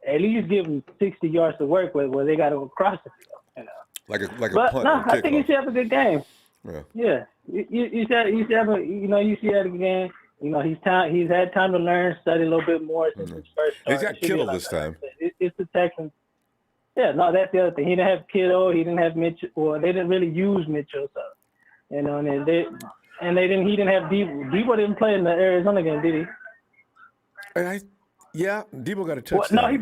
At least give them 60 yards to work with, where they got to go across the field. Like a punt. I think he should have a good game. Yeah. You should have a. You should have a game. He's had time to learn, study a little bit more since his first start. He's got Kittle this time. It's the Texans. Yeah, no, that's the other thing. He didn't have Kittle. He didn't have Mitchell. Or they didn't really use Mitchell. So, and he didn't have Debo. Debo didn't play in the Arizona game, did he? Debo got a touchdown. They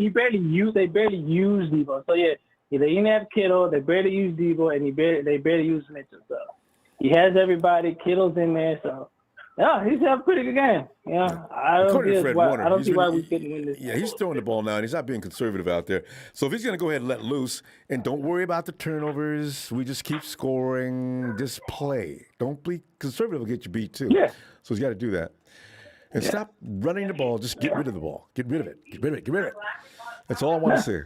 barely used Debo. So yeah, they didn't have Kittle. They barely used Debo, and they barely used Mitchell. So he has everybody. Kittle's in there. So yeah, he's having a pretty good game. I don't see why we couldn't win this. Yeah, he's throwing the ball now, and he's not being conservative out there. So if he's going to go ahead and let loose, and don't worry about the turnovers, we just keep scoring. Just play. Don't be conservative. Will get you beat too. Yeah. So he's got to do that. And stop running the ball. Just get rid of the ball. Get rid of it. Get rid of it. Get rid of it. That's all I want to say.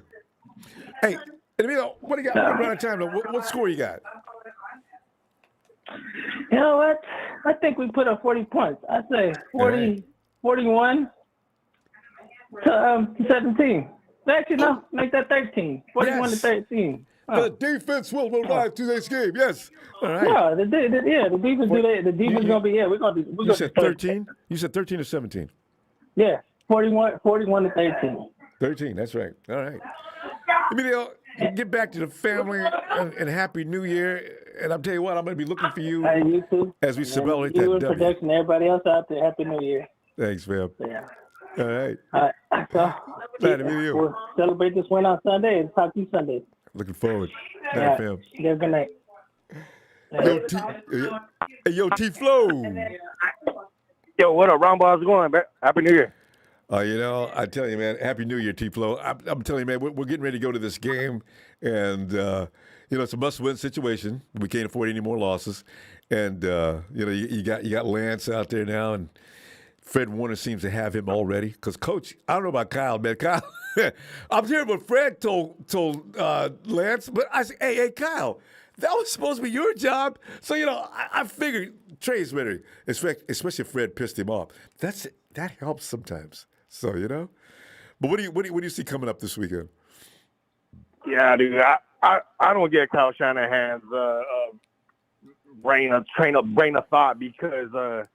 Hey, Emilio, what do you got? We're out of time. What score you got? You know what? I think we put up 40 points. I say 41 to 17. Actually, no, make that 13. 41 to 13. The defense will arrive to this game. Yes. All right. Yeah, the defense do that. The defense gonna be we're gonna be. You said 13. You said 13 or 17. Yeah, 41 to 13. 13. That's right. All right. Emilio, get back to the family and Happy New Year. And I'll tell you what, I'm going to be looking for you, you too. As we celebrate that W. production, everybody else out there, Happy New Year. Thanks, fam. Yeah. All right. All right. So, we'll celebrate this win on Sunday and talk to you Sunday. Looking forward. Night, fam. Yeah, good night. Yo, T-Flow. Yo, what up, Ronbo? How's it going, man? Happy New Year. I tell you, man, Happy New Year, T-Flow. I'm telling you, man, we're getting ready to go to this game, and it's a must-win situation. We can't afford any more losses, and you got Lance out there now, and Fred Warner seems to have him already. Because Coach, I don't know about Kyle, man. Kyle, I'm hearing what Fred told Lance, but I said, hey, Kyle, that was supposed to be your job. So I figured Trey's better, especially if Fred pissed him off. That helps sometimes. So but what do you see coming up this weekend? Yeah, dude, I don't get Kyle Shanahan's brain of thought because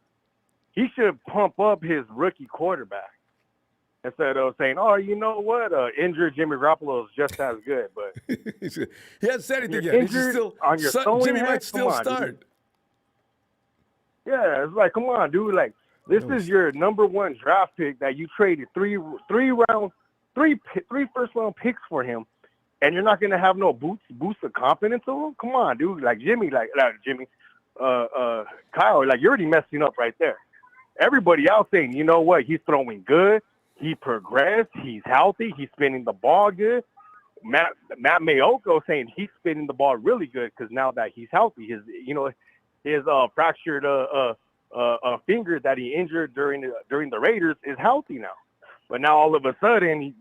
he should pump up his rookie quarterback instead of saying, "Oh, you know what? Injured Jimmy Garoppolo is just as good." But he hasn't said anything yet. He should still, on your Jimmy head, might still start. Dude. Yeah, it's like, come on, dude. Like, this is your number one draft pick that you traded three first round picks for him, and you're not gonna have no boost of confidence to him. Come on, dude. Like Jimmy, Kyle, like, you're already messing up right there. Everybody else saying, you know what, he's throwing good, he progressed, he's healthy, he's spinning the ball good. Matt Mayoko saying he's spinning the ball really good because now that he's healthy, his fractured finger that he injured during the Raiders is healthy now. But now all of a sudden,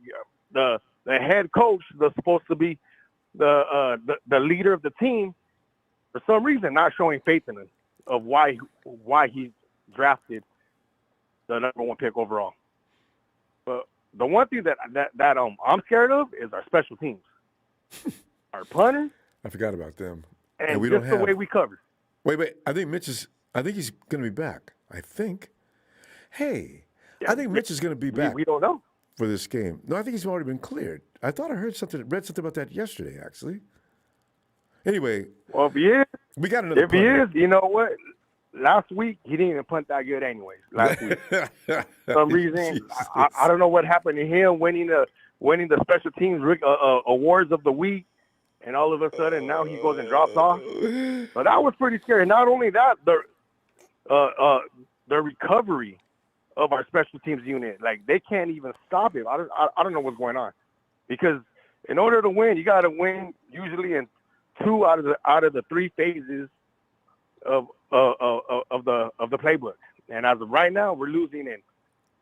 the head coach, that's supposed to be the leader of the team, for some reason not showing faith in him of why he drafted the number one pick overall. But the one thing that I'm scared of is our special teams, our punter. I forgot about them. And we just don't have the way we cover. Wait. I think he's going to be back. I think. Hey, I think Mitch is going to be back. We don't know for this game. No, I think he's already been cleared. I thought I read something about that yesterday, actually. Anyway, well, if he is, we got another. If he is, you know what? Last week he didn't even punt that good, anyways. Last week, for some reason, I don't know what happened to him winning the special teams awards of the week, and all of a sudden now he goes and drops off. But that was pretty scary. Not only that, the recovery of our special teams unit, like, they can't even stop it. I don't know what's going on, because in order to win, you got to win usually in 2 out of the 3 phases of the playbook. And as of right now, we're losing in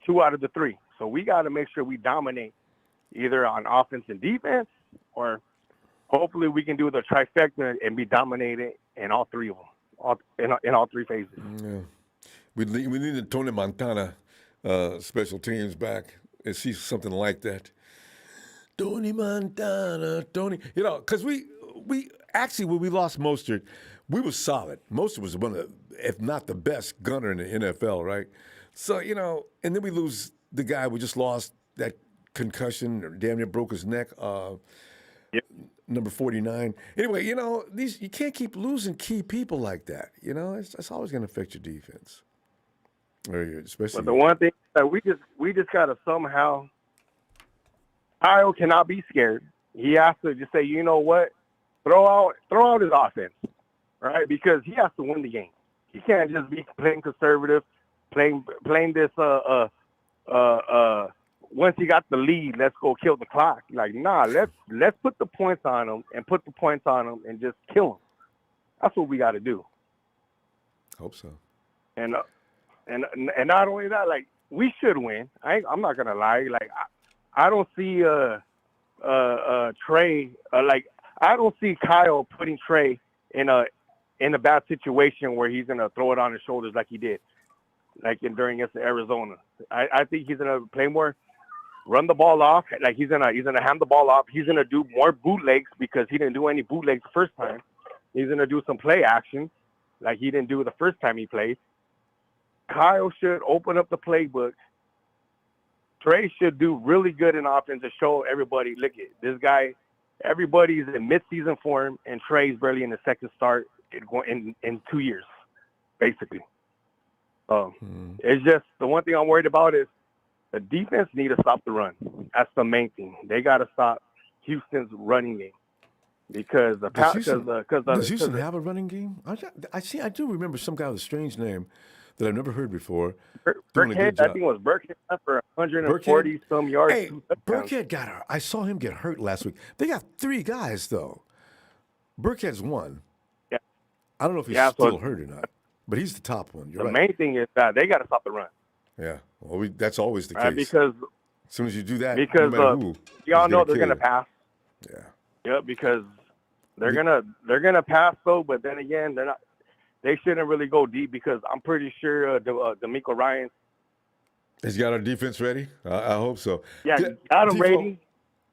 2 out of the 3. So we got to make sure we dominate either on offense and defense, or hopefully we can do the trifecta and be dominated in all 3 of them, in all 3 phases. Yeah. We need the Tony Montana special teams back and see something like that. Tony Montana, because we actually, when we lost Mostert, we were solid. Mostert was one of the, if not the best gunner in the NFL, right? So, and then we lose the guy we just lost, that concussion, or damn near broke his neck, number 49. Anyway, you can't keep losing key people like that. It's always going to affect your defense. Especially. But the one thing that we just got to somehow, Kyle cannot be scared. He has to just say, you know what, throw out his offense, right? Because he has to win the game. He can't just be playing conservative, playing this once he got the lead, let's go kill the clock. Like, nah, let's put the points on him and just kill him. That's what we got to do. Hope so. And not only that, like, we should win. I'm not gonna lie. Like, I don't see Trey. I don't see Kyle putting Trey in a bad situation where he's gonna throw it on his shoulders like he did, during against Arizona. I think he's gonna play more, run the ball off. Like, he's gonna hand the ball off. He's gonna do more bootlegs because he didn't do any bootlegs the first time. He's gonna do some play action like he didn't do the first time he played. Kyle should open up the playbook. Trey should do really good in offense to show everybody, look at this guy. Everybody's in mid-season form, and Trey's barely in the second start in 2 years, basically. It's just, the one thing I'm worried about is the defense need to stop the run. That's the main thing. They got to stop Houston's running game, because does Houston have a running game? I do remember some guy with a strange name that I've never heard before. Burkhead, I think it was Burkhead for 140 some yards. Hey, Burkhead I saw him get hurt last week. They got 3 guys though. Burkhead's one. Yeah. I don't know if he's still hurt or not, but he's the top one. You're the right. main thing is that they got to stop the run. Yeah, well, that's always the case. Because as soon as you do that, because no matter who, y'all know they're gonna pass. Yeah. Yeah, because they're gonna pass though, but then again, they're not. They shouldn't really go deep, because I'm pretty sure D'Amico Ryan has got our defense ready. I hope so. Yeah, got him ready.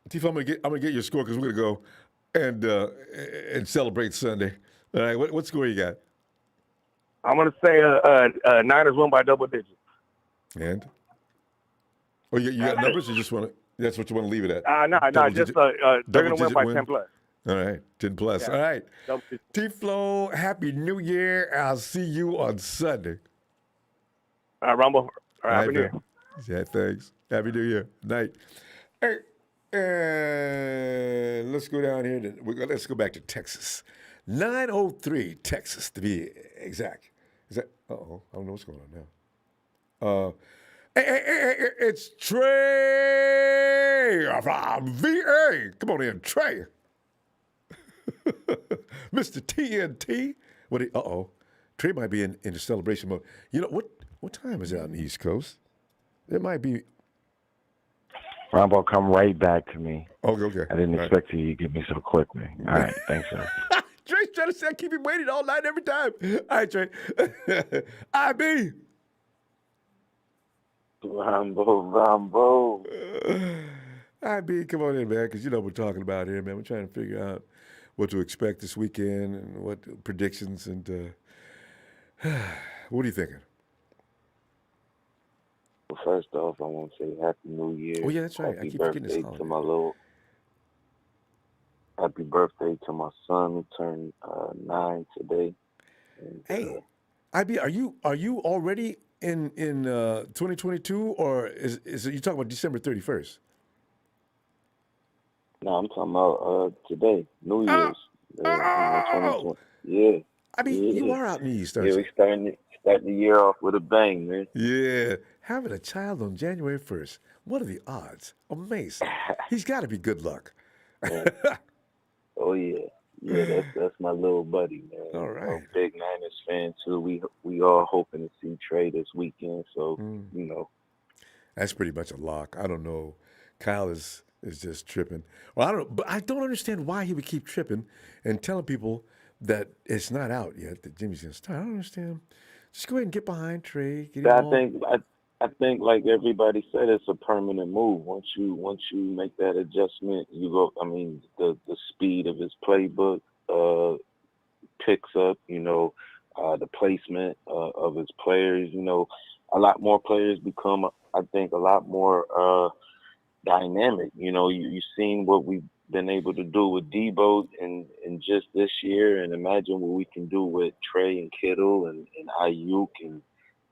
Tifo, I'm gonna get your score, because we're gonna go and celebrate Sunday. All right, what score you got? I'm going to say Niners win by double digits. And? Oh, you got numbers? You just want to? That's what you want to leave it at? No, just they're going to win by 10 plus. All right, 10 plus. Yeah. All right. T-Flow, Happy New Year. I'll see you on Sunday. All right, Ronbo. All right, Happy New Year. Yeah, thanks. Happy New Year. Night. Hey, and let's go down here. Let's go back to Texas. 903, Texas, to be exact. Is that? Uh-oh. I don't know what's going on now. Hey, it's Trey from VA. Come on in, Trey. Mr. TNT. Trey might be in the celebration mode. You know, what time is it on the East Coast? It might be. Ronbo, come right back to me. Okay. I didn't expect you to get me so quickly. All right, thanks, sir. Trey's trying to say I keep him waiting all night every time. All right, Trey. IB. Ronbo. IB, come on in, man, because you know what we're talking about here, man. We're trying to figure out what to expect this weekend and what predictions and what are you thinking? Well, first off, I want to say Happy New Year. Oh, yeah, that's right. Happy I keep forgetting this holiday. Happy birthday to my son who turned 9 today. And, hey, IB, are you already in 2022 or is it you talking about December 31st? No, I'm talking about today, New Year's. 2020. Yeah. I mean, you are out in the East, aren't you? Yeah, we starting the year off with a bang, man. Yeah. Having a child on January 1st. What are the odds? Amazing. He's got to be good luck. Oh, yeah. Yeah, that's my little buddy, man. All right. I'm a big Niners fan, too. We all hoping to see Trey this weekend, so, you know. That's pretty much a lock. I don't know. Kyle is just tripping. Well, I don't understand why he would keep tripping and telling people that it's not out yet, that Jimmy's going to start. I don't understand. Just go ahead and get behind Trey. I think, like everybody said, it's a permanent move. Once you make that adjustment, you go. I mean, the speed of his playbook picks up. You know, the placement of his players. You know, a lot more players become, I think, a lot more dynamic. You know, you've seen what we've been able to do with Debo in just this year, and imagine what we can do with Trey and Kittle and Ayuk, and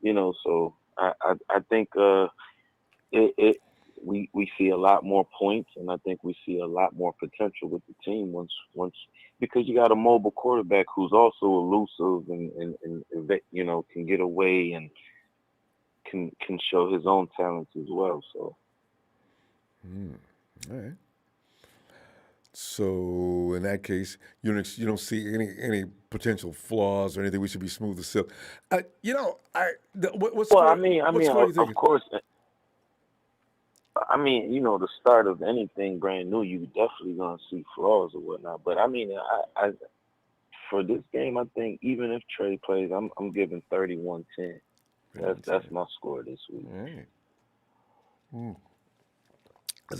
you know, so. I think we see a lot more points, and I think we see a lot more potential with the team once because you got a mobile quarterback who's also elusive and you know, can get away and can show his own talents as well. So, all right. So in that case, you don't see any potential flaws or anything we should be smooth as silk. You know, what's well, score, I mean, of course. I mean, you know, the start of anything brand new, you definitely gonna see flaws or whatnot. But I mean, I for this game, I think even if Trey plays, I'm giving 31-10. That's my score this week. All right. 'Cause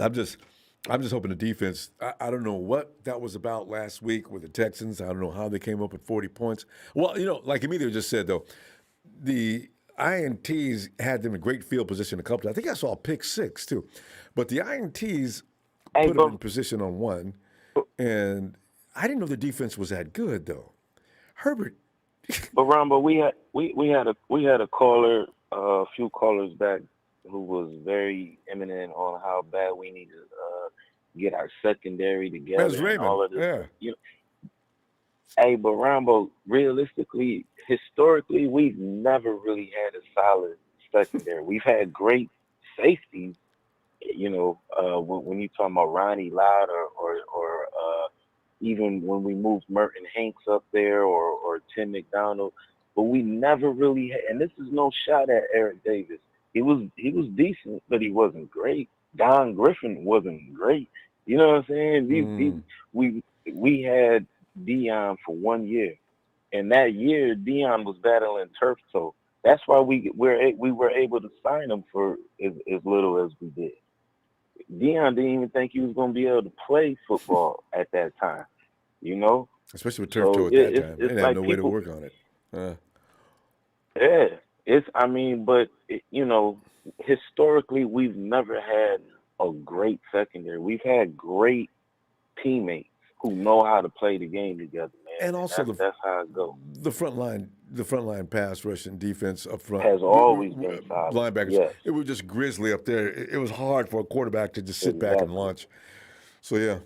I'm just hoping the defense, I don't know what that was about last week with the Texans. I don't know how they came up with 40 points. Well, you know, like Emilio just said, though, the INTs had them in great field position a couple times. I think I saw a pick 6, too. But the INTs put them in position on one, and I didn't know the defense was that good, though. Herbert. But, Ronbo, we had a caller, a few callers back, who was very eminent on how bad we need to get our secondary together. That's Raymond. All of this. Yeah. You know, hey, but Ronbo, realistically, historically, we've never really had a solid secondary. We've had great safeties, you know, when you talking about Ronnie Lott or even when we moved Merton Hanks up there or Tim McDonald, but we never really had, and this is no shot at Eric Davis. He was decent, but he wasn't great. Don Griffin wasn't great. You know what I'm saying? We had Dion for 1 year, and that year Dion was battling turf toe. That's why we were able to sign him for as little as we did. Dion didn't even think he was going to be able to play football at that time. You know, especially with turf toe at that time. They didn't have no way to work on it. Yeah, but historically, we've never had a great secondary. We've had great teammates who know how to play the game together, man. And also that's how it goes. The front line pass rush and defense up front has always been solid. linebackers. Yes. It was just grisly up there. It was hard for a quarterback to just sit back and launch. So yeah.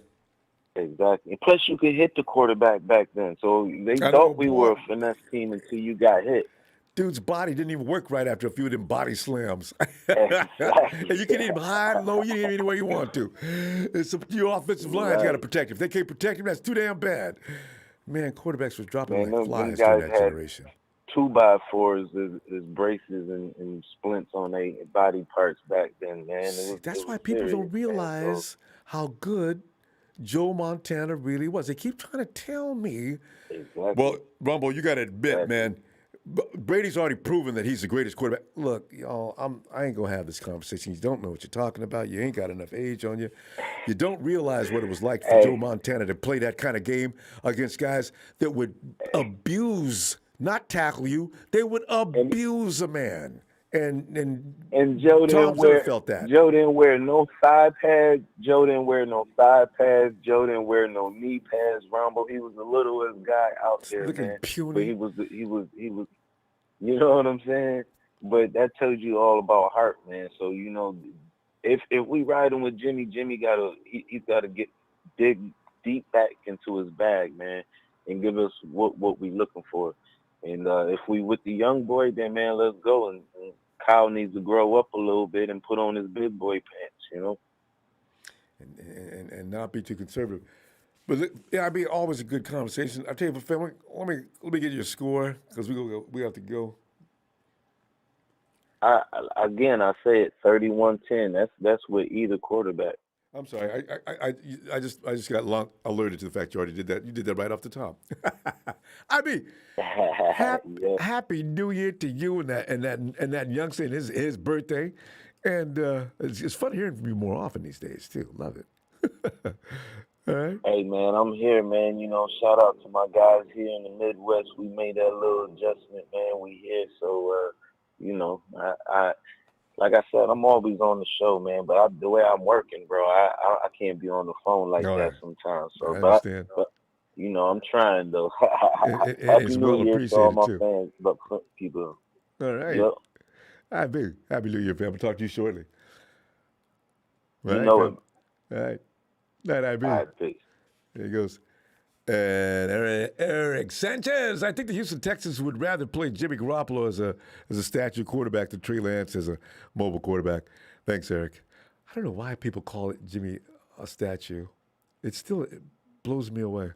Exactly. Plus, you could hit the quarterback back then. So they thought we were a finesse team until you got hit. Dude's body didn't even work right after a few of them body slams. Exactly. And you can hit him high and low. You can hit him any way you want to. Your offensive line's got to protect him. If they can't protect him, that's too damn bad. Man, quarterbacks was dropping like flies through that generation. 2x4s as braces and splints on their body parts back then, man. That's why people don't realize how good Joe Montana really was. They keep trying to tell me. Exactly. Well, Ronbo, you got to admit, man, Brady's already proven that he's the greatest quarterback. Look, y'all, I ain't going to have this conversation. You don't know what you're talking about. You ain't got enough age on you. You don't realize what it was like for Joe Montana to play that kind of game against guys that would abuse, not tackle you. They would abuse a man. And Joe felt that. Joe didn't wear no thigh pads. Joe didn't wear no thigh pads. Joe didn't wear no knee pads. Ronbo, he was the littlest guy out there, man. Puny. But he was. You know what I'm saying? But that tells you all about heart, man. So if we riding with Jimmy, he's gotta dig deep back into his bag, man, and give us what we looking for. And if we with the young boy, then man, let's go. And Kyle needs to grow up a little bit and put on his big boy pants, and not be too conservative. But it'd be always a good conversation. I tell you, family, let me get you a score because we have to go. I say it 31-10. That's with either quarterback. I'm sorry. I just got alerted to the fact you already did that. You did that right off the top. Happy New Year to you and that youngster and his birthday. And it's fun hearing from you more often these days too. Love it. All right. Hey man, I'm here, man. Shout out to my guys here in the Midwest. We made that little adjustment, man. We here, so I like I said, I'm always on the show, man. But the way I'm working, bro, I can't be on the phone like that sometimes. So, I understand. But I'm trying though. It's well appreciated to all my too. fans, but people. All right. Yep. Happy New Year, fam. I'll talk to you shortly. All right, know it. All right. Night, IB. All right, peace. There he goes. And Eric Sanchez. I think the Houston Texans would rather play Jimmy Garoppolo as a statue quarterback than Trey Lance as a mobile quarterback. Thanks, Eric. I don't know why people call it Jimmy a statue. It blows me away.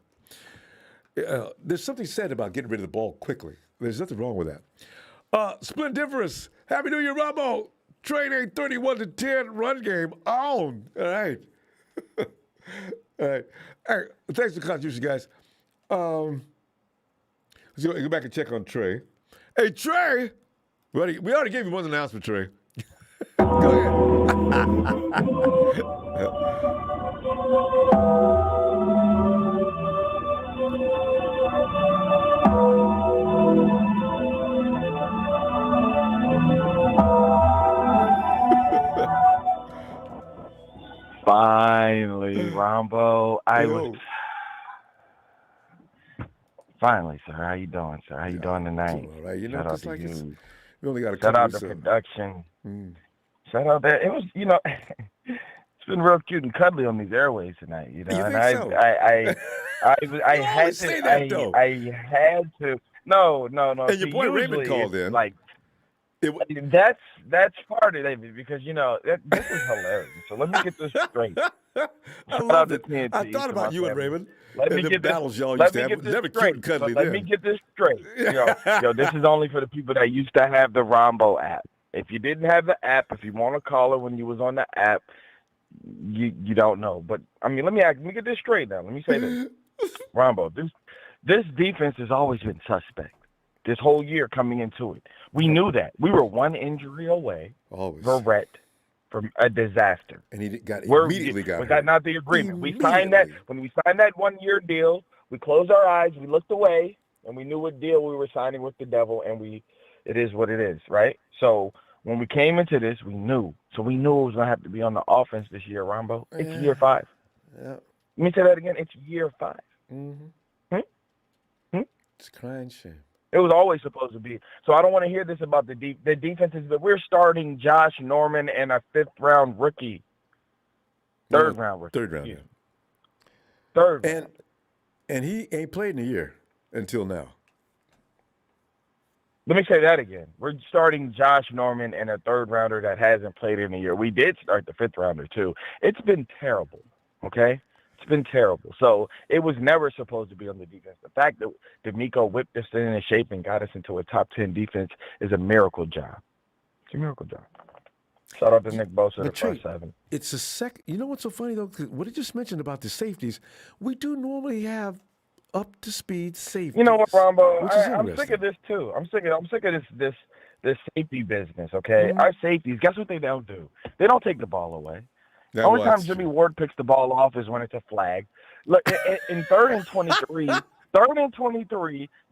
There's something said about getting rid of the ball quickly. There's nothing wrong with that. Splendiferous. Happy New Year, Ronbo. Trade a 31-10 run game on. All right. All right. Thanks for the contribution, guys. Let's go back and check on Trey. Hey, Trey! We already gave you one announcement, Trey. Go ahead. Finally, Ronbo. Finally, sir. How you doing, sir? How you doing tonight? All right. Shout out to like you. We only got a Shout couple out to production. Shout out that it was, it's been real cute and cuddly on these airways tonight. You and think so? I had say to. that, though. I had to. No. And your boy Raymond called in. Like that's part of it because this is hilarious. So let me get this straight. I love it. I thought about you and Raymond. Let me get battles this, y'all let used me to get have. this Never straight. cute and cuddly. Let me get this straight. This is only for the people that used to have the Ronbo app. If you didn't have the app, if you want to call her when you was on the app, you don't know. But I mean, let me get this straight now. Let me say this, Ronbo. This defense has always been suspect. This whole year coming into it, we knew that we were one injury away, from a disaster. And he immediately got Was hurt. that not the agreement? We signed that when we signed that 1-year deal. We closed our eyes, we looked away, and we knew what deal we were signing with the devil, and we It is what it is, right? So when we came into this, we knew. So we knew it was going to have to be on the offense this year, Ronbo. It's year 5. Yeah. Let me say that again. It's year 5. Mm-hmm. It's a crying shame. It was always supposed to be. So I don't want to hear this about the defenses, but we're starting Josh Norman and a 5th-round rookie. 3rd-round rookie. 3rd round. Yeah. 3rd round. And he ain't played in a year until now. Let me say that again. We're starting Josh Norman and a 3rd-rounder that hasn't played in a year. We did start the 5th-rounder, too. It's been terrible, okay? It's been terrible. So it was never supposed to be on the defense. The fact that D'Amico whipped us into shape and got us into a top 10 defense is a miracle job. It's a miracle job. Shout out to Nick Bosa, the first 7. It's a second. You know what's so funny, though? What he just mentioned about the safeties, we do normally have up-to-speed safeties. You know what, Ronbo? I'm sick of this, too. I'm sick of this safety business, okay? Our safeties, guess what they don't do? They don't take the ball away. The only time Jimmy Ward picks the ball off is when it's a flag. Look, in 3rd and 23,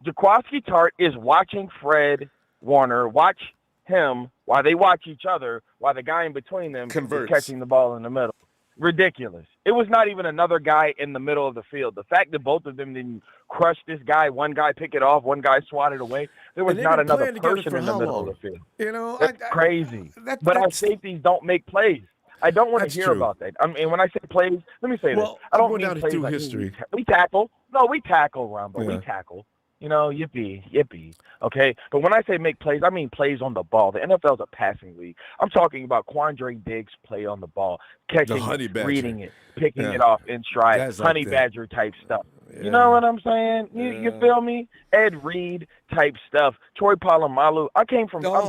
Jaquiski Tart is watching Fred Warner watch him while they watch each other, while the guy in between them is catching the ball in the middle. Ridiculous. It was not even another guy in the middle of the field. The fact that both of them didn't crush this guy, one guy pick it off, one guy swat it away, there was not another person in the middle of the field. You know, that's crazy. But our safeties don't make plays. I don't want to hear about that. I mean, when I say plays, let me say this. I don't mean plays like history. We tackle. No, we tackle, Ronbo. Yeah. We tackle. You know, yippee, okay? But when I say make plays, I mean plays on the ball. The NFL's a passing league. I'm talking about Quandre Diggs play on the ball, catching it, reading it, picking it off in stride, Guys honey badger type stuff. You know what I'm saying? You feel me? Ed Reed type stuff. Troy Polamalu. I'm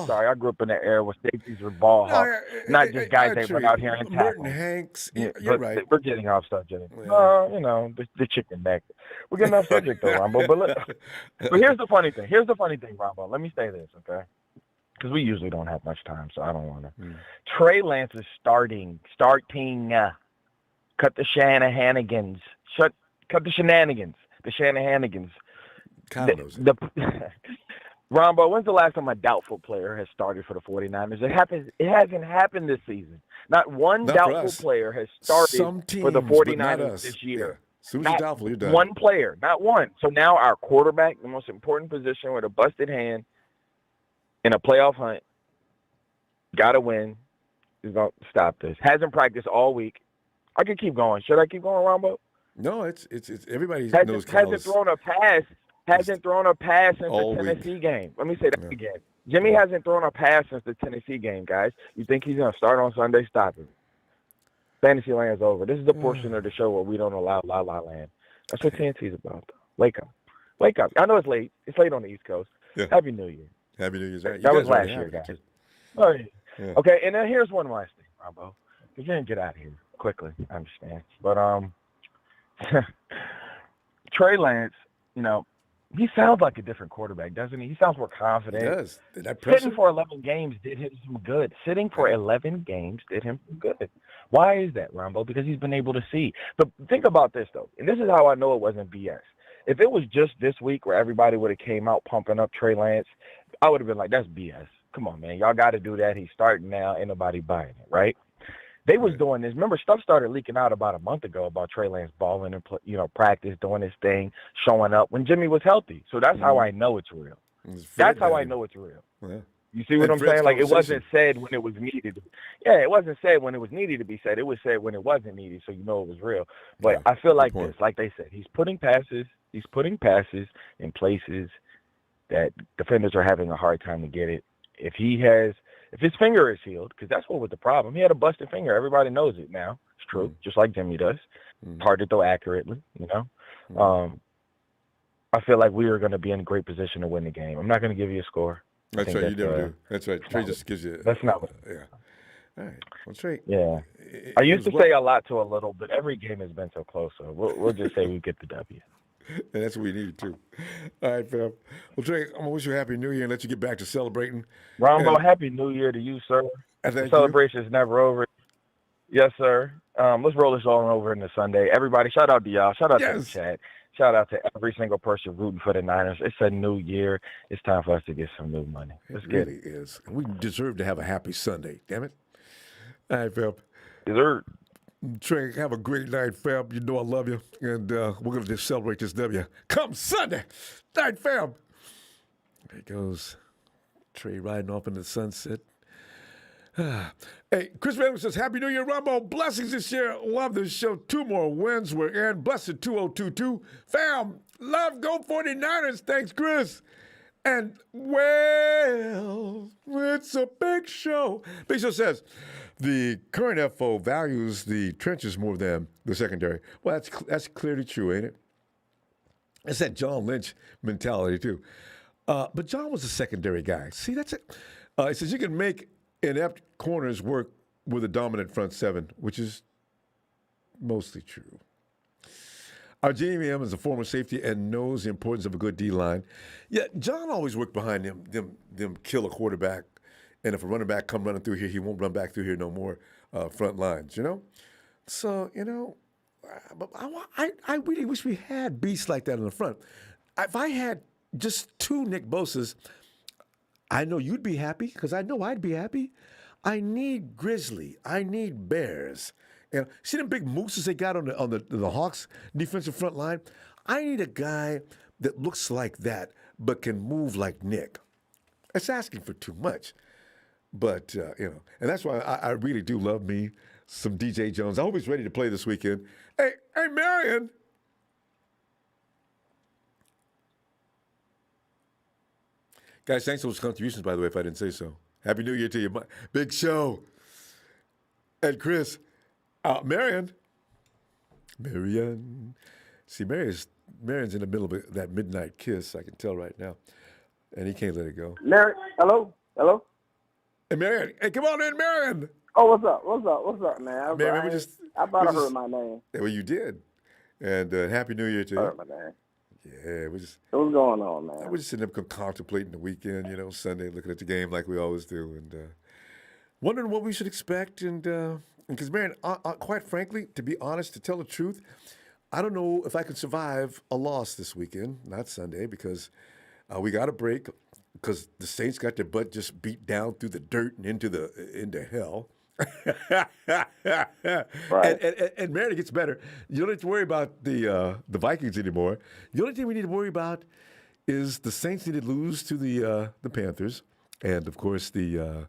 sorry, I grew up in that era where safeties were ball hawks, not just guys that went out here and tackled. Hanks, you're right. We're getting off subject. You know, the chicken neck. We're getting off subject though, Ronbo. But here's the funny thing. Ronbo. Let me say this, okay? Because we usually don't have much time, so I don't want to. Trey Lance is starting. Cut the Shanahanigans. Cut the shenanigans. The Shanahanigans. Ronbo, when's the last time a doubtful player has started for the 49ers? It hasn't happened this season. Not one doubtful player has started for the 49ers this year. Yeah. As soon as you're doubtful, you're done. One player, not one. So now our quarterback, the most important position with a busted hand in a playoff hunt, got to win, is going to stop this. Hasn't practiced all week. I can keep going. Should I keep going, Ronbo? No, it's everybody knows hasn't thrown a pass since the Tennessee game. Let me say that again. Jimmy hasn't thrown a pass since the Tennessee game, guys. You think he's going to start on Sunday? Stop it. Fantasy land's over. This is the portion of the show where we don't allow La La Land. That's what TNT's about. Wake up. I know it's late. It's late on the East Coast. Yeah. Happy New Year. Happy New Year's. That was last year, guys. Oh, yeah. Okay, and then here's one last thing, Ronbo. You're going to get out of here quickly. I understand. But Trey Lance, you know, he sounds like a different quarterback, doesn't he? He sounds more confident. He does. Sitting for 11 games did him some good. Sitting for 11 games did him some good. Why is that, Ronbo? Because he's been able to see. But think about this, though, and this is how I know it wasn't BS. If it was just this week where everybody would have came out pumping up Trey Lance, I would have been like, that's BS. Come on, man. Y'all got to do that. He's starting now. Ain't nobody buying it, right? They was doing this. Remember, stuff started leaking out about a month ago about Trey Lance balling and practice, doing his thing, showing up when Jimmy was healthy. So that's how I know it's real. That's how I know it's real. Yeah. You see what I'm saying? Like, it wasn't said when it was needed. Yeah, it wasn't said when it was needed to be said. It was said when it wasn't needed, so you know it was real. But I feel like this, like they said, he's putting passes in places that defenders are having a hard time to get it. If his finger is healed, because that's what was the problem. He had a busted finger. Everybody knows it now. It's true, just like Jimmy does. Hard to throw accurately, you know. I feel like we are going to be in a great position to win the game. I'm not going to give you a score. That's right. You never do. That's right. Trey just gives you. That's not what. Yeah. All right. Well, Trey. Yeah. I used to say a lot to a little, but every game has been so close. So we'll just say we get the W. And that's what we need, too. All right, fam. Well, Trey, I'm going to wish you a happy New Year and let you get back to celebrating. Ronbo, happy New Year to you, sir. The celebration is never over. Yes, sir. Let's roll this on over into Sunday. Everybody, shout out to y'all. Shout out to the chat. Shout out to every single person rooting for the Niners. It's a new year. It's time for us to get some new money. Let's get it. It really is. We deserve to have a happy Sunday. Damn it. All right, fam. Dessert. Trey, have a great night, fam. You know I love you. And we're going to just celebrate this W. Come Sunday. Night, fam. There goes Trey riding off into the sunset. Hey, Chris Van says, Happy New Year, Ronbo. Blessings this year. Love this show. 2 more wins. We're in. Blessed 2022. Fam, love, go 49ers. Thanks, Chris. And, well, it's a big show. Big Show says, the current FO values the trenches more than the secondary. Well, that's clearly true, ain't it? It's that John Lynch mentality, too. But John was a secondary guy. See, that's it. He says you can make inept corners work with a dominant front seven, which is mostly true. Our GMM is a former safety and knows the importance of a good D-line. Yeah, John always worked behind them kill a quarterback. And if a running back come running through here, he won't run back through here no more front lines, you know? So, you know, but I really wish we had beasts like that in the front. If I had just 2 Nick Bosas, I know you'd be happy because I know I'd be happy. I need Grizzly. I need Bears. And see them big mooses they got on the Hawks defensive front line? I need a guy that looks like that but can move like Nick. It's asking for too much. But, you know, and that's why I really do love me some DJ Jones. I hope he's ready to play this weekend. Hey, Marion. Guys, thanks for those contributions, by the way, if I didn't say so. Happy New Year to you. Big Show. And Chris. Marion. See, Marion's in the middle of that midnight kiss, I can tell right now. And he can't let it go. Marion, hello? Hey, Marion. Hey, come on in, Marion. Oh, what's up, man? I thought I heard my name. Yeah, well, you did. And Happy New Year to you. I heard my name. Yeah, what's going on, man? We're just sitting up contemplating the weekend, you know, Sunday, looking at the game like we always do, and wondering what we should expect. And because, Marion, quite frankly, to be honest, to tell the truth, I don't know if I can survive a loss this weekend, not Sunday, because we got a break because the Saints got their butt just beat down through the dirt and into hell. Right. And Marion, it gets better. You don't have to worry about the Vikings anymore. The only thing we need to worry about is the Saints need to lose to the Panthers, and of course the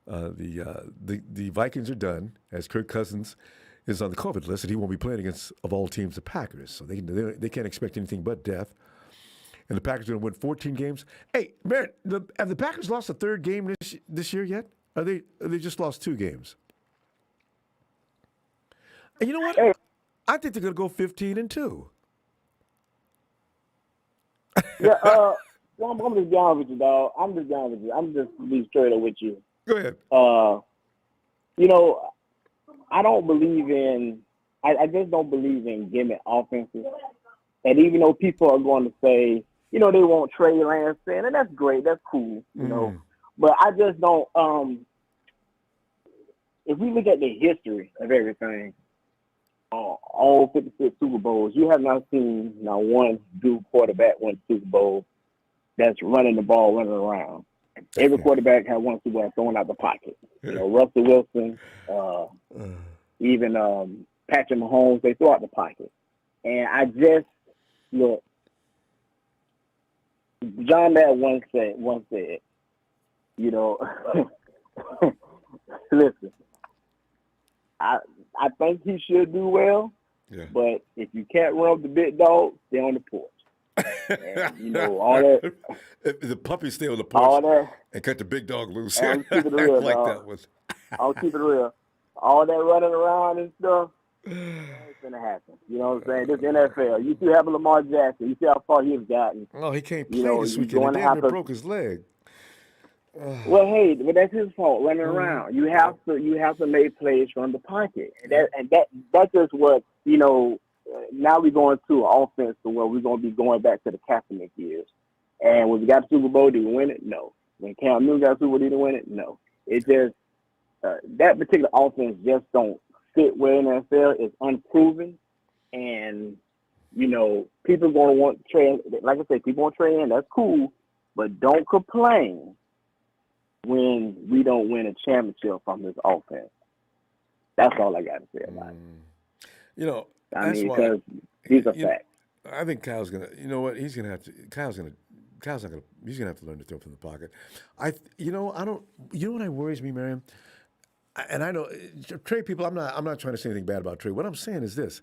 Vikings are done as Kirk Cousins is on the COVID list, and he won't be playing against, of all teams, the Packers. So they can't expect anything but death. And the Packers are going to win 14 games. Hey, Marion, have the Packers lost a 3rd game this year yet? They just lost 2 games. And you know what? Hey. I think they're going to go 15-2. Yeah, well, I'm just be honest with you, dog. I'm just be straight up with you. Go ahead. You know, I don't believe in. I just don't believe in gimmick offenses. And even though people are going to say, you know, they want Trey Lance in, and that's great, that's cool, you know. But I just don't. If we look at the history of everything, all 56 Super Bowls, you have not seen one Duke quarterback win Super Bowl that's running the ball, running around. Every quarterback had one Super Bowl throwing out the pocket. You know, Russell Wilson, even Patrick Mahomes, they throw out the pocket. And I just look. John Madden once said, you know, listen, I think he should do well, but if you can't rub the big dog, stay on the porch. And, you know, all that. The puppy stay on the porch and cut the big dog loose. I'll keep it real, like dog. that one. I'll keep it real. All that running around and stuff, it's going to happen. You know what I'm saying? This NFL. You see what happened to Lamar Jackson. You see how far he's gotten. Oh, he can't play you know, this weekend. He damn near broke his leg. Well, hey, but that's his fault running around. You have to make plays from the pocket, and that's just what, you know. Now we're going to an offense to where we're going to be going back to the Kaepernick years. And when we got the Super Bowl, did we win it? No. When Cam Newton got the Super Bowl, did we win it? No. It just that particular offense just don't fit well in the NFL. It's unproven, and people are going to want Trey. Like I said, people want Trey in. That's cool, but don't complain when we don't win a championship from this offense. That's all I got to say about it. Because he's a fact. I think Kyle's gonna. You know what? He's gonna have to. Kyle's not gonna. He's gonna have to learn to throw from the pocket. I don't. You know what worries me, Miriam? And I know Trey. People, I'm not trying to say anything bad about Trey. What I'm saying is this: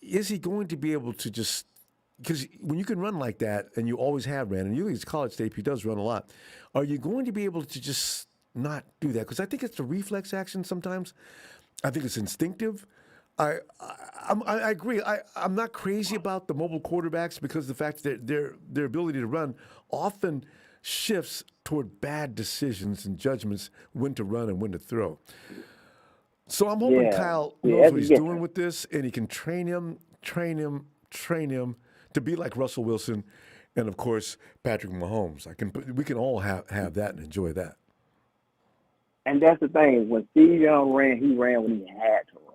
is he going to be able to just? Because when you can run like that, and you always have ran, and usually it's College State, he does run a lot. Are you going to be able to just not do that? Because I think it's the reflex action sometimes. I think it's instinctive. I agree. I'm not crazy about the mobile quarterbacks because the fact that their ability to run often shifts toward bad decisions and judgments when to run and when to throw. So I'm hoping Kyle knows what he's doing with this, and he can train him to be like Russell Wilson and, of course, Patrick Mahomes. We can all have that and enjoy that. And that's the thing. When Steve Young ran, he ran when he had to run.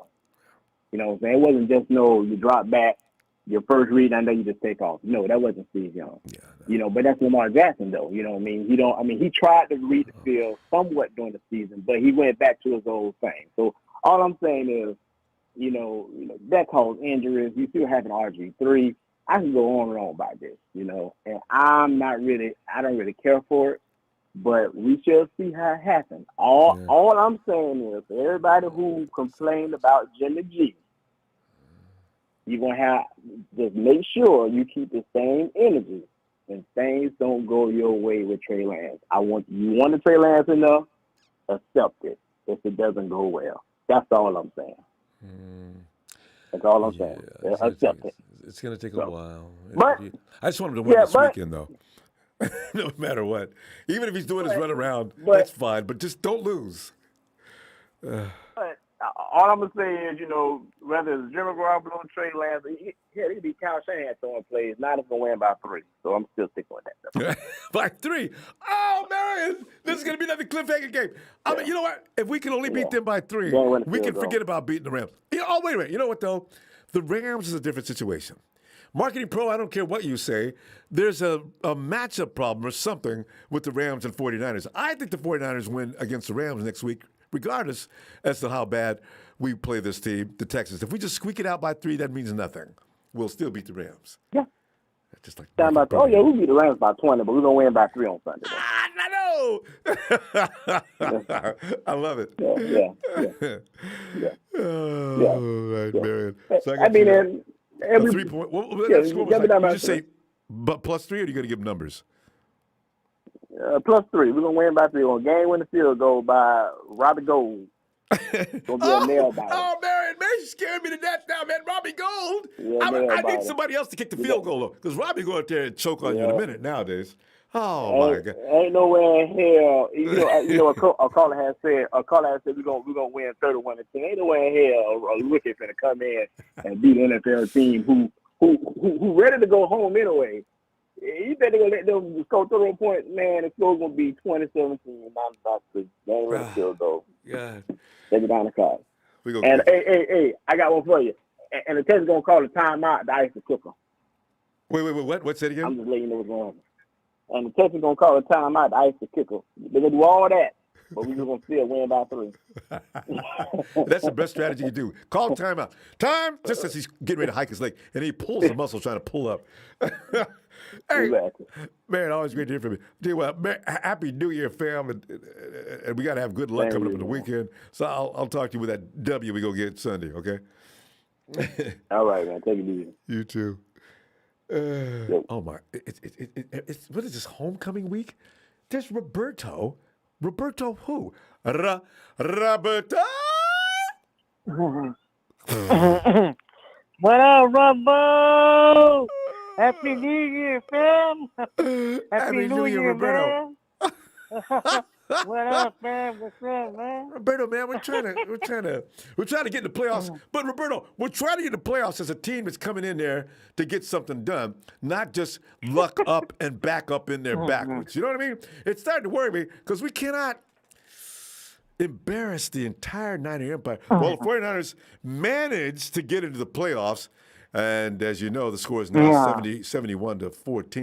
You know what I'm saying? It wasn't just, you drop back, your first read, and then you just take off. No, that wasn't Steve Young. Yeah, but that's Lamar Jackson, though. You know what I mean? He tried to read the field somewhat during the season, but he went back to his old thing. So all I'm saying is, that caused injuries. You still have an RG3. I can go on and on about this, and I don't really care for it, but we shall see how it happens. All I'm saying is, everybody who complained about Jimmy G, you're going to have just make sure you keep the same energy and things don't go your way with Trey Lance. You want the Trey Lance enough, accept it if it doesn't go well. That's all I'm saying. That's all I'm saying. Accept it. It's going to take a while. But, I just want him to win this weekend, though. No matter what. Even if he's doing his run around, that's fine. But just don't lose. But all I'm going to say is, whether it's Jimmy Garoppolo or Trey Lance, he'd be Kyle Shanahan throwing plays. Not if going to win by 3. So I'm still sticking with that. By 3? Oh, Marion! This is going to be another cliffhanger game. I mean, you know what? If we can only beat them by 3, we can forget about beating the Rams. Wait a minute. You know what, though? The Rams is a different situation. Marketing Pro, I don't care what you say. There's a matchup problem or something with the Rams and 49ers. I think the 49ers win against the Rams next week, regardless as to how bad we play this team, the Texans. If we just squeak it out by 3, that means nothing. We'll still beat the Rams. Yeah. Just like we beat the Rams by 20, but we're going to win by 3 on Sunday. I know. I love it. Yeah. Right, Marion. So every 3 point. You just say, but +3, or are you going to give numbers? +3. We're going to win by 3 on game-winning field goal by Robbie Gold. It's going to be a nail biter. Oh, Marion, you're scaring me to death now, man. Robbie Gold. I need somebody else to kick the field goal, because Robbie go out there and choke on you in a minute nowadays. Oh, my God. Ain't nowhere in hell. A caller has said we're gonna win 31-10. Ain't nowhere in hell a rookie finna come in and beat an NFL team who ready to go home anyway. You bet they're gonna let them score 31 points, man. The score's gonna be 20-17. I'm about to game field goal. Yeah. Take it down the clock. And hey, I got one for you. And the Texans gonna call a timeout to ice the kicker. Wait, what? What's that again? I'm just letting you know what's going on. And the Texans gonna call a timeout to ice the kicker. They're gonna do all that, but we're just gonna still win by 3. That's the best strategy you do. Call timeout. Time, just as he's getting ready to hike his leg, and he pulls the muscle trying to pull up. Hey, exactly. Man, always great to hear from you. Tell you what, man, Happy New Year, fam, and we got to have good luck coming up in the weekend. So I'll talk to you with that W we go get Sunday, okay? All right, man. Take it easy. You too. Oh my! It's what is this, homecoming week? There's Roberto. Roberto who? Roberto. What up, Ronbo? Happy New Year, fam. Happy New Year, Roberto. What up, man? What's up, man? Roberto, man, we're trying to get in the playoffs. But Roberto, we're trying to get in the playoffs as a team that's coming in there to get something done, not just luck up and back up in there backwards. You know what I mean? It's starting to worry me because we cannot embarrass the entire Niner Empire. Well, the 49ers managed to get into the playoffs, And as you know, the score is now 71-14. The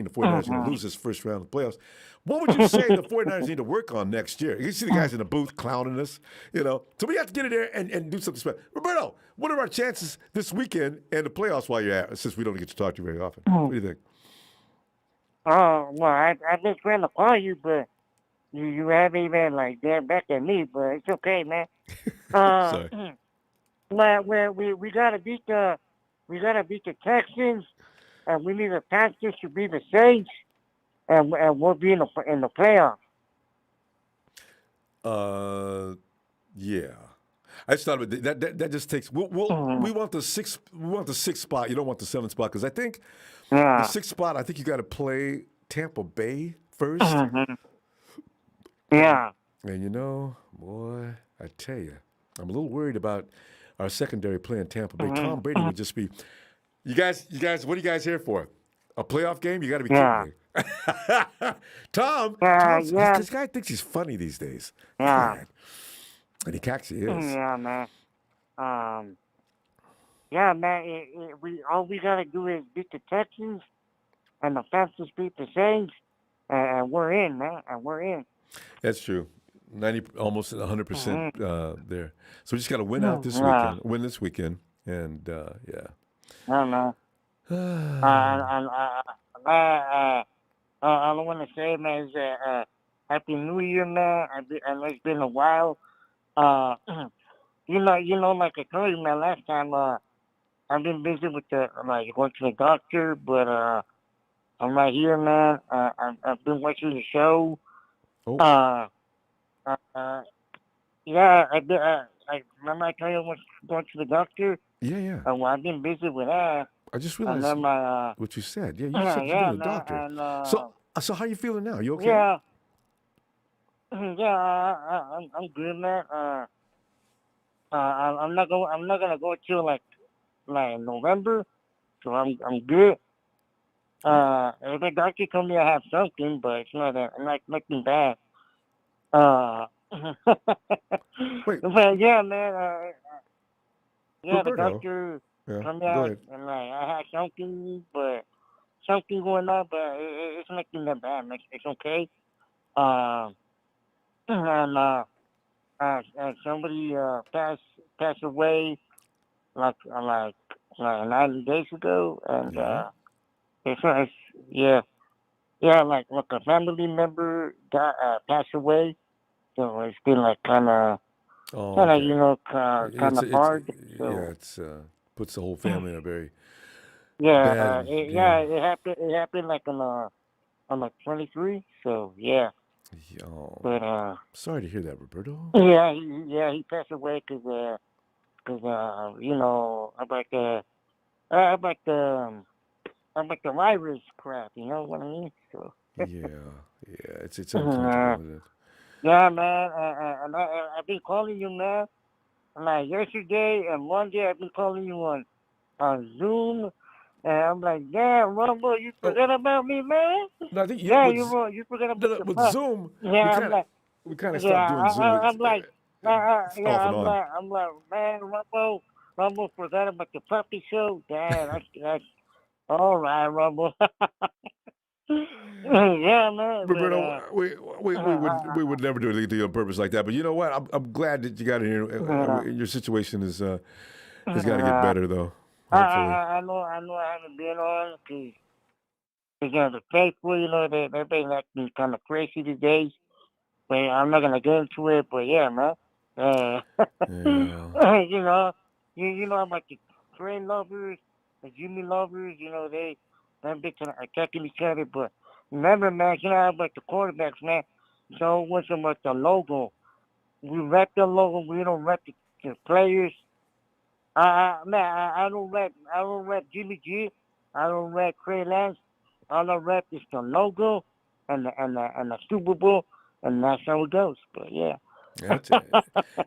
49ers are going to lose this first round of the playoffs. What would you say the 49ers need to work on next year? You see the guys in the booth clowning us, So we have to get in there and do something special. Roberto, what are our chances this weekend and the playoffs while you're at, since we don't get to talk to you very often? What do you think? Well, I've been trying to call you, but you haven't even, dared back at me, but it's okay, man. Sorry. We gotta beat the Texans, and we need the Texans to beat the Saints, and we'll be in the playoffs. Yeah. I just thought of it. That just takes. We want the sixth. We want the sixth spot. You don't want the seventh spot because I think the sixth spot. I think you got to play Tampa Bay first. Yeah. And boy, I tell you, I'm a little worried about our secondary playing Tampa Bay. Tom Brady would just be. You guys, what are you guys here for? A playoff game? You got to be kidding me. Tom, this guy thinks he's funny these days. Yeah. Man. And he actually is. Yeah, man. Yeah, man. All we gotta do is beat the Texans, and the Texans beat the Saints, and we're in, man. And we're in. That's true. 90, almost 100% there. So we just got to win out this weekend. Win this weekend, and yeah. Yeah, man. All I want to say, man, is Happy New Year, man. I know it's been a while. Like I told you, man, last time, I've been busy with going to the doctor, but I'm right here, man. I've been watching the show. Oh. Yeah, remember I told you I was going to the doctor? Yeah. Well, I've been busy with that. I just realized what you said. Yeah, you said you've been to the doctor. And, so how you feeling now? You okay? Yeah. Yeah, I'm good, man. I'm not gonna go till like November, so I'm good. The doctor told me I have something, but it's not nothing bad. Wait. But yeah, man. Yeah, Roberto. the doctor told me I had something, but something going on, but it's nothing that bad. It's okay. And somebody passed away like 90 days ago, and it's like a family member passed away, so it's been kind of hard. So. Yeah, it's puts the whole family in a very bad. bad. It happened on the 23. So yeah. Oh, but sorry to hear that, Roberto. Yeah, he passed away because about the virus crap. You know what I mean? So. Yeah, it's uncomfortable, isn't it? Yeah, man. And I've been calling you, man. Like yesterday and one day, I've been calling you on Zoom. And I'm like, damn, Ronbo, you forgot about me, man? No, I think you forgot about with Zoom. Yeah, we kind of stopped doing Zoom. I'm like, I'm like, man, Ronbo forgot about the puppy show. Damn, that's all right, Ronbo. Yeah, man. Roberto, we would never do anything to you on purpose like that. But you know what? I'm glad that you got in here. Your situation is got to get better, though. I know I haven't been on because the faithful, they've been acting kind of crazy these days. But I'm not gonna get into it. But yeah, man. You know about the Trey lovers, the Jimmy lovers. They've been attacking each other. But remember, man, about the quarterbacks, man. So what's about the logo? We rep the logo. We don't rep the players. Man, I don't rep Jimmy G. I don't rep Trey Lance. All I rep is the logo and the Super Bowl, and that's how it goes. But yeah.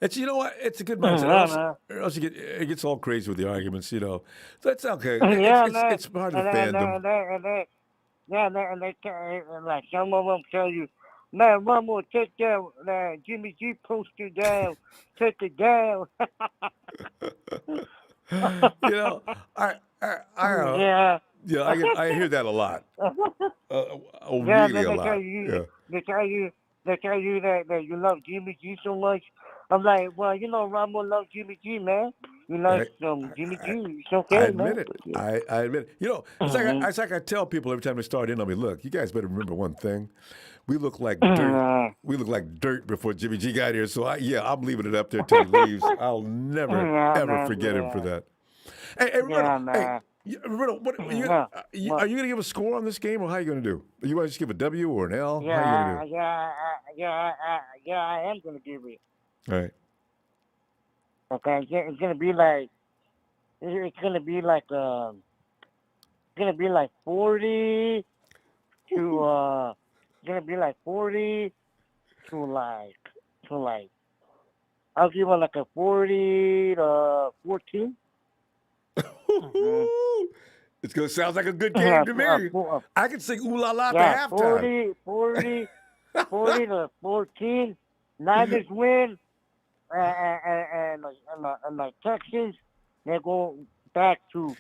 It's you know what? It's a good mindset. Or else it gets all crazy with the arguments. So that's okay. It's part of the fandom. And they some of them tell you, man, Ronbo, take that Jimmy G poster down. Take it down. You know, Yeah. yeah, I hear that a lot. Yeah, Really a lot. Yeah. they tell you that you love Jimmy G so much. I'm like, well, Ronbo loves Jimmy G, man. You like some Jimmy G? It's I okay, admit man. it. I admit it. You know, it's like I tell people every time they start in on me, look, you guys better remember one thing. We look like dirt. We look like dirt before Jimmy G got here. So I'm leaving it up there till he leaves. I'll never ever forget him for that. Hey, Roberto, Roberto, are you going to give a score on this game, or how are you going to do? You want to just give a W or an L? How are you going to do? I am gonna give it. All right. Okay, it's gonna be like 40 to I'll give it like a 40 to 14. It's going to sound like a good game to me. I can sing ooh la la at halftime. 40 to 14. Niners win, and the Texans, they go back to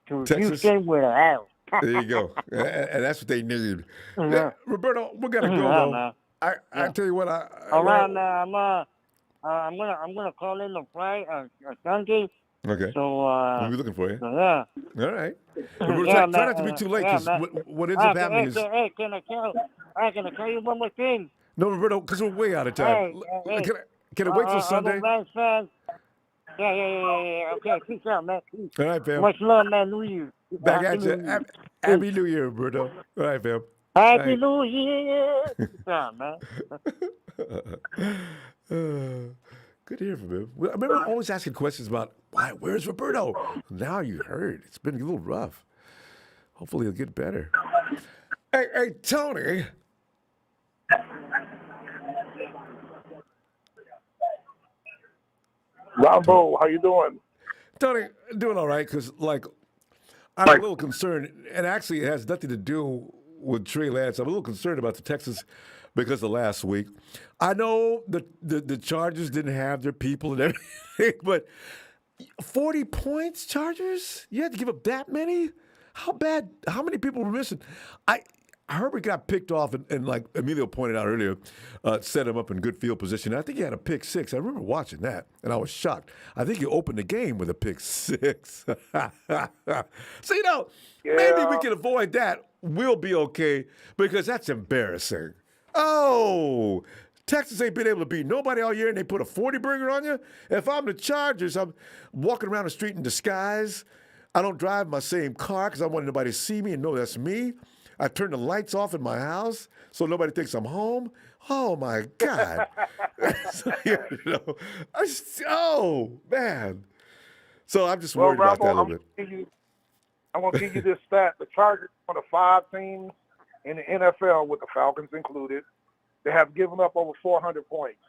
Texas. Houston with an L. There you go, and that's what they need. Yeah, Roberto, we gotta go though. I tell you what, all right, now I'm gonna call in on Friday or Sunday. Okay. So we'll be looking for you. Yeah. All right. Try not to be too late, because what ends up happening is. Hey, can I tell you one more thing? No, Roberto, because we're way out of time. Can I wait till Sunday? Yeah. Okay, peace out, man. Peace. All right, fam. Much love, man. New Year. Back at you. Happy New Year, Roberto. All right, fam. Happy New Year. Peace out, man. Good to hear from him. I remember always asking questions about, where's Roberto? Now you heard. It's been a little rough. Hopefully he'll get better. Hey, Tony. Ronbo, how you doing? Tony, doing all right, because, I'm a little concerned, and actually it has nothing to do with Trey Lance. I'm a little concerned about the Texans because of last week. I know the Chargers didn't have their people and everything, but 40 points, Chargers? You had to give up that many? How bad? How many people were missing? Herbert got picked off, and like Emilio pointed out earlier, set him up in good field position. I think he had a pick six. I remember watching that, and I was shocked. I think he opened the game with a pick six. So, maybe we can avoid that. We'll be okay, because that's embarrassing. Oh, Texas ain't been able to beat nobody all year, and they put a 40-burger on you? If I'm the Chargers, I'm walking around the street in disguise. I don't drive my same car because I want nobody to see me and know that's me. I turn the lights off in my house so nobody thinks I'm home. Oh, my God. Oh, man. So I'm just worried about that a little bit. I'm going to give you this stat. The Chargers are one of 5 teams in the NFL, with the Falcons included, they have given up over 400 points.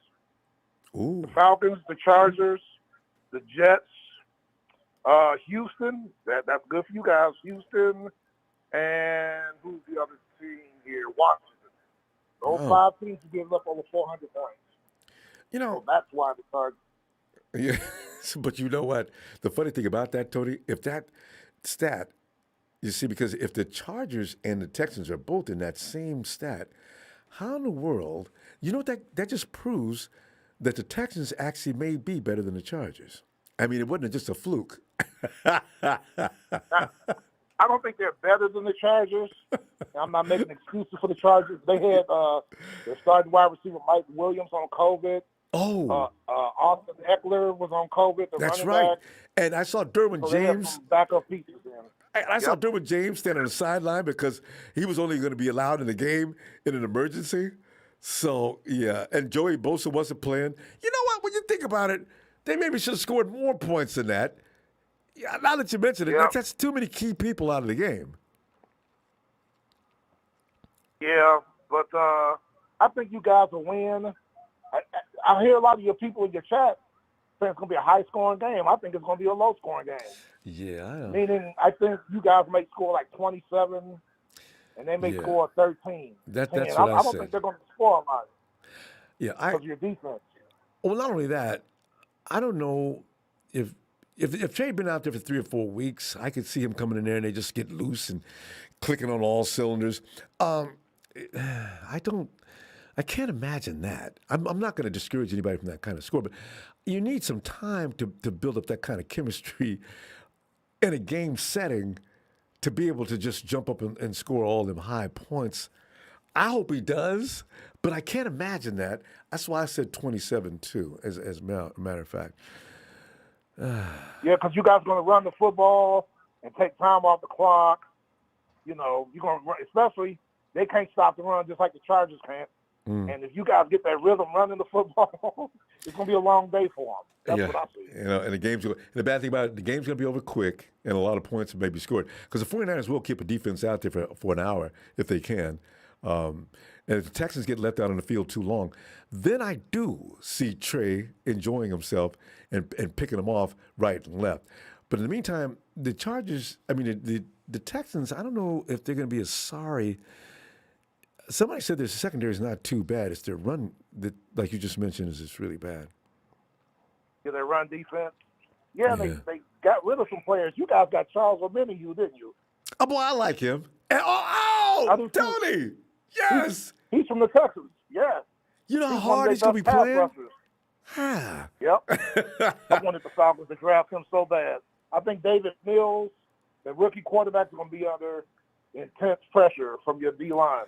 Ooh. The Falcons, the Chargers, the Jets, Houston. That's good for you guys. Houston. And who's the other team here? Washington. Those 5 teams have given up over 400 points. So that's why the Chargers. Yeah, but you know what? The funny thing about that, Tony, if that stat, you see, because if the Chargers and the Texans are both in that same stat, how in the world, that just proves that the Texans actually may be better than the Chargers. I mean, it wasn't just a fluke. I don't think they're better than the Chargers. I'm not making excuses for the Chargers. They had their starting wide receiver Mike Williams on COVID. Oh. Austin Eckler was on COVID. That's right. Back. And I saw Derwin James. Backup pieces in. I saw Derwin James standing on the sideline because he was only going to be allowed in the game in an emergency. So, yeah. And Joey Bosa wasn't playing. You know what? When you think about it, they maybe should have scored more points than that. Yeah, now that you mention it, that's too many key people out of the game. Yeah, but I think you guys will win. I hear a lot of your people in your chat saying it's going to be a high-scoring game. I think it's going to be a low-scoring game. Yeah, I know. Meaning, I think you guys may score like 27, and they may score 13. That's what I don't think they're going to score a lot. Yeah, because of your defense. Well, not only that, I don't know if if Trey been out there for 3 or 4 weeks, I could see him coming in there and they just get loose and clicking on all cylinders. I can't imagine that. I'm not going to discourage anybody from that kind of score, but you need some time to build up that kind of chemistry in a game setting to be able to just jump up and score all them high points. I hope he does, but I can't imagine that. That's why I said 27-2, as a matter of fact. Yeah, because you guys are going to run the football and take time off the clock. You know, you're going to run, especially they can't stop the run just like the Chargers can't. And if you guys get that rhythm running the football, it's going to be a long day for them. That's what I see. You know, and the bad thing about it, the game's going to be over quick, and a lot of points may be scored. Because the 49ers will keep a defense out there for an hour if they can. And if the Texans get left out on the field too long, then I do see Trey enjoying himself and picking them off right and left. But in the meantime, the Chargers, the Texans, I don't know if they're going to be as sorry. Somebody said their secondary is not too bad. It's their run that, like you just mentioned, is just really bad. Yeah, their run defense. Yeah, they got rid of some players. You guys got Charles Omenihu, didn't you? Oh, boy, I like him. Tony! Yes! He's from the Texans, yeah. You know how hard he's going to be playing? Yep. I wanted the Falcons to draft him so bad. I think David Mills, the rookie quarterback, is going to be under intense pressure from your D-line.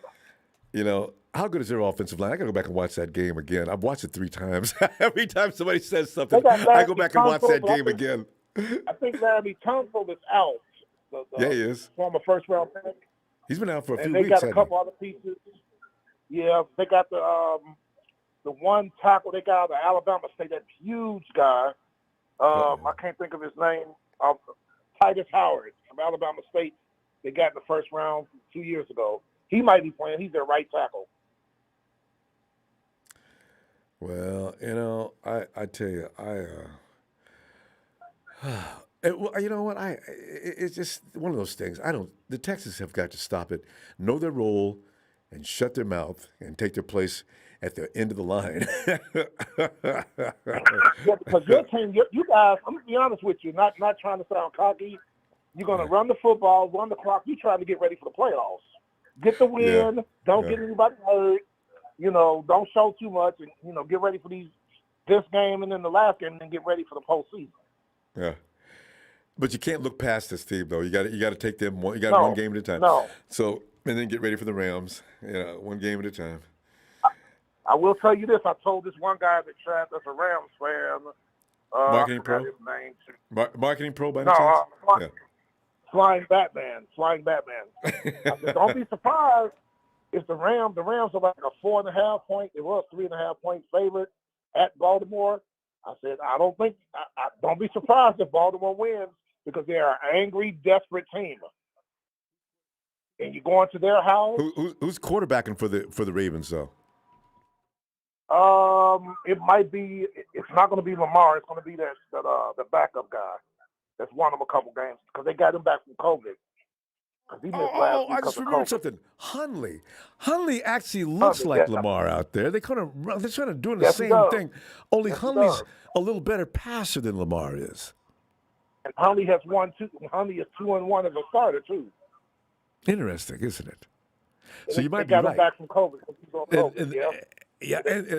You know, how good is their offensive line? I got to go back and watch that game again. I've watched it 3 times. Every time somebody says something, I go back and watch that game again. I think Larry Tunsil is out. Yeah, he is. Former first-round pick. He's been out for a few and they weeks. Got a couple other pieces. Yeah, they got the one tackle they got out of Alabama State, that huge guy. I can't think of his name. Titus Howard from Alabama State. They got in the first round 2 years ago. He might be playing. He's their right tackle. Well, you know, I tell you, you know what? It's just one of those things. The Texans have got to stop it, know their role, and shut their mouth and take their place at the end of the line. Because your team, you guys, I'm going to be honest with you, not trying to sound cocky. You're going to run the football, run the clock. You're trying to get ready for the playoffs. Get the win. Don't get anybody hurt. You know, don't show too much. And, you know, get ready for this game and then the last game and get ready for the postseason. Yeah. But you can't look past this team, though. You got to take them one game at a time. No. So, and then get ready for the Rams. One game at a time. I will tell you this. I told this one guy that tried that's a Rams fan. Marketing pro? His name. Marketing pro by any chance? Flying Batman. I said, don't be surprised if the Rams are like a 4.5 point. They were a 3.5 point favorite at Baltimore. I said, don't be surprised if Baltimore wins because they are an angry, desperate team. And you go into their house. Who's quarterbacking for the Ravens though? It might be. It's not going to be Lamar. It's going to be the backup guy. That's won them a couple games because they got him back from COVID. I just remembered something. Hundley actually looks like Lamar out there. They're trying to do the same thing. Only Hundley's a little better passer than Lamar is. And Hundley has won 2. Hundley is 2-1 as a starter too. Interesting, isn't it? So you might be right. They got him back from COVID.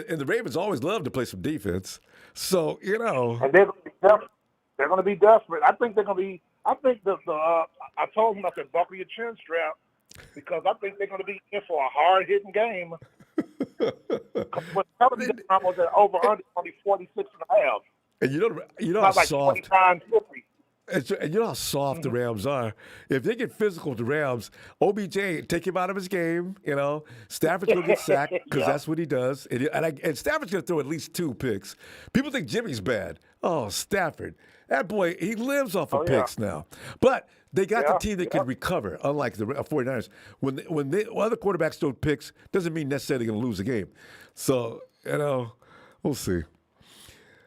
And the Ravens always love to play some defense. So and they're going to be desperate. I think they're going to be. I think I told them I said buckle your chin strap because I think they're going to be in for a hard hitting game. When television was at over under only 46.5. And you know how like soft. 50. And you know how soft the Rams are. If they get physical with the Rams, OBJ take him out of his game. You know, Stafford's gonna get sacked because that's what he does. And Stafford's gonna throw at least 2 picks. People think Jimmy's bad. Oh, Stafford, that boy, he lives off of picks now. But they got the team that can recover, unlike the 49ers. When other quarterbacks throw picks, doesn't mean necessarily going to lose a game. So, we'll see.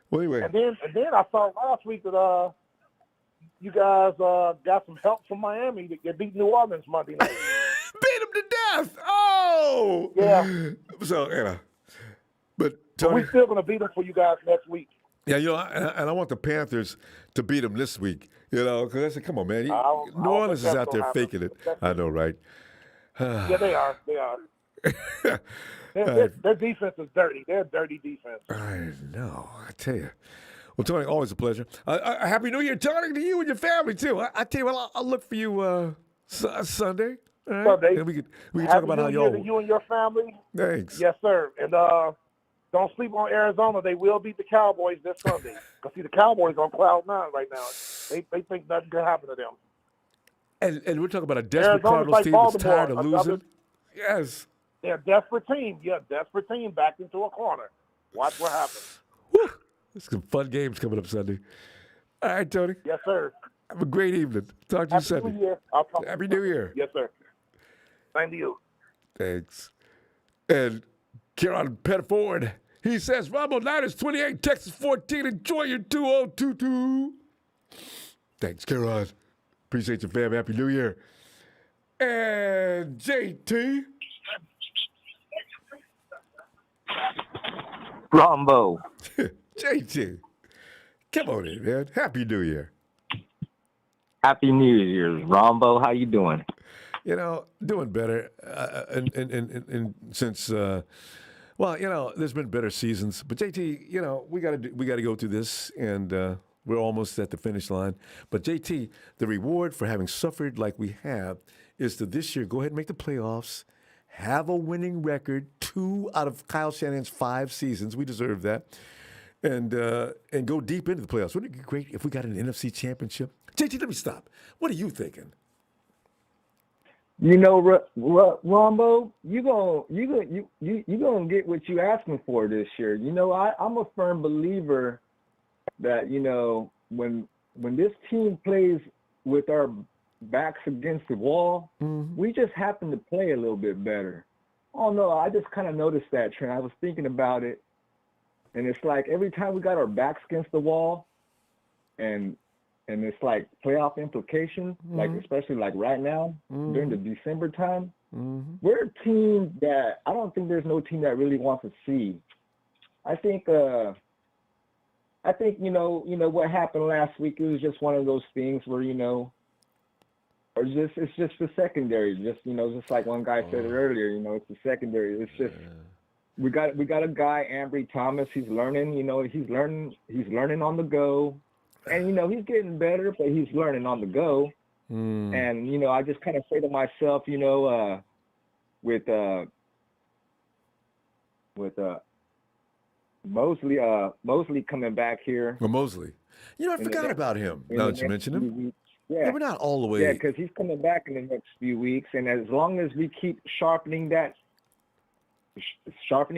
Well, anyway. And then I saw last week that you guys got some help from Miami to beat New Orleans Monday night. Beat them to death. Oh! Yeah. So, but Tony, we're still going to beat them for you guys next week. Yeah, and I want the Panthers to beat them this week. Because I said, come on, man. New Orleans is out there faking it. I know, right? Yeah, they are. They are. Their defense is dirty. They're a dirty defense. I know. I tell you. Well, Tony, always a pleasure. Happy New Year, Tony, to you and your family, too. I tell you what, I'll look for you Sunday. All right? Sunday. And we can talk about how y'all. To you and your family. Thanks. Yes, sir. And don't sleep on Arizona. They will beat the Cowboys this Sunday. Because, see, the Cowboys on cloud 9 right now. They think nothing can happen to them. And we're talking about a desperate Arizona's Cardinals team that's Baltimore, tired of losing. Yes. They're a desperate team. Yeah, desperate team backed into a corner. Watch what happens. Whew. There's some fun games coming up Sunday. All right, Tony. Yes, sir. Have a great evening. Talk to you Sunday. Happy New Year. Happy New Year. Yes, sir. Same to you. Thanks. And Kieran Pettiford, he says, Ronbo Niners 28, Texas 14. Enjoy your 2022. Thanks, Kieran. Appreciate you, fam. Happy New Year. And JT. Ronbo. JT. Come on in, man. Happy New Year. Happy New Year's, Ronbo. How you doing? Doing better. And since, there's been better seasons. But JT, we got to go through this, and we're almost at the finish line. But JT, the reward for having suffered like we have is to this year go ahead and make the playoffs, have a winning record, 2 out of Kyle Shanahan's 5 seasons. We deserve that. And go deep into the playoffs. Wouldn't it be great if we got an NFC championship? JT, let me stop. What are you thinking? Ronbo, you gonna get what you asking for this year. I'm a firm believer that when this team plays with our backs against the wall, we just happen to play a little bit better. Oh no, I just kind of noticed that trend. I was thinking about it, and it's like every time we got our backs against the wall, and it's like playoff implications, like especially like right now during the December time, we're a team that I don't think there's no team that really wants to see. I think what happened last week. It was just one of those things where it's just the secondary. Just like one guy said it earlier. It's the secondary. It's just we got a guy, Ambry Thomas. He's learning. He's learning on the go. And, he's getting better, but he's learning on the go. And, I just kind of say to myself, with Mosley coming back here. Well, Mosley. I forgot about him now that you mentioned him. Yeah, we're not all the way. Yeah, because he's coming back in the next few weeks. And as long as we keep sharpening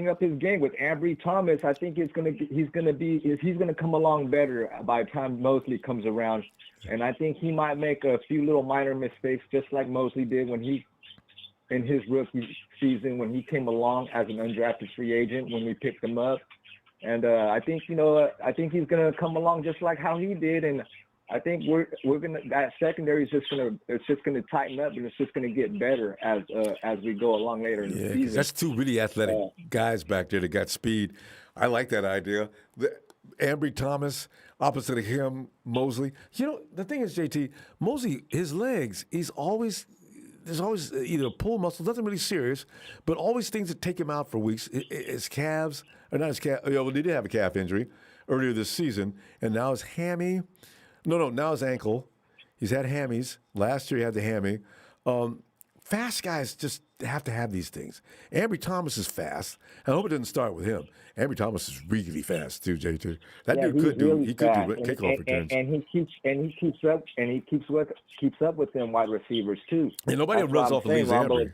up his game with Ambry Thomas, I think he's gonna come along better by the time Mosley comes around. And I think he might make a few little minor mistakes, just like Mosley did when in his rookie season when he came along as an undrafted free agent when we picked him up. And I think he's gonna come along just like how he did. And I think that secondary is just gonna tighten up, and it's just gonna get better as we go along later in the season. That's 2 really athletic guys back there that got speed. I like that idea. Ambry Thomas opposite of him, Mosley. The thing is, JT, Mosley, his legs, there's always either a pull muscle, nothing really serious, but always things that take him out for weeks. His calves, or not his calf. Well, he did have a calf injury earlier this season, and now his hammy. Now his ankle. He's had hammies. Last year he had the hammy. Fast guys just have to have these things. Ambry Thomas is fast. I hope it doesn't start with him. Ambry Thomas is really fast too, JT. That dude could do kickoff returns. And he keeps up with them wide receivers too. And nobody runs off of Lee's Ambry.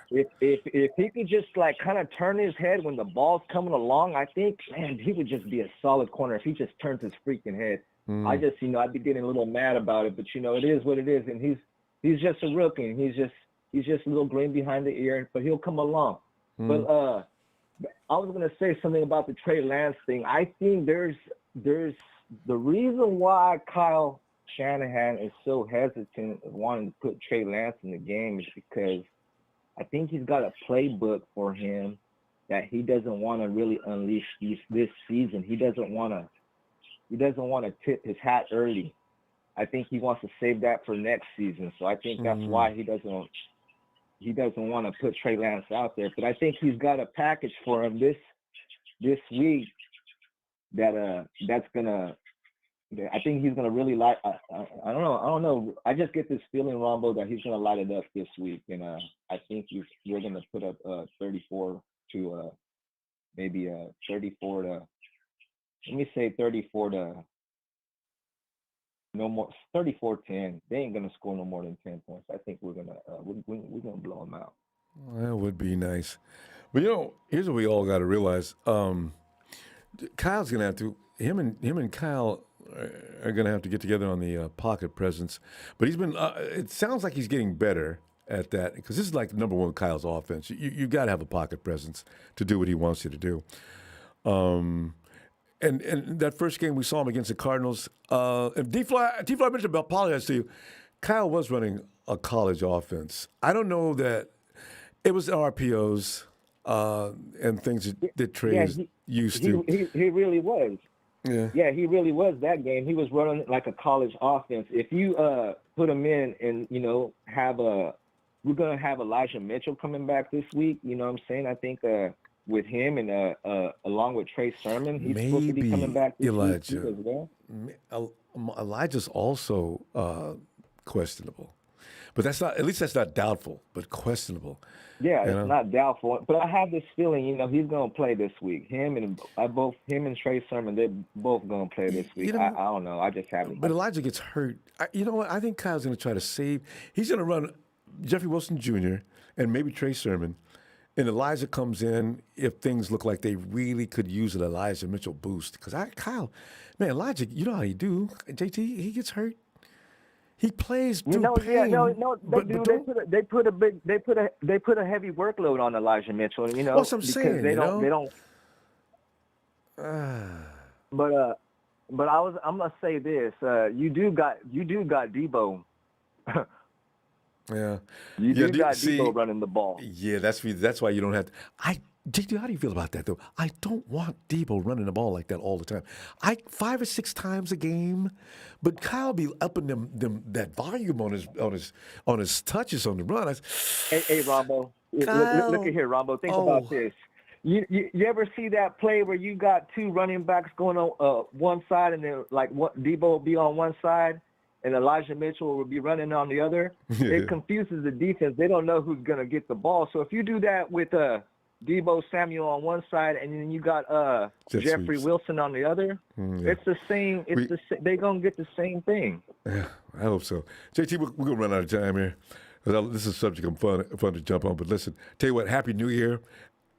If he could just like kind of turn his head when the ball's coming along, I think, man, he would just be a solid corner if he just turns his freaking head. I just, I'd be getting a little mad about it, but it is what it is, and he's just a rookie, and he's just a little green behind the ear, but he'll come along. But I was gonna say something about the Trey Lance thing. I think there's the reason why Kyle Shanahan is so hesitant of wanting to put Trey Lance in the game is because I think he's got a playbook for him that he doesn't want to really unleash this season. He doesn't want to he doesn't want to tip his hat early. I think he wants to save that for next season. So I think that's why he doesn't want to put Trey Lance out there. But I think he's got a package for him this week that's gonna. I think he's gonna really light. I don't know. I just get this feeling, Ronbo, that he's gonna light it up this week, and I think we're gonna put up 34 to maybe 34 to. Let me say 34 to. No more 34-10. They ain't gonna score no more than 10 points. I think we're gonna blow them out. Well, that would be nice. But here's what we all got to realize. Kyle's gonna have to. Him and Kyle are gonna have to get together on the pocket presence. But he's been. It sounds like he's getting better at that because this is like number one Kyle's offense. You got to have a pocket presence to do what he wants you to do. And that first game we saw him against the Cardinals, and D-Fly mentioned about Pollard to you. Kyle was running a college offense. I don't know that it was RPOs and things that Trey is used to. He really was. Yeah, he really was that game. He was running like a college offense. If you put him in and we're gonna have Elijah Mitchell coming back this week. You know what I'm saying? I think. With him and along with Trey Sermon, he's supposed to be coming back this week as well. Elijah's also questionable, but that's not. At least that's not doubtful, but questionable. Yeah, it's not doubtful. But I have this feeling, he's gonna play this week. Him and Trey Sermon, they're both gonna play this week. I don't know. I just haven't. But Elijah gets hurt. You know what? I think Kyle's gonna try to save. He's gonna run Jeffrey Wilson Jr. and maybe Trey Sermon. And Elijah comes in if things look like they really could use an Elijah Mitchell boost. Because Elijah, you know how you do. JT, he gets hurt. He plays through pain. They put a heavy workload on Elijah Mitchell. That's what I'm saying. They don't. But I'm gonna say this. You do got Debo. Yeah, you got Debo running the ball. Yeah, that's why you don't have to. JT, how do you feel about that though? I don't want Debo running the ball like that all the time. 5 or 6 times a game, but Kyle be upping that volume on his touches on the run. Hey, Ronbo, look at here, Ronbo. Think about this. You ever see that play where you got 2 running backs going on one side and then Debo will be on one side? And Elijah Mitchell will be running on the other. It confuses the defense. They don't know who's going to get the ball. So if you do that with Debo Samuel on one side and then you got Jeffrey Wilson on the other, it's the same. They're going to get the same thing. Yeah, I hope so. JT, we're going to run out of time here. This is a subject I'm fun to jump on. But listen, tell you what, Happy New Year.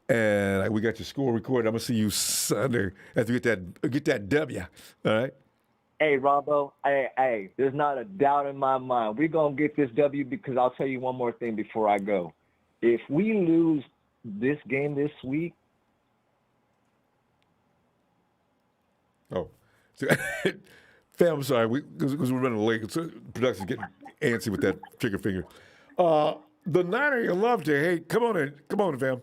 And we got your score recorded. I'm going to see you Sunday after we get that W. All right? Hey, Ronbo, hey, there's not a doubt in my mind. We're going to get this W because I'll tell you one more thing before I go. If we lose this game this week. Fam, I'm sorry, because we're running late. So production's getting antsy with that trigger finger. The Niner you love to hate. Come on in, fam.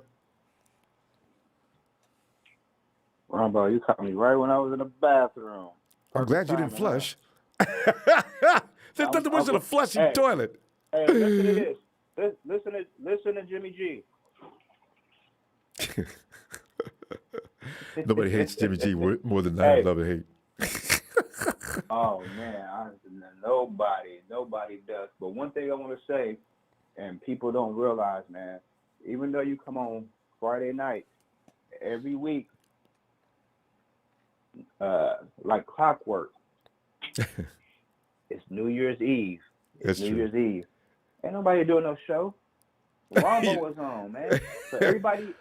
Ronbo, you caught me right when I was in the bathroom. I'm glad you didn't flush. There's nothing worse than a flushing toilet. Hey, listen to this. Listen to Jimmy G. Nobody hates Jimmy G more than I love and hate. Oh man, nobody does. But one thing I want to say, and people don't realize, man, even though you come on Friday night every week, like clockwork, it's New Year's Eve. That's New true. Year's Eve. Ain't nobody doing no show. Ronbo was on, man. So everybody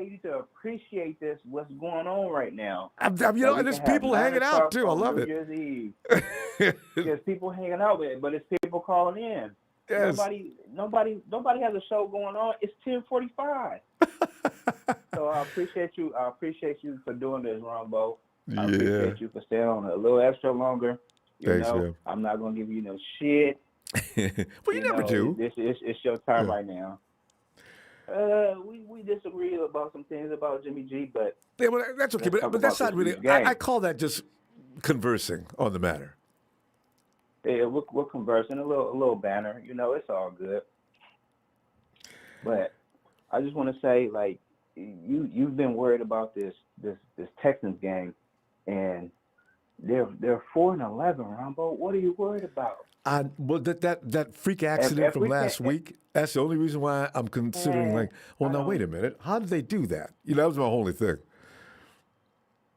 needs to appreciate this. What's going on right now? There's people hanging out too. I love it. New Year's Eve. There's people hanging out with it, but it's people calling in. Yes. Nobody has a show going on. It's 10:45. So I appreciate you. I appreciate you for doing this, Ronbo. I appreciate you for staying on a little extra longer. Thanks, man. I'm not gonna give you no shit. Well, you never do. It's your time right now. We disagree about some things about Jimmy G, but well, that's okay. But that's not really. I call that just conversing on the matter? Yeah, we're conversing a little banner. You know, it's all good. But I just want to say, like, you've been worried about this Texans game, and they're 4-11, Ronbo. What are you worried about? Well, that freak accident from last week, that's the only reason why I'm considering, like, well, now, wait a minute. How did they do that? You know, that was my only thing.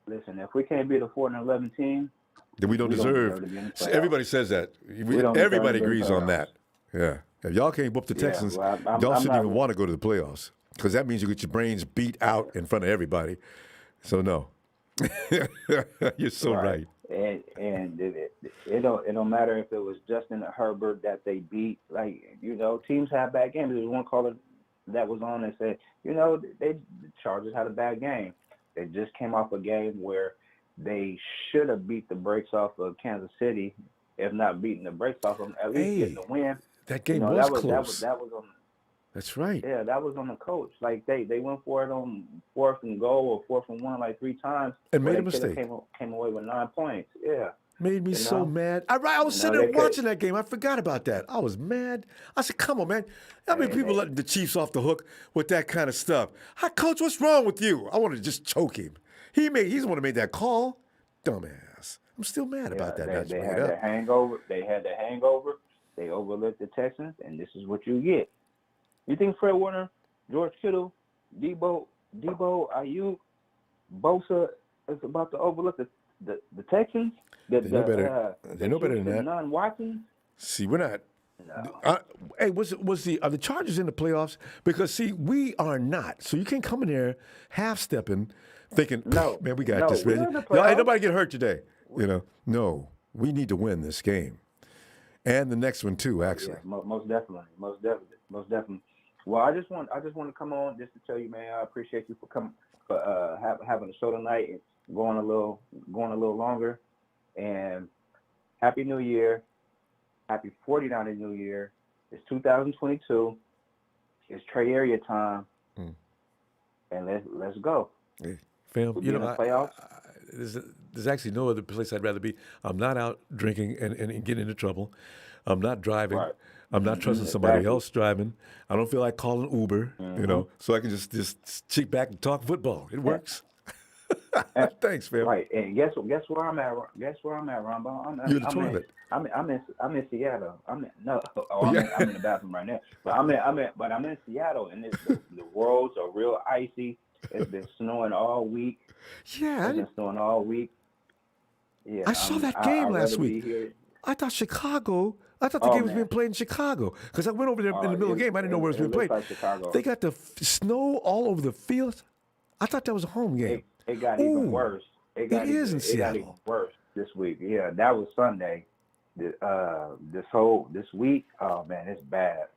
Listen, if we can't beat a 4-11 team, then we don't deserve to be in the playoffs. Everybody says that. don't Everybody deserve agrees the on that. Yeah. If y'all can't whoop the Texans, well, y'all shouldn't not- even want to go to the playoffs because that means you get your brains beat out in front of everybody. So, no. You're so right. And it don't matter if it was Justin or Herbert that they beat. Like, you know, teams have bad games. There's one caller that was on and said, you know, the Chargers had a bad game. They just came off a game where they should have beat the brakes off of Kansas City, if not beating the brakes off of them, at least getting the win. That game was close. That was on. That's right. Yeah, that was on the coach. Like they went for it on 4th and goal or 4th and 1 like 3 times and made a they mistake. Came away with 9 points. Yeah. Made me so mad. I was sitting there watching that game. I forgot about that. I was mad. I said, come on, man. How many people letting the Chiefs off the hook with that kind of stuff? Hi, Coach, what's wrong with you? I wanted to just choke him. He's the one who made that call. Dumbass. I'm still mad about that. They had the hangover. They overlooked the Texans, and this is what you get. You think Fred Warner, George Kittle, Debo, Ayuk, Bosa is about to overlook the Texans? They know better. They know better than that. Non-Watkins? See, we're not. No. Hey, are the Chargers in the playoffs? Because see, we are not. So you can't come in there half-stepping, thinking, man, we got this. Man. Ain't nobody get hurt today. You know, no, we need to win this game, and the next one too. Actually, yeah, most definitely. Well, I just want to come on just to tell you, man, I appreciate you for coming, having a show tonight and going a little longer. And Happy New Year, Happy 49th New Year. It's 2022. It's Trey area time, and let's go. Hey, fam, you know, there's actually no other place I'd rather be. I'm not out drinking and getting into trouble. I'm not driving. Right. I'm not trusting somebody else driving. I don't feel like calling Uber, you know, so I can just chick back and talk football. It works. Thanks, fam. Right, and guess where I'm at? Guess where I'm at, Ronbo? You're in the toilet. I'm in Seattle. I'm in the bathroom right now. But I'm in Seattle, and the roads are real icy. It's been snowing all week. Yeah, it's been snowing all week. Yeah, I saw that game last week. I thought the game was being played in Chicago because I went over there in the middle of the game. I didn't know where it was being played. Like they got the snow all over the field. I thought that was a home game. It got even worse. It is in Seattle. It got even worse this week. Yeah, that was Sunday. This week, oh man, it's bad.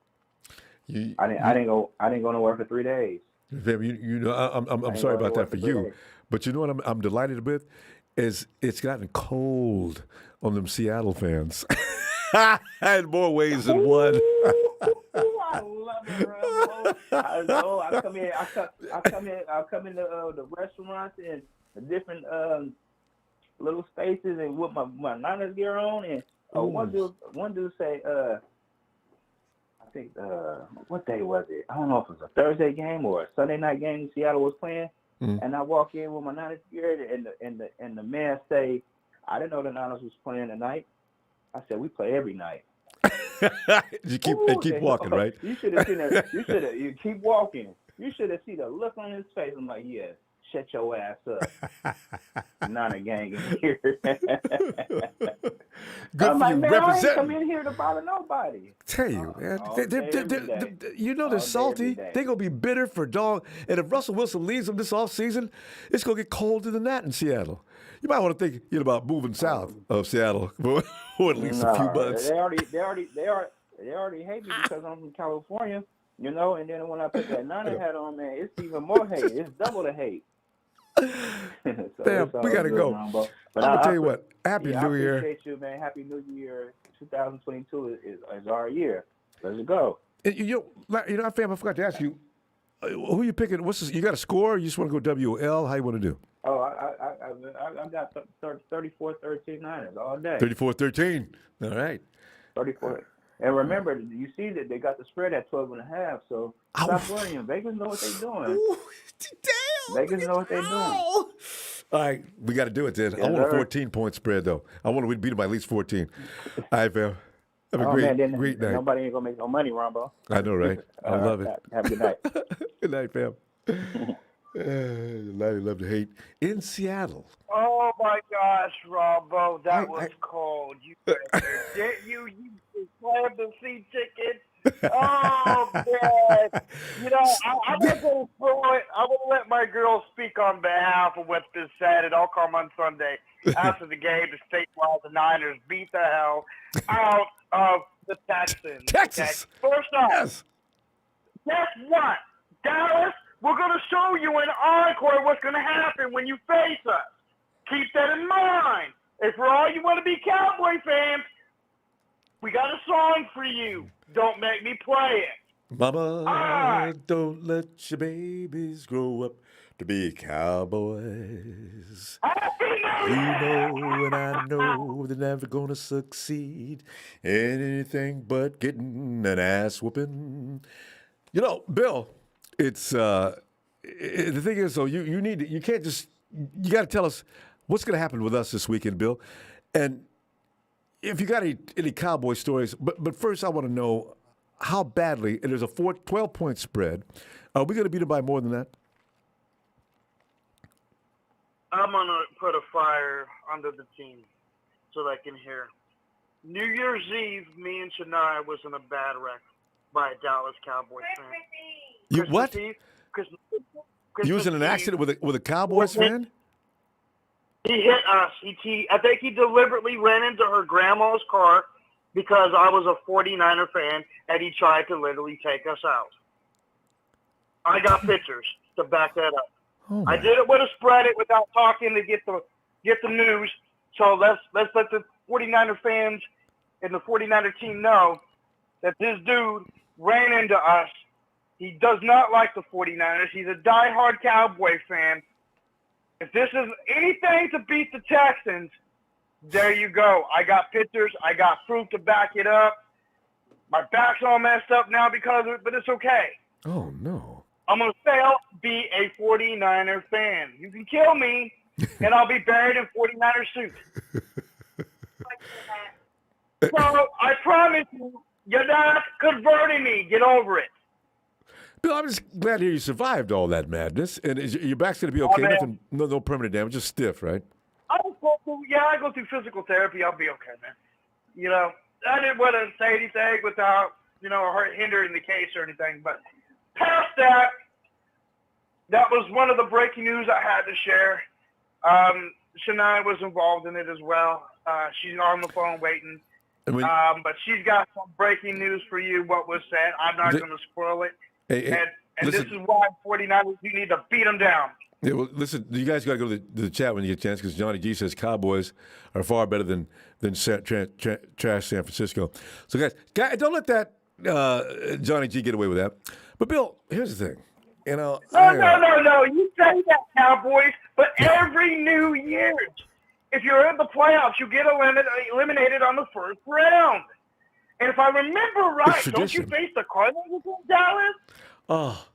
I didn't go nowhere for 3 days. You know, I'm sorry about that for you, but you know what I'm delighted with is it's gotten cold on them Seattle fans. In more ways than one. I love it, Ronbo. I come in the restaurants and the different little spaces and with my Niners gear on, and one dude say, I think what day was it? I don't know if it was a Thursday game or a Sunday night game Seattle was playing, and I walk in with my Niners gear, and the man say, I didn't know the Niners was playing tonight. I said, we play every night. You keep walking, right? You should have seen that. You keep walking. You should have seen the look on his face. I'm like, yeah, shut your ass up. Not a gang in here. Good I'm for like, you man, I ain't representing. come in here to bother nobody. Tell you, man, you know they're salty. They're going to be bitter for dog. And if Russell Wilson leaves them this offseason, it's going to get colder than that in Seattle. You might want to think about moving south of Seattle for at least a few months. They already hate me because I'm from California, you know. And then when I put that Niner hat on, man, it's even more hate. It's double the hate. Damn, we gotta go. But I'm gonna tell you what. Happy New Year. I appreciate you, man. Happy New Year. 2022 is our year. Let's go. You know, fam, I forgot to ask you, who you picking? You got a score? Or you just want to go WL? How you want to do? Oh, I I got 34-13 Niners all day. 34-13. All right. 34. And remember, you see that they got the spread at 12.5. So stop worrying. Vegas know what they're doing. Ooh, damn. Vegas know what they're doing. All right, we got to do it then. Yes, I want a sir. 14-point spread though. I want to beat them by at least 14. All right, fam. Have a great night. Nobody ain't gonna make no money, Ronbo. I know, right? I love it. Have a good night. Good night, fam. Love to hate in Seattle. Oh my gosh, Ronbo, that was cold. You did you planned the seat ticket? Oh man, you know I'm gonna go through it. I'm gonna let my girl speak on behalf of what's been said, and I'll come on Sunday after the game to state why the Niners beat the hell out of the Texans. Texas. Okay? First off, yes. Guess what, Dallas? We're going to show you in Encore what's going to happen when you face us. Keep that in mind. And for all you want to be Cowboy fans, we got a song for you. Don't make me play it. Mama, don't let your babies grow up to be cowboys. You know and I know they're never going to succeed in anything but getting an ass whooping. You know, Bill, it's the thing is, though, you can't just, you got to tell us what's going to happen with us this weekend, Bill. And if you got any Cowboy stories, but first I want to know how badly, and there's a 12-point spread, are we going to beat them by more than that? I'm going to put a fire under the team so they can hear. New Year's Eve, me and Shania was in a bad wreck by a Dallas Cowboys fan. You what? Christmas You was in an accident with a Cowboys fan? He hit us. I think he deliberately ran into her grandma's car because I was a 49er fan, and he tried to literally take us out. I got pictures to back that up. Oh I did it with a spread it without talking to get the news. So let's let the 49er fans and the 49er team know that this dude ran into us. He does not like the 49ers. He's a diehard Cowboy fan. If this is anything to beat the Texans, there you go. I got pictures. I got proof to back it up. My back's all messed up now because of it, but it's okay. Oh, no. I'm going to still be a 49er fan. You can kill me, and I'll be buried in 49er suit. So I promise you, you're not converting me. Get over it. Bill, I'm just glad to hear you survived all that madness. And your back's going to be okay? Nothing, no permanent damage, just stiff, right? I go through physical therapy. I'll be okay, man. You know, I didn't want to say anything without, hindering the case or anything. But past that, that was one of the breaking news I had to share. Shania was involved in it as well. She's on the phone waiting. But she's got some breaking news for you, what was said. I'm not going to spoil it. And this is why 49ers, you need to beat them down. Yeah, well, listen, you guys got to go to the chat when you get a chance because Johnny G says Cowboys are far better than trash San Francisco. So, guys, don't let that Johnny G get away with that. But, Bill, here's the thing. No. You say that, Cowboys, but every New Year's, if you're in the playoffs, you get eliminated on the first round. And if I remember right, don't you face the Cardinals against Dallas? Oh,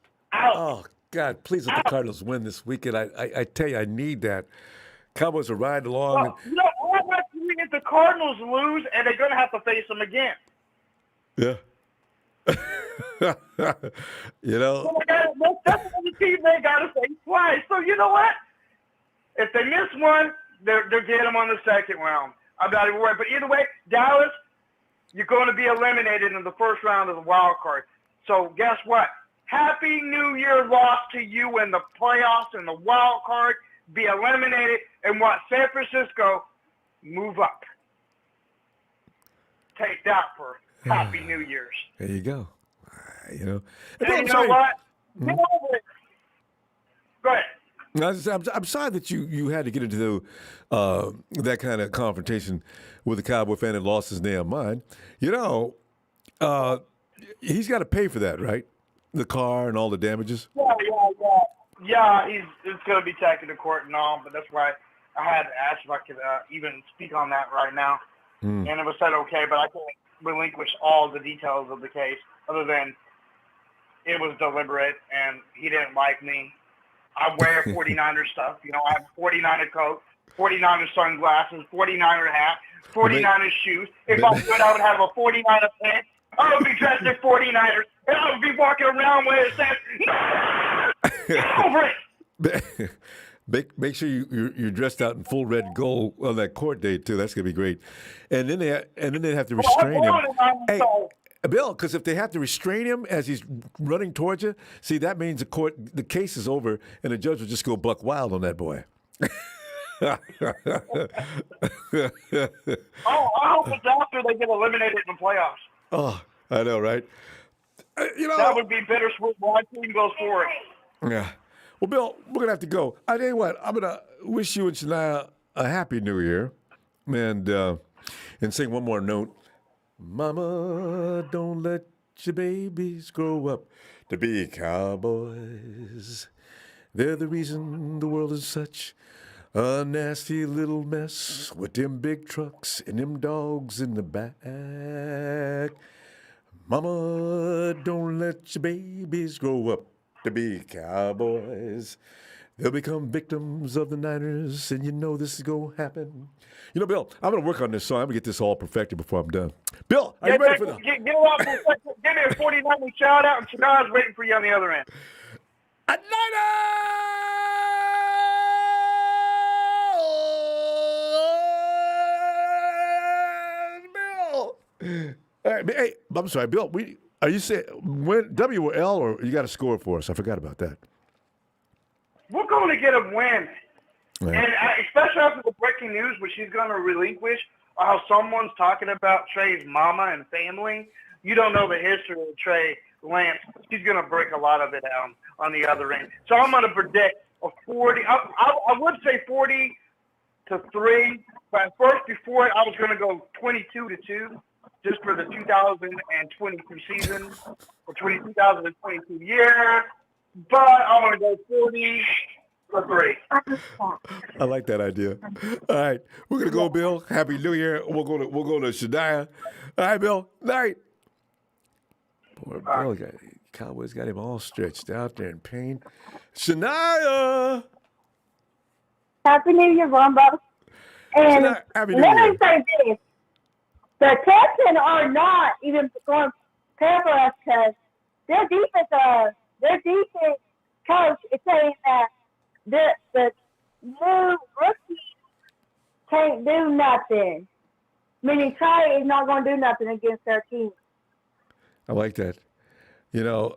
God, please let the Cardinals win this weekend. I tell you, I need that. Cowboys are riding along. All I have to do is the Cardinals lose, and they're going to have to face them again. Yeah. That's the team they got to face twice. So you know what? If they miss one, they're getting them on the second round. I'm not even worried. But either way, Dallas, you're going to be eliminated in the first round of the wild card. So guess what? Happy New Year loss to you in the playoffs and the wild card. Be eliminated and watch San Francisco move up. Take that for Happy New Year's. There you go. And you know what? Get over it. Go ahead. I'm sorry that you had to get into that kind of confrontation with a Cowboy fan and lost his damn mind. He's got to pay for that, right? The car and all the damages. Yeah. He's going to be taken to court and all, but that's why I had asked if I could even speak on that right now, and it was said okay, but I can't relinquish all the details of the case other than it was deliberate and he didn't like me. I wear 49er stuff. You know, I have 49er coat, 49er sunglasses, 49er hat, 49er shoes. If I could, I would have a 49er pants. I would be dressed in 49ers, and I would be walking around where it says, "Get over it." Make sure you're dressed out in full red and gold on that court date too. That's gonna be great. And then they have to restrain him. Hey, Bill, because if they have to restrain him as he's running towards you, see that means the case is over, and the judge will just go buck wild on that boy. I hope it's after they get eliminated in the playoffs. Oh, I know, right? That would be bittersweet. One team goes for it. Yeah. Well, Bill, we're going to have to go. I tell you what, I'm going to wish you and Shania a happy new year and sing one more note. Mama, don't let your babies grow up to be cowboys. They're the reason the world is such a nasty little mess with them big trucks and them dogs in the back. Mama, don't let your babies grow up to be cowboys. They'll become victims of the Niners, and you know this is going to happen. You know, Bill, I'm going to work on this song. I'm going to get this all perfected before I'm done. Bill, are you ready for the... Give me a 49er shout out, and Shania's waiting for you on the other end. A Bill! All right, hey, I'm sorry, Bill. Are you saying when W or L, or you got to score for us? I forgot about that. We're going to get a win. Right. And especially after the breaking news where she's going to relinquish how someone's talking about Trey's mama and family. You don't know the history of Trey Lance. She's going to break a lot of it down on the other end. So I'm going to predict a 40. I would say 40-3. But first, before it, I was going to go 22-2. Just for the 2022 season, or 2022 year. But I'm going to go 40-3. I like that idea. All right, we're gonna go, Bill. Happy New Year. We'll go to Shania. All right, Bill. Night. Poor Bill. Cowboys got him all stretched out there in pain. Shania. Happy New Year, Ronbo. And let me say this. The Texans are not even going to prepare for us because their defense coach is saying that the new rookie can't do nothing. Meaning Trey is not going to do nothing against their team. I like that. You know,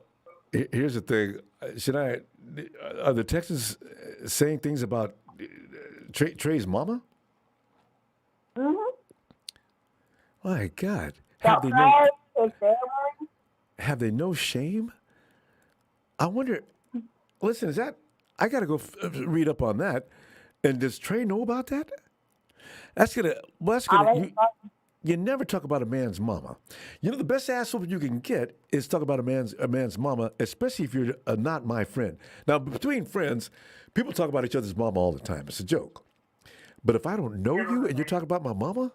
here's the thing. Are the Texans saying things about Trey's mama? Mm-hmm. My God. Have they no shame? I wonder, listen, I got to go read up on that. And does Trey know about that? You never talk about a man's mama. You know, the best asshole you can get is talk about a man's mama, especially if you're not my friend. Now, between friends, people talk about each other's mama all the time. It's a joke. But if I don't know you and you're talking about my mama,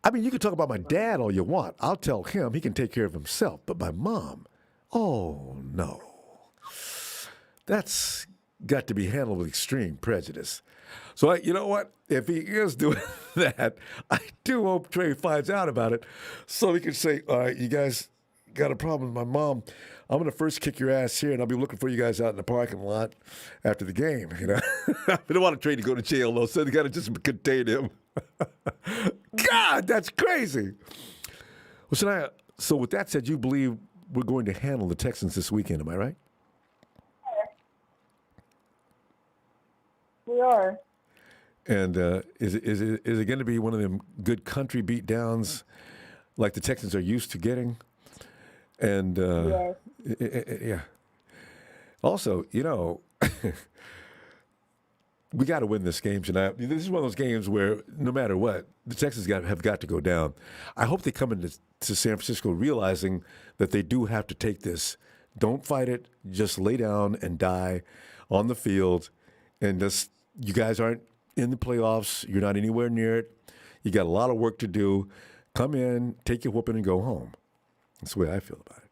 I mean, you can talk about my dad all you want. I'll tell him he can take care of himself. But my mom, oh, no. That's got to be handled with extreme prejudice. So, you know what? If he is doing that, I do hope Trey finds out about it so he can say, all right, you guys got a problem with my mom. I'm going to first kick your ass here, and I'll be looking for you guys out in the parking lot after the game. You know, I don't want Trey to go to jail, though, so they got to just contain him. God, that's crazy. Well, so with that said, you believe we're going to handle the Texans this weekend, am I right? We are. And is it going to be one of them good country beat downs like the Texans are used to getting? And yeah. Also, you know, we got to win this game tonight. This is one of those games where no matter what, the Texans have got to go down. I hope they come into San Francisco realizing that they do have to take this. Don't fight it. Just lay down and die on the field. And just, you guys aren't in the playoffs. You're not anywhere near it. You got a lot of work to do. Come in, take your whooping, and go home. That's the way I feel about it.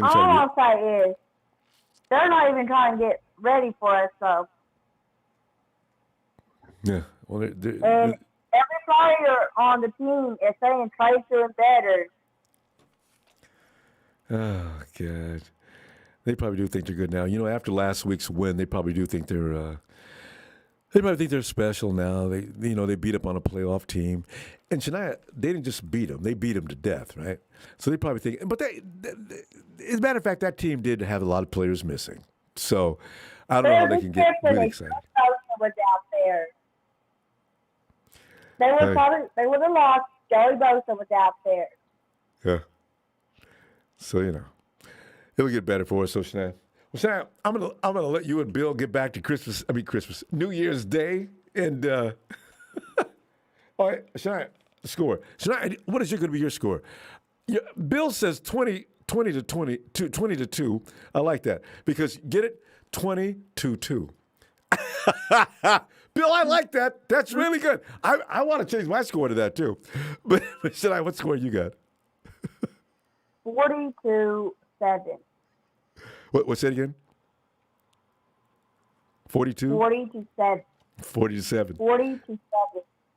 All I'll say is they're not even trying to get ready for us, so. Yeah. Well, And every player on the team is saying Trey's doing better. Oh, God. They probably do think they're good now. You know, after last week's win, they probably do think they're special now. They beat up on a playoff team. And Shania, they didn't just beat them. They beat them to death, right? So they probably think, but as a matter of fact, that team did have a lot of players missing. So I don't know how they can get really excited. Was out there. They would have lost. Joey Bosa was out there. Yeah. So, it'll get better for us. So, Shania. Well, Shania, I'm gonna let you and Bill get back to New Year's Day. And, all right, Shania, score. Shania, what is going to be your score? Bill says 20 to 2. I like that. Because, get it? 20-2. Bill, I like that. That's really good. I want to change my score to that, too. But, Shania, what score you got? 40-7. What's that again? 42? 40-7. 40-7. 40-7.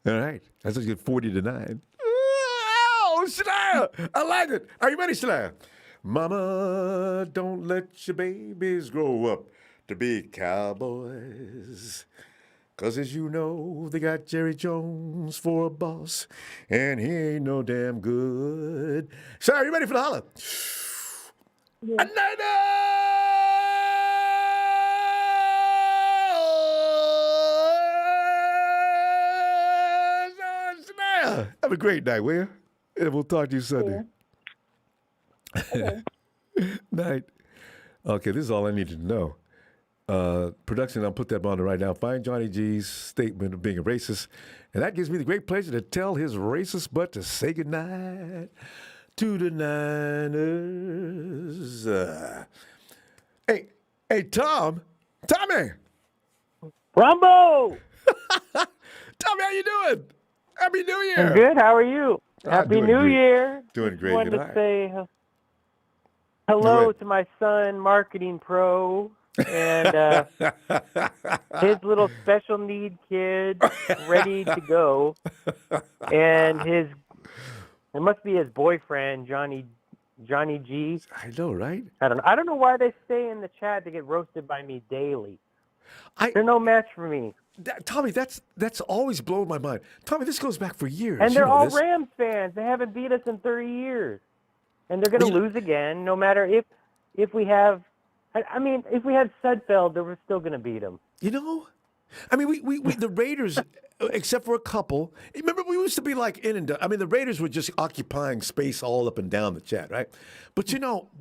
All right. That's a good 40-9. Oh, Shania! I like it. Are you ready, Shania? Mama, don't let your babies grow up to be cowboys. 'Cause as you know, they got Jerry Jones for a boss, and he ain't no damn good. Shania, are you ready for the holler? Yeah. Have a great night, will you? And we'll talk to you Sunday. Yeah. Okay. Night. Okay, this is all I needed to know. Production, I'll put that on right now. Find Johnny G's statement of being a racist. And that gives me the great pleasure to tell his racist butt to say goodnight to the Niners. Hey, Tommy. Ronbo! Tommy, how you doing? Happy New Year. I'm good. How are you? Happy New Year. Doing great. Wanted to say hello to my son, Marketing Pro, and his little special need kid ready to go. And it must be his boyfriend, Johnny G. I know, right? I don't know why they stay in the chat to get roasted by me daily. They're no match for me. Tommy, that's always blown my mind. Tommy, this goes back for years. And they're all Rams fans. They haven't beat us in 30 years. And they're going to lose again, no matter if we have if we had Sudfeld, they were still going to beat them. I mean, we the Raiders, except for a couple. Remember, we used to be like in and done. I mean, the Raiders were just occupying space all up and down the chat, right? But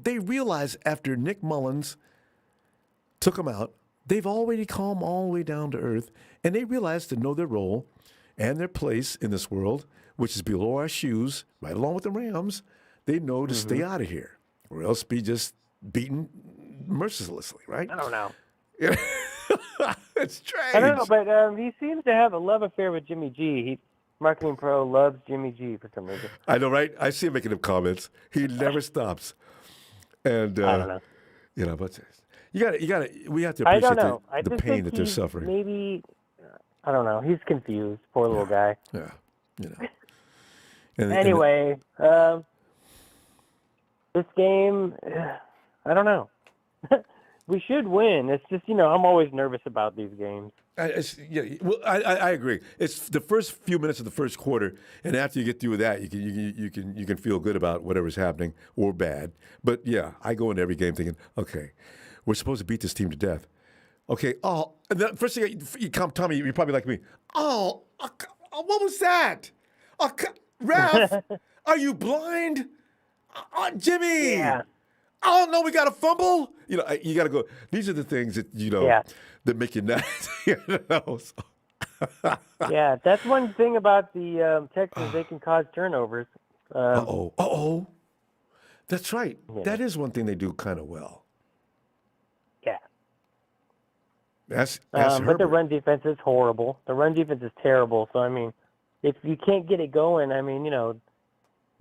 they realized after Nick Mullins took them out, they've already calmed all the way down to earth, and they realized to know their role and their place in this world, which is below our shoes, right along with the Rams. They know to stay out of here, or else be just beaten mercilessly, right? I don't know. It's strange. I don't know, but he seems to have a love affair with Jimmy G. Marketing Pro loves Jimmy G for some reason. I know, right? I see him making them comments. He never stops. And I don't know. But we have to appreciate the pain that they're suffering. Maybe, I don't know. He's confused. Poor little guy. Yeah. Anyway, this game, I don't know. We should win. It's just, I'm always nervous about these games. I agree. It's the first few minutes of the first quarter, and after you get through with that, you can feel good about whatever's happening or bad. But yeah, I go into every game thinking, okay, we're supposed to beat this team to death. Okay. Oh, and the first thing you come, Tommy, you're probably like me. Oh, what was that? Ralph, are you blind? Jimmy. Yeah. Oh no, we got a fumble. You got to go. These are the things that that make you nuts. Yeah, that's one thing about the Texans. They can cause turnovers. That's right. Yeah. That is one thing they do kind of well. Yeah. That's but the run defense is horrible. The run defense is terrible. So, I mean, if you can't get it going, I mean,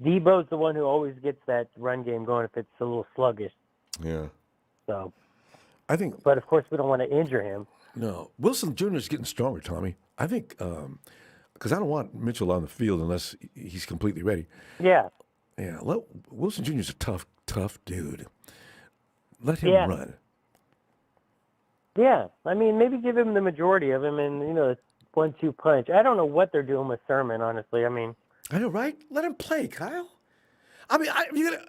Debo's the one who always gets that run game going if it's a little sluggish. Yeah. So, I think. But, of course, we don't want to injure him. No. Wilson Jr. is getting stronger, Tommy. I think because I don't want Mitchell on the field unless he's completely ready. Yeah. Yeah. Wilson Jr. is a tough dude. Let him run. Yeah. I mean, maybe give him the majority of him and, 1-2 punch. I don't know what they're doing with Sermon, honestly. I mean. I know, right? Let him play, Kyle. I mean,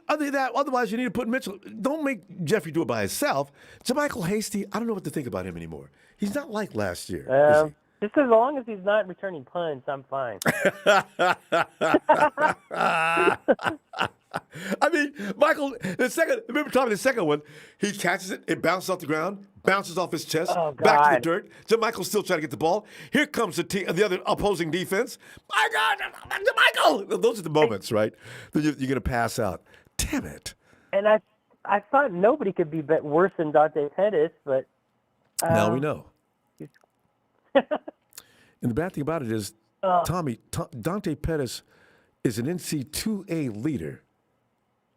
otherwise you need to put Mitchell. Don't make Jeffrey do it by himself. JaMychal Hasty, I don't know what to think about him anymore. He's not like last year. Just as long as he's not returning punts, I'm fine. I mean, Michael, remember Tommy, the second one, he catches it, it bounces off the ground, bounces off his chest, back to the dirt. JaMychal's still trying to get the ball. Here comes the other opposing defense. My God, JaMychal! Those are the moments, right? That you're going to pass out. Damn it. And I thought nobody could be worse than Dante Pettis, but... now we know. And the bad thing about it is, Tommy, Dante Pettis is an NC2A leader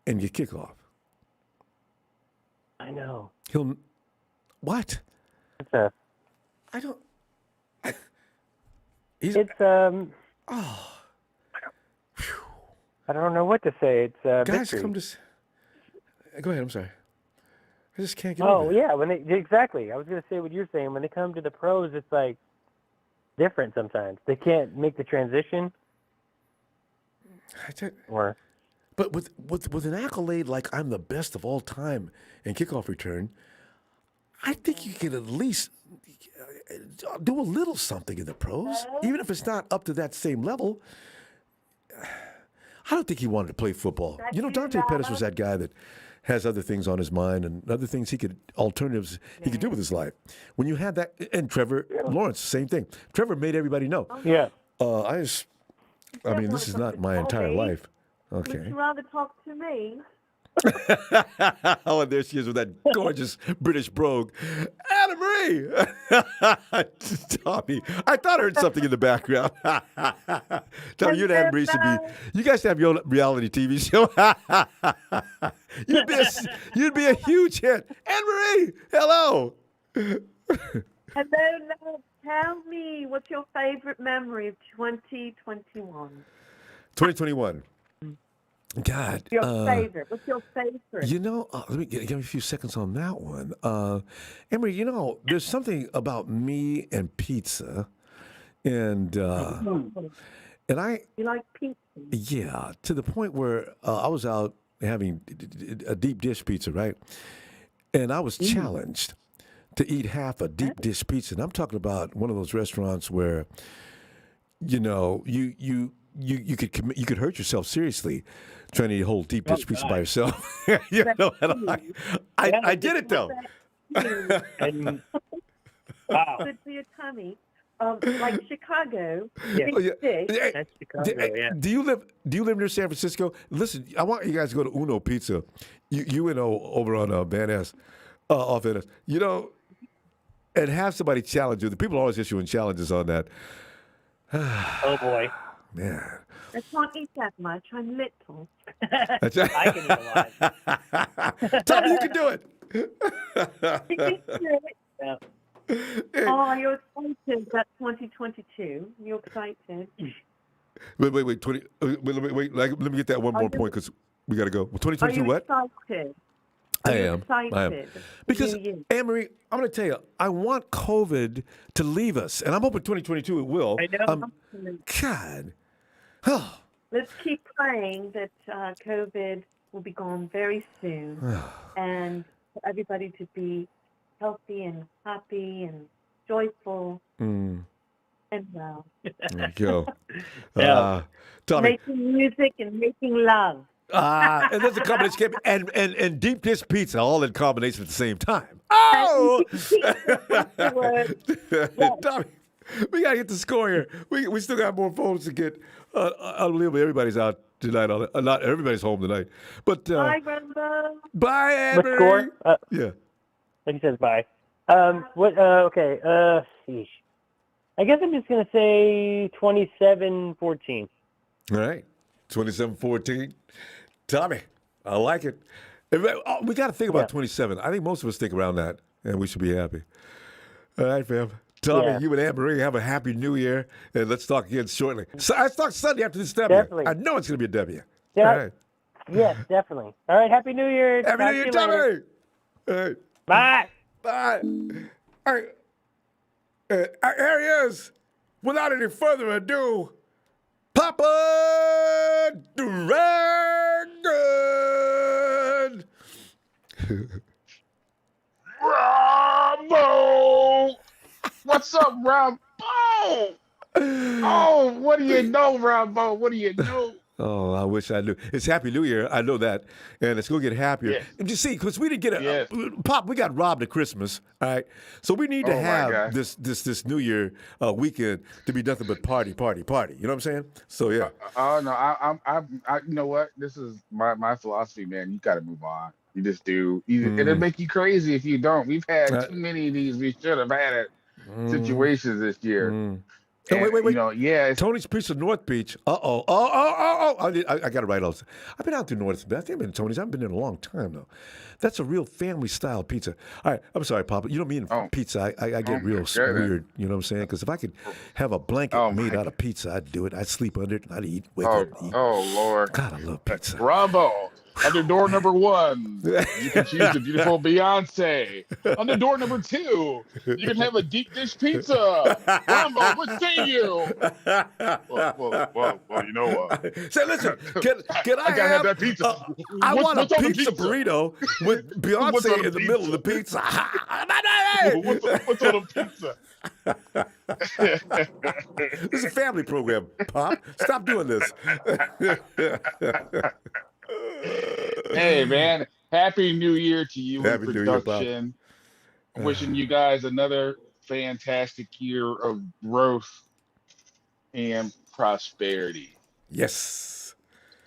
and you kick off. I know. What? I don't know what to say. It's guys victory. come to. Go ahead. I'm sorry. I just can't get. Oh yeah, exactly. I was going to say what you're saying. When they come to the pros, it's like different sometimes. They can't make the transition. But with an accolade like I'm the best of all time in kickoff return, I think you can at least do a little something in the pros, even if it's not up to that same level. I don't think he wanted to play football. Dante Pettis was that guy that has other things on his mind and other things alternatives he could do with his life. When you had that, and Trevor Lawrence, same thing. Trevor made everybody know. Yeah. This is not my entire life. Okay. Would you rather talk to me? Oh, and there she is with that gorgeous British brogue. Anna Marie! Tommy, I thought I heard something in the background. Tommy, you and Anna Marie should be, you guys have your own reality TV show. You'd be a huge hit. Anna Marie, hello. Hello, love. Tell me, what's your favorite memory of 2021? 2021. God. Your favorite. What's your favorite? Let me give me a few seconds on that one. Emery, there's something about me and pizza, and I. You like pizza? Yeah, to the point where I was out having a deep dish pizza, right? And I was challenged to eat half a deep dish pizza, and I'm talking about one of those restaurants where, you could hurt yourself seriously trying to eat a whole deep dish pizza by yourself. I did it though. Good for your tummy. Like Chicago. That's Chicago, yeah. Do you live near San Francisco? Listen, I want you guys to go to Uno Pizza, over on Van Ness, off Van Ness. And have somebody challenge you. The people are always issuing challenges on that. Oh boy. Man. I can't eat that much. I'm little. I can eat a lot. Tommy, you can do it. Yeah. Oh, you're excited. That's 2022. You're excited. Wait. Wait. Let me get that one more point because we got to go. 2022 what? Excited? I am. Because, Anne-Marie, I'm going to tell you, I want COVID to leave us, and I'm hoping 2022 it will. I know. God. Let's keep praying that COVID will be gone very soon, and for everybody to be healthy and happy and joyful and well. There you go. Tommy. Making music and making love. And there's a combination and deep dish pizza all in combination at the same time. Oh! Tommy, we gotta get the score here. We still got more phones to get. Unbelievable, everybody's out tonight. Not everybody's home tonight. But bye, Ronbo. Bye, Amber. The score? Yeah. Like he says, bye. Okay. Sheesh. I guess I'm just gonna say 27-14. All right, 27-14. Tommy, I like it. We got to think about 27. I think most of us think around that, and we should be happy. All right, fam. Tommy, you and Anne Marie have a happy New Year, and let's talk again shortly. So let's talk Sunday after this W. Definitely. I know it's going to be a W. Yeah. All right. Yes, definitely. All right. Happy New Year. Happy New Year, Tommy. All right. Bye. Bye. All right. Here he is. Without any further ado, Papa Dragon. Ronbo! What's up, Ronbo? Oh, what do you know, Ronbo? What do you know? Oh, I wish I knew. It's Happy New Year. I know that. And it's going to get happier. Yes. And you see, because we didn't get Pop, we got robbed at Christmas, all right? So we need to have this New Year weekend to be nothing but party. You know what I'm saying? So, yeah. No, I you know what? This is my philosophy, man. You got to move on. You just do. It'll make you crazy if you don't. We've had too many of these. We should have had situations this year. And, wait. You know, Tony's Pizza North Beach. Oh. I got it right. I've been out to North Beach. I think I've been to Tony's. I haven't been there in a long time, though. That's a real family-style pizza. All right. I'm sorry, Papa. You don't mean pizza. I get real weird. You know what I'm saying? Because if I could have a blanket made out of pizza, I'd do it. I'd sleep under it, and I'd eat, wake up and eat. Oh, Lord. God, I love pizza. Bravo. Under door number 1, you can choose the beautiful Beyonce. Under door number 2, you can have a deep dish pizza. Ronbo, what say you? Well, you know what? Say, listen, can I gotta have that pizza. I want a what's on the pizza burrito with Beyonce in the middle of the pizza. What's on the pizza? This is a family program, Pop. Stop doing this. Hey, man. Happy New Year to you Happy in New Year, production. Wishing you guys another fantastic year of growth and prosperity. Yes.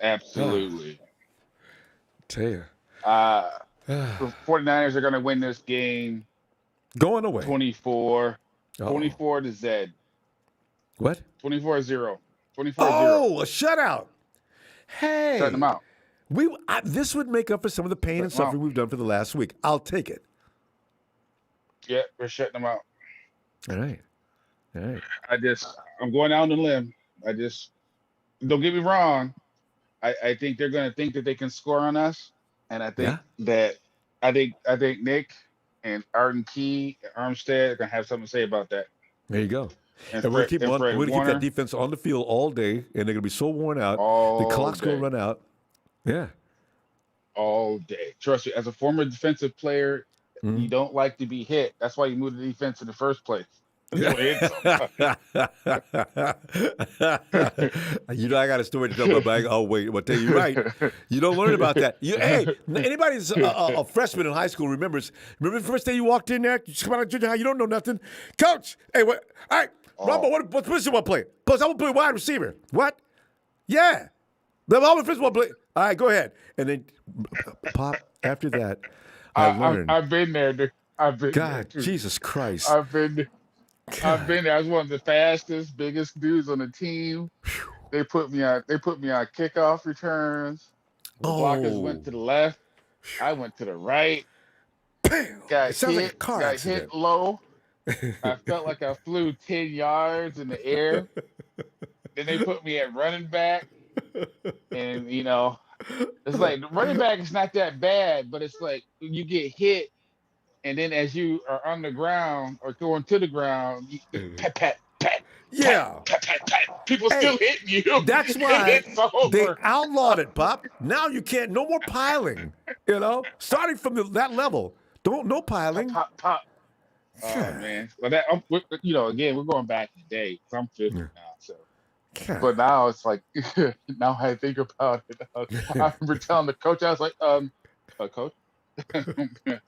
Absolutely. Tell you. The 49ers are going to win this game. Going away. 24 to Z. What? 24-0. 24-0. Oh, a shutout. Hey. Shutting them out. This would make up for some of the pain and suffering we've done for the last week. I'll take it. Yeah, we're shutting them out. All right. I'm going out on a limb. Don't get me wrong. I think they're going to think that they can score on us. And I think I think Nick and Arden Key, Armstead are going to have something to say about that. There you go. And we're going to keep that defense on the field all day, and they're going to be so worn out. The clock's going to run out. Yeah. All day. Trust me, as a former defensive player, you don't like to be hit. That's why you moved to defense in the first place. You know, I got a story to tell my bag. Oh, wait, I'll tell you right. You don't learn about that. Hey, anybody that's a freshman in high school remember the first day you walked in there? You just come out of junior high, you don't know nothing. Coach, hey, what? All right, Ronbo, what position will I play? Coach, I will play wide receiver. What? Yeah. I'm a first play. All right, go ahead. And then, Pop, after that, I learned. I've been there, dude. God, Jesus Christ. I've been there. I was one of the fastest, biggest dudes on the team. They put me on kickoff returns. The blockers went to the left. I went to the right. Bam! Got hit hit low. I felt like I flew 10 yards in the air. Then they put me at running back. And, you know, it's like running back is not that bad, but it's like you get hit. And then as you are on the ground or going to the ground, you pat, pat. Yeah. Pat. People still hitting you. That's why they outlawed it, Pop. Now you can't, no more piling, you know, starting from that level. No piling. Pop. Oh, man. But again, we're going back in the day. I'm 50 now, so. But now it's like, now I think about it. I remember telling the coach, I was like, coach,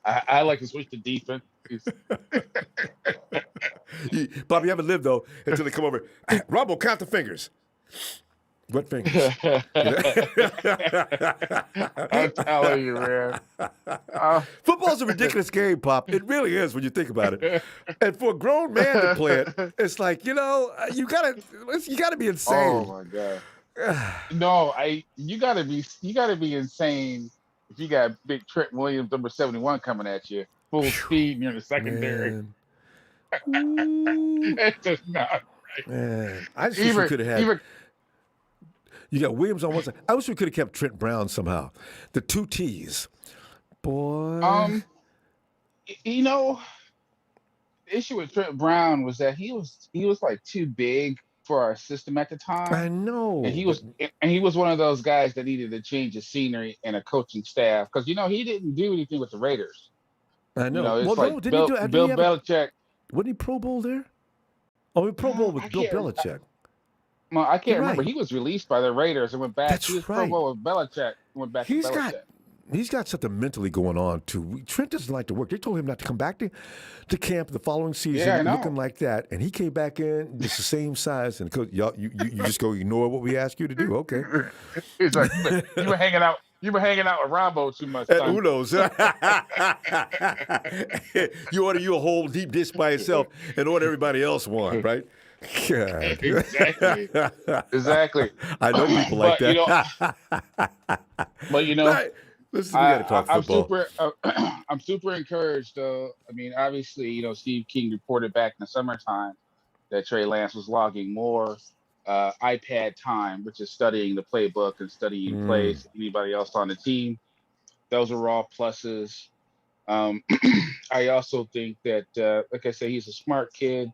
I like to switch to defense. Bob, you haven't lived, though, until they come over. Ronbo, count the fingers. Wet fingers. I'm telling you, man. Football's a ridiculous game, Pop. It really is when you think about it. And for a grown man to play it, it's like, you gotta be insane. Oh my god. No, you gotta be insane if you got big Trent Williams number 71 coming at you full speed and you're in the secondary. It's just not right. Man, I just wish we could have had. You got Williams on one side. I wish we could have kept Trent Brown somehow. The 2 T's, boy. The issue with Trent Brown was that he was like too big for our system at the time. I know. And he was one of those guys that needed to change the scenery and a coaching staff because he didn't do anything with the Raiders. I know. It's like Bill Belichick. Wasn't he Pro Bowl there? Oh, he Pro Bowl with Bill Belichick. Well, I can't remember. He was released by the Raiders and went back. That's he was right. Pro Bowl with Belichick. Went back to Belichick. He's got something mentally going on too. Trent doesn't like to work. They told him not to come back to camp the following season looking like that, and he came back in just the same size. And y'all, you just go ignore what we ask you to do. Okay. He's like, you were hanging out. You were hanging out with Ronbo too much. Who knows? You order you a whole deep dish by yourself and order everybody else one, right? God. Exactly. I know people like that. Listen, we got to talk football. I'm super encouraged, though. I mean, obviously, Steve King reported back in the summertime that Trey Lance was logging more iPad time, which is studying the playbook and studying plays. Anybody else on the team? Those are all pluses. I also think that, like I said, he's a smart kid.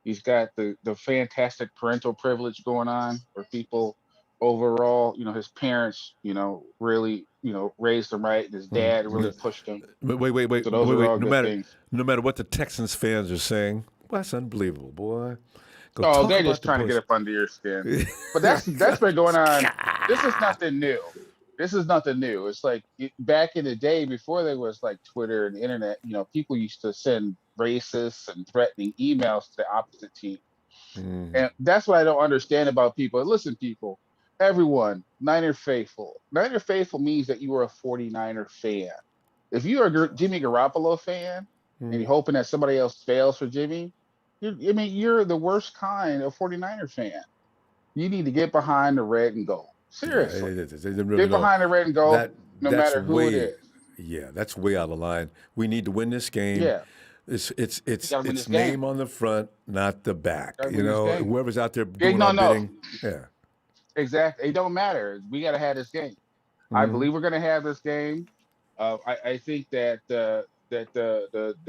He's got the fantastic parental privilege going on where people overall, his parents, really, raised him right. And his dad really pushed him. Wait. So those are all good things. No matter what the Texans fans are saying, well, that's unbelievable, boy. They're just trying to get up under your skin. But that's been going on. This is nothing new. It's like back in the day before there was like Twitter and the internet, people used to send racist and threatening emails to the opposite team. And that's what I don't understand about people. Listen, people, everyone, Niner faithful. Niner faithful means that you are a 49er fan. If you are a Jimmy Garoppolo fan and you're hoping that somebody else fails for Jimmy, you're the worst kind of 49er fan. You need to get behind the red and gold. Seriously. Get behind the red and gold, no matter who it is. Yeah, that's way out of line. We need to win this game. Yeah. It's name on the front, not the back. Whoever's out there doing our bidding. Yeah. Exactly. It don't matter. We got to have this game. I believe we're going to have this game. I think that the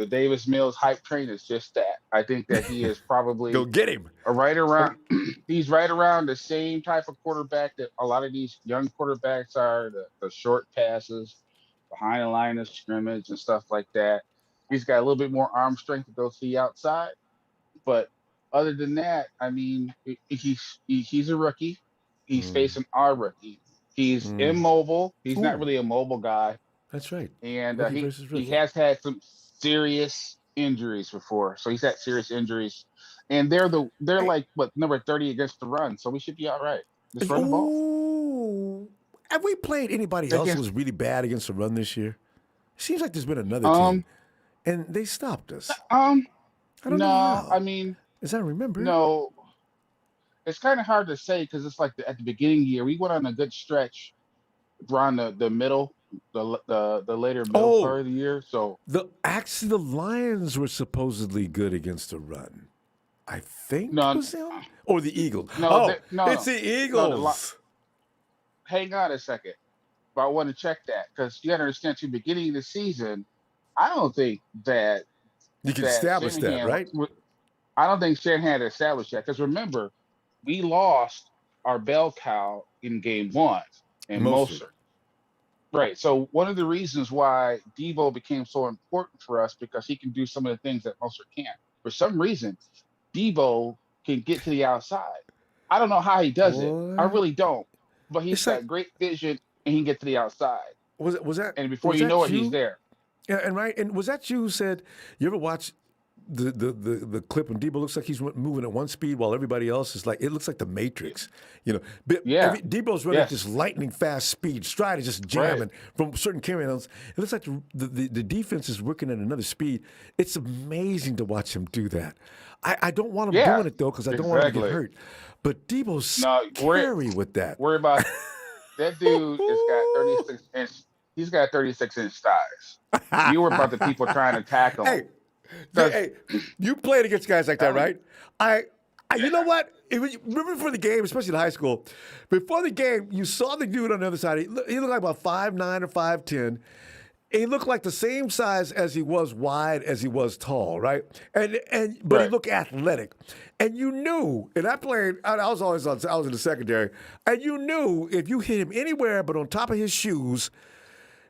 Davis Mills hype train is just that. I think that he is probably go get him. He's right around the same type of quarterback that a lot of these young quarterbacks are. The short passes behind the line of scrimmage and stuff like that. He's got a little bit more arm strength to go to the outside, but other than that, I mean, he's a rookie. He's facing our rookie. He's immobile. He's not really a mobile guy. That's right. And he has had some serious injuries before. So he's had serious injuries. And they're like number 30 against the run. So we should be all right. Just run the ball. Have we played anybody else who was really bad against the run this year? Seems like there's been another team. And they stopped us. I don't know how. I mean, as I remember. No. It's kind of hard to say because it's like at the beginning of the year, we went on a good stretch around the middle, the later middle part of the year. So the Lions were supposedly good against the run. I think or the Eagles. It's the Eagles. Hang on a second. But I want to check that because you got to understand, to the beginning of the season, I don't think that you can establish that, right? I don't think Shanahan had established that because remember, we lost our bell cow in game 1 and Mostert. Right. So one of the reasons why Debo became so important for us because he can do some of the things that Mostert can't. For some reason, Debo can get to the outside. I don't know how he does it. I really don't. But he's got great vision and he can get to the outside. Was that? And before you know it, he's there. Yeah, and was that you who said you ever watch the clip when Debo looks like he's moving at one speed while everybody else is like, it looks like the Matrix. Debo's running at this lightning fast speed. Stride is just jamming from certain carry downs. It looks like the defense is working at another speed. It's amazing to watch him do that. I don't want him doing it though because I don't want him to get hurt. But Debo's scary with that. Worry about that dude has got 36 inch. He's got 36-inch thighs. You were about the people trying to tackle him. Hey, you played against guys like that, right? You know what? Remember before the game, especially in high school, before the game, you saw the dude on the other side. He looked like about 5'9" or 5'10". He looked like the same size as he was wide as he was tall, right? But he looked athletic. And you knew, and I was in the secondary, and you knew if you hit him anywhere but on top of his shoes,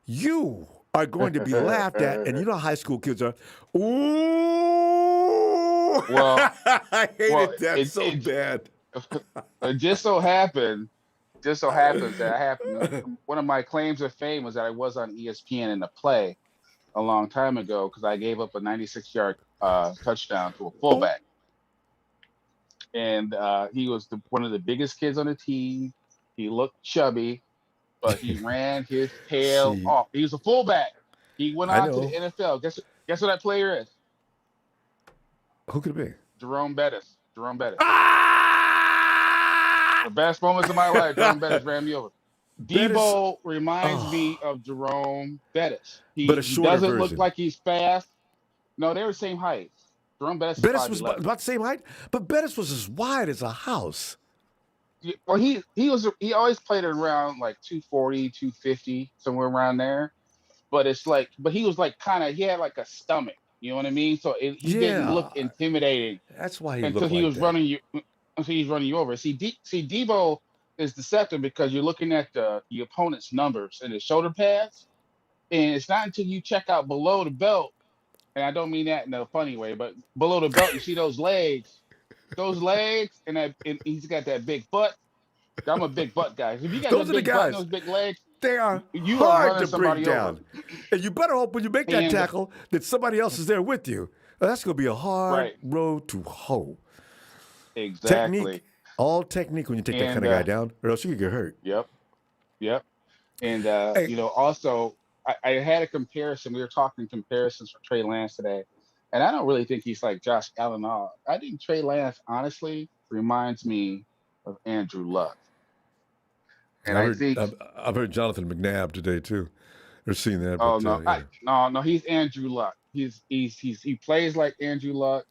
you are going to be laughed at, and you know how high school kids are. Ooh! Well, I hated that so bad. It just so happens that one of my claims of fame was that I was on ESPN in a play a long time ago because I gave up a 96-yard touchdown to a fullback. And he was one of the biggest kids on the team. He looked chubby, but he ran his tail off. He was a fullback. He went on to the NFL. Guess who that player is? Who could it be? Jerome Bettis. The best moments of my life, Jerome Bettis ran me over. Debo reminds me of Jerome Bettis. He doesn't look like he's fast. No, they're the same height. Jerome Bettis was about the same height, but Bettis was as wide as a house. Well, he always played around like 240, 250, somewhere around there. But he was like he had like a stomach. You know what I mean? So he didn't look intimidating. That's why until he was running you. Until he's running you over. See, Debo is deceptive because you're looking at the opponent's numbers and his shoulder pads, and it's not until you check out below the belt, and I don't mean that in a funny way, but below the belt you see those legs, and he's got that big butt. I'm a big butt guy. If you got those big butt and those big legs, they are hard to bring down. And you better hope when you make that tackle that somebody else is there with you. That's going to be a hard road to hoe. Exactly. All technique when you take that kind of guy down, or else you could get hurt. Yep. And also I had a comparison. We were talking comparisons for Trey Lance today, and I don't really think he's like Josh Allen. I think Trey Lance honestly reminds me of Andrew Luck. And I've heard Jonathan McNabb today too. Or seen that. Oh no, he's Andrew Luck. He plays like Andrew Luck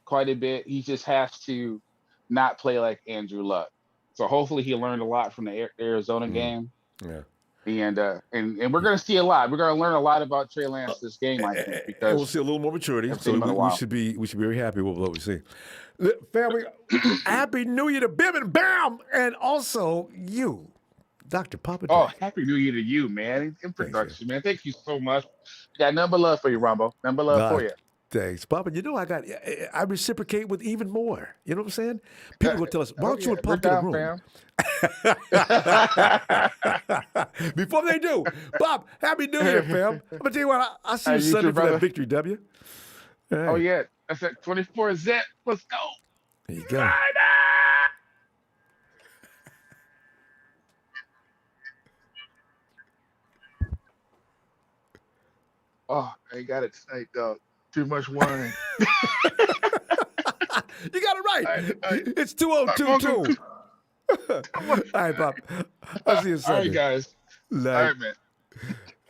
quite a bit. He just has to not play like Andrew Luck. So hopefully he learned a lot from the Arizona game. Yeah. And we're going to see a lot. We're going to learn a lot about Trey Lance this game, I think, because we'll see a little more maturity. So we should be very happy with what we see. Family, Happy New Year to Bim and Bam, and also you, Dr. Papa. Oh, Happy New Year to you, man. In production, man. Thank you so much. Got number love for you, Ronbo. Number love for you. Thanks, Papa. You know I reciprocate with even more. You know what I'm saying? People will tell us, why don't you pop to the room? Before they do, Bob, Happy New Year, fam. I'm gonna tell you what, I'll see you Sunday for that victory, W. Hey. Oh yeah, that's at 24 Zet. Let's go. There you go. Oh, I ain't got it tonight, dog. Too much wine. You got it right. It's 2022. All right, Bob. I'll see you Sunday. All right, guys. All right, man.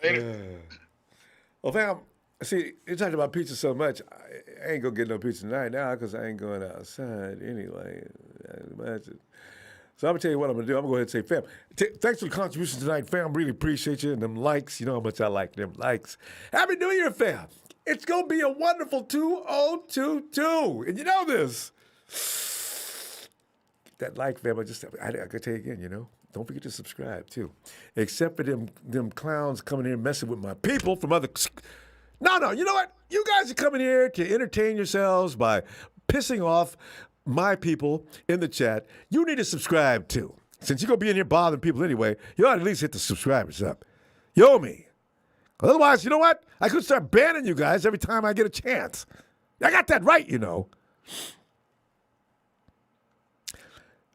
Later. Well, fam, see, you talked about pizza so much. I ain't going to get no pizza tonight now because I ain't going outside anyway. So I'm going to tell you what I'm going to do. I'm going to go ahead and say, fam, thanks for the contribution tonight, fam. Really appreciate you. And them likes, you know how much I like them likes. Happy New Year, fam. It's going to be a wonderful 2022. And you know this. That like, fam, I got to tell you again, you know, don't forget to subscribe, too. Except for them clowns coming here and messing with my people from other... No, you know what? You guys are coming here to entertain yourselves by pissing off my people in the chat. You need to subscribe, too. Since you're going to be in here bothering people anyway, you ought to at least hit the subscribers up. You owe me. Otherwise, you know what? I could start banning you guys every time I get a chance. I got that right, you know.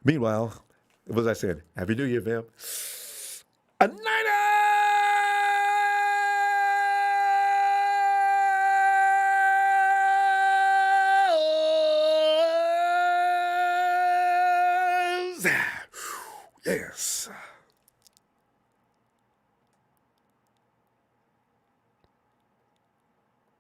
Meanwhile, what was I saying? Happy New Year, fam. A Niners! Yes.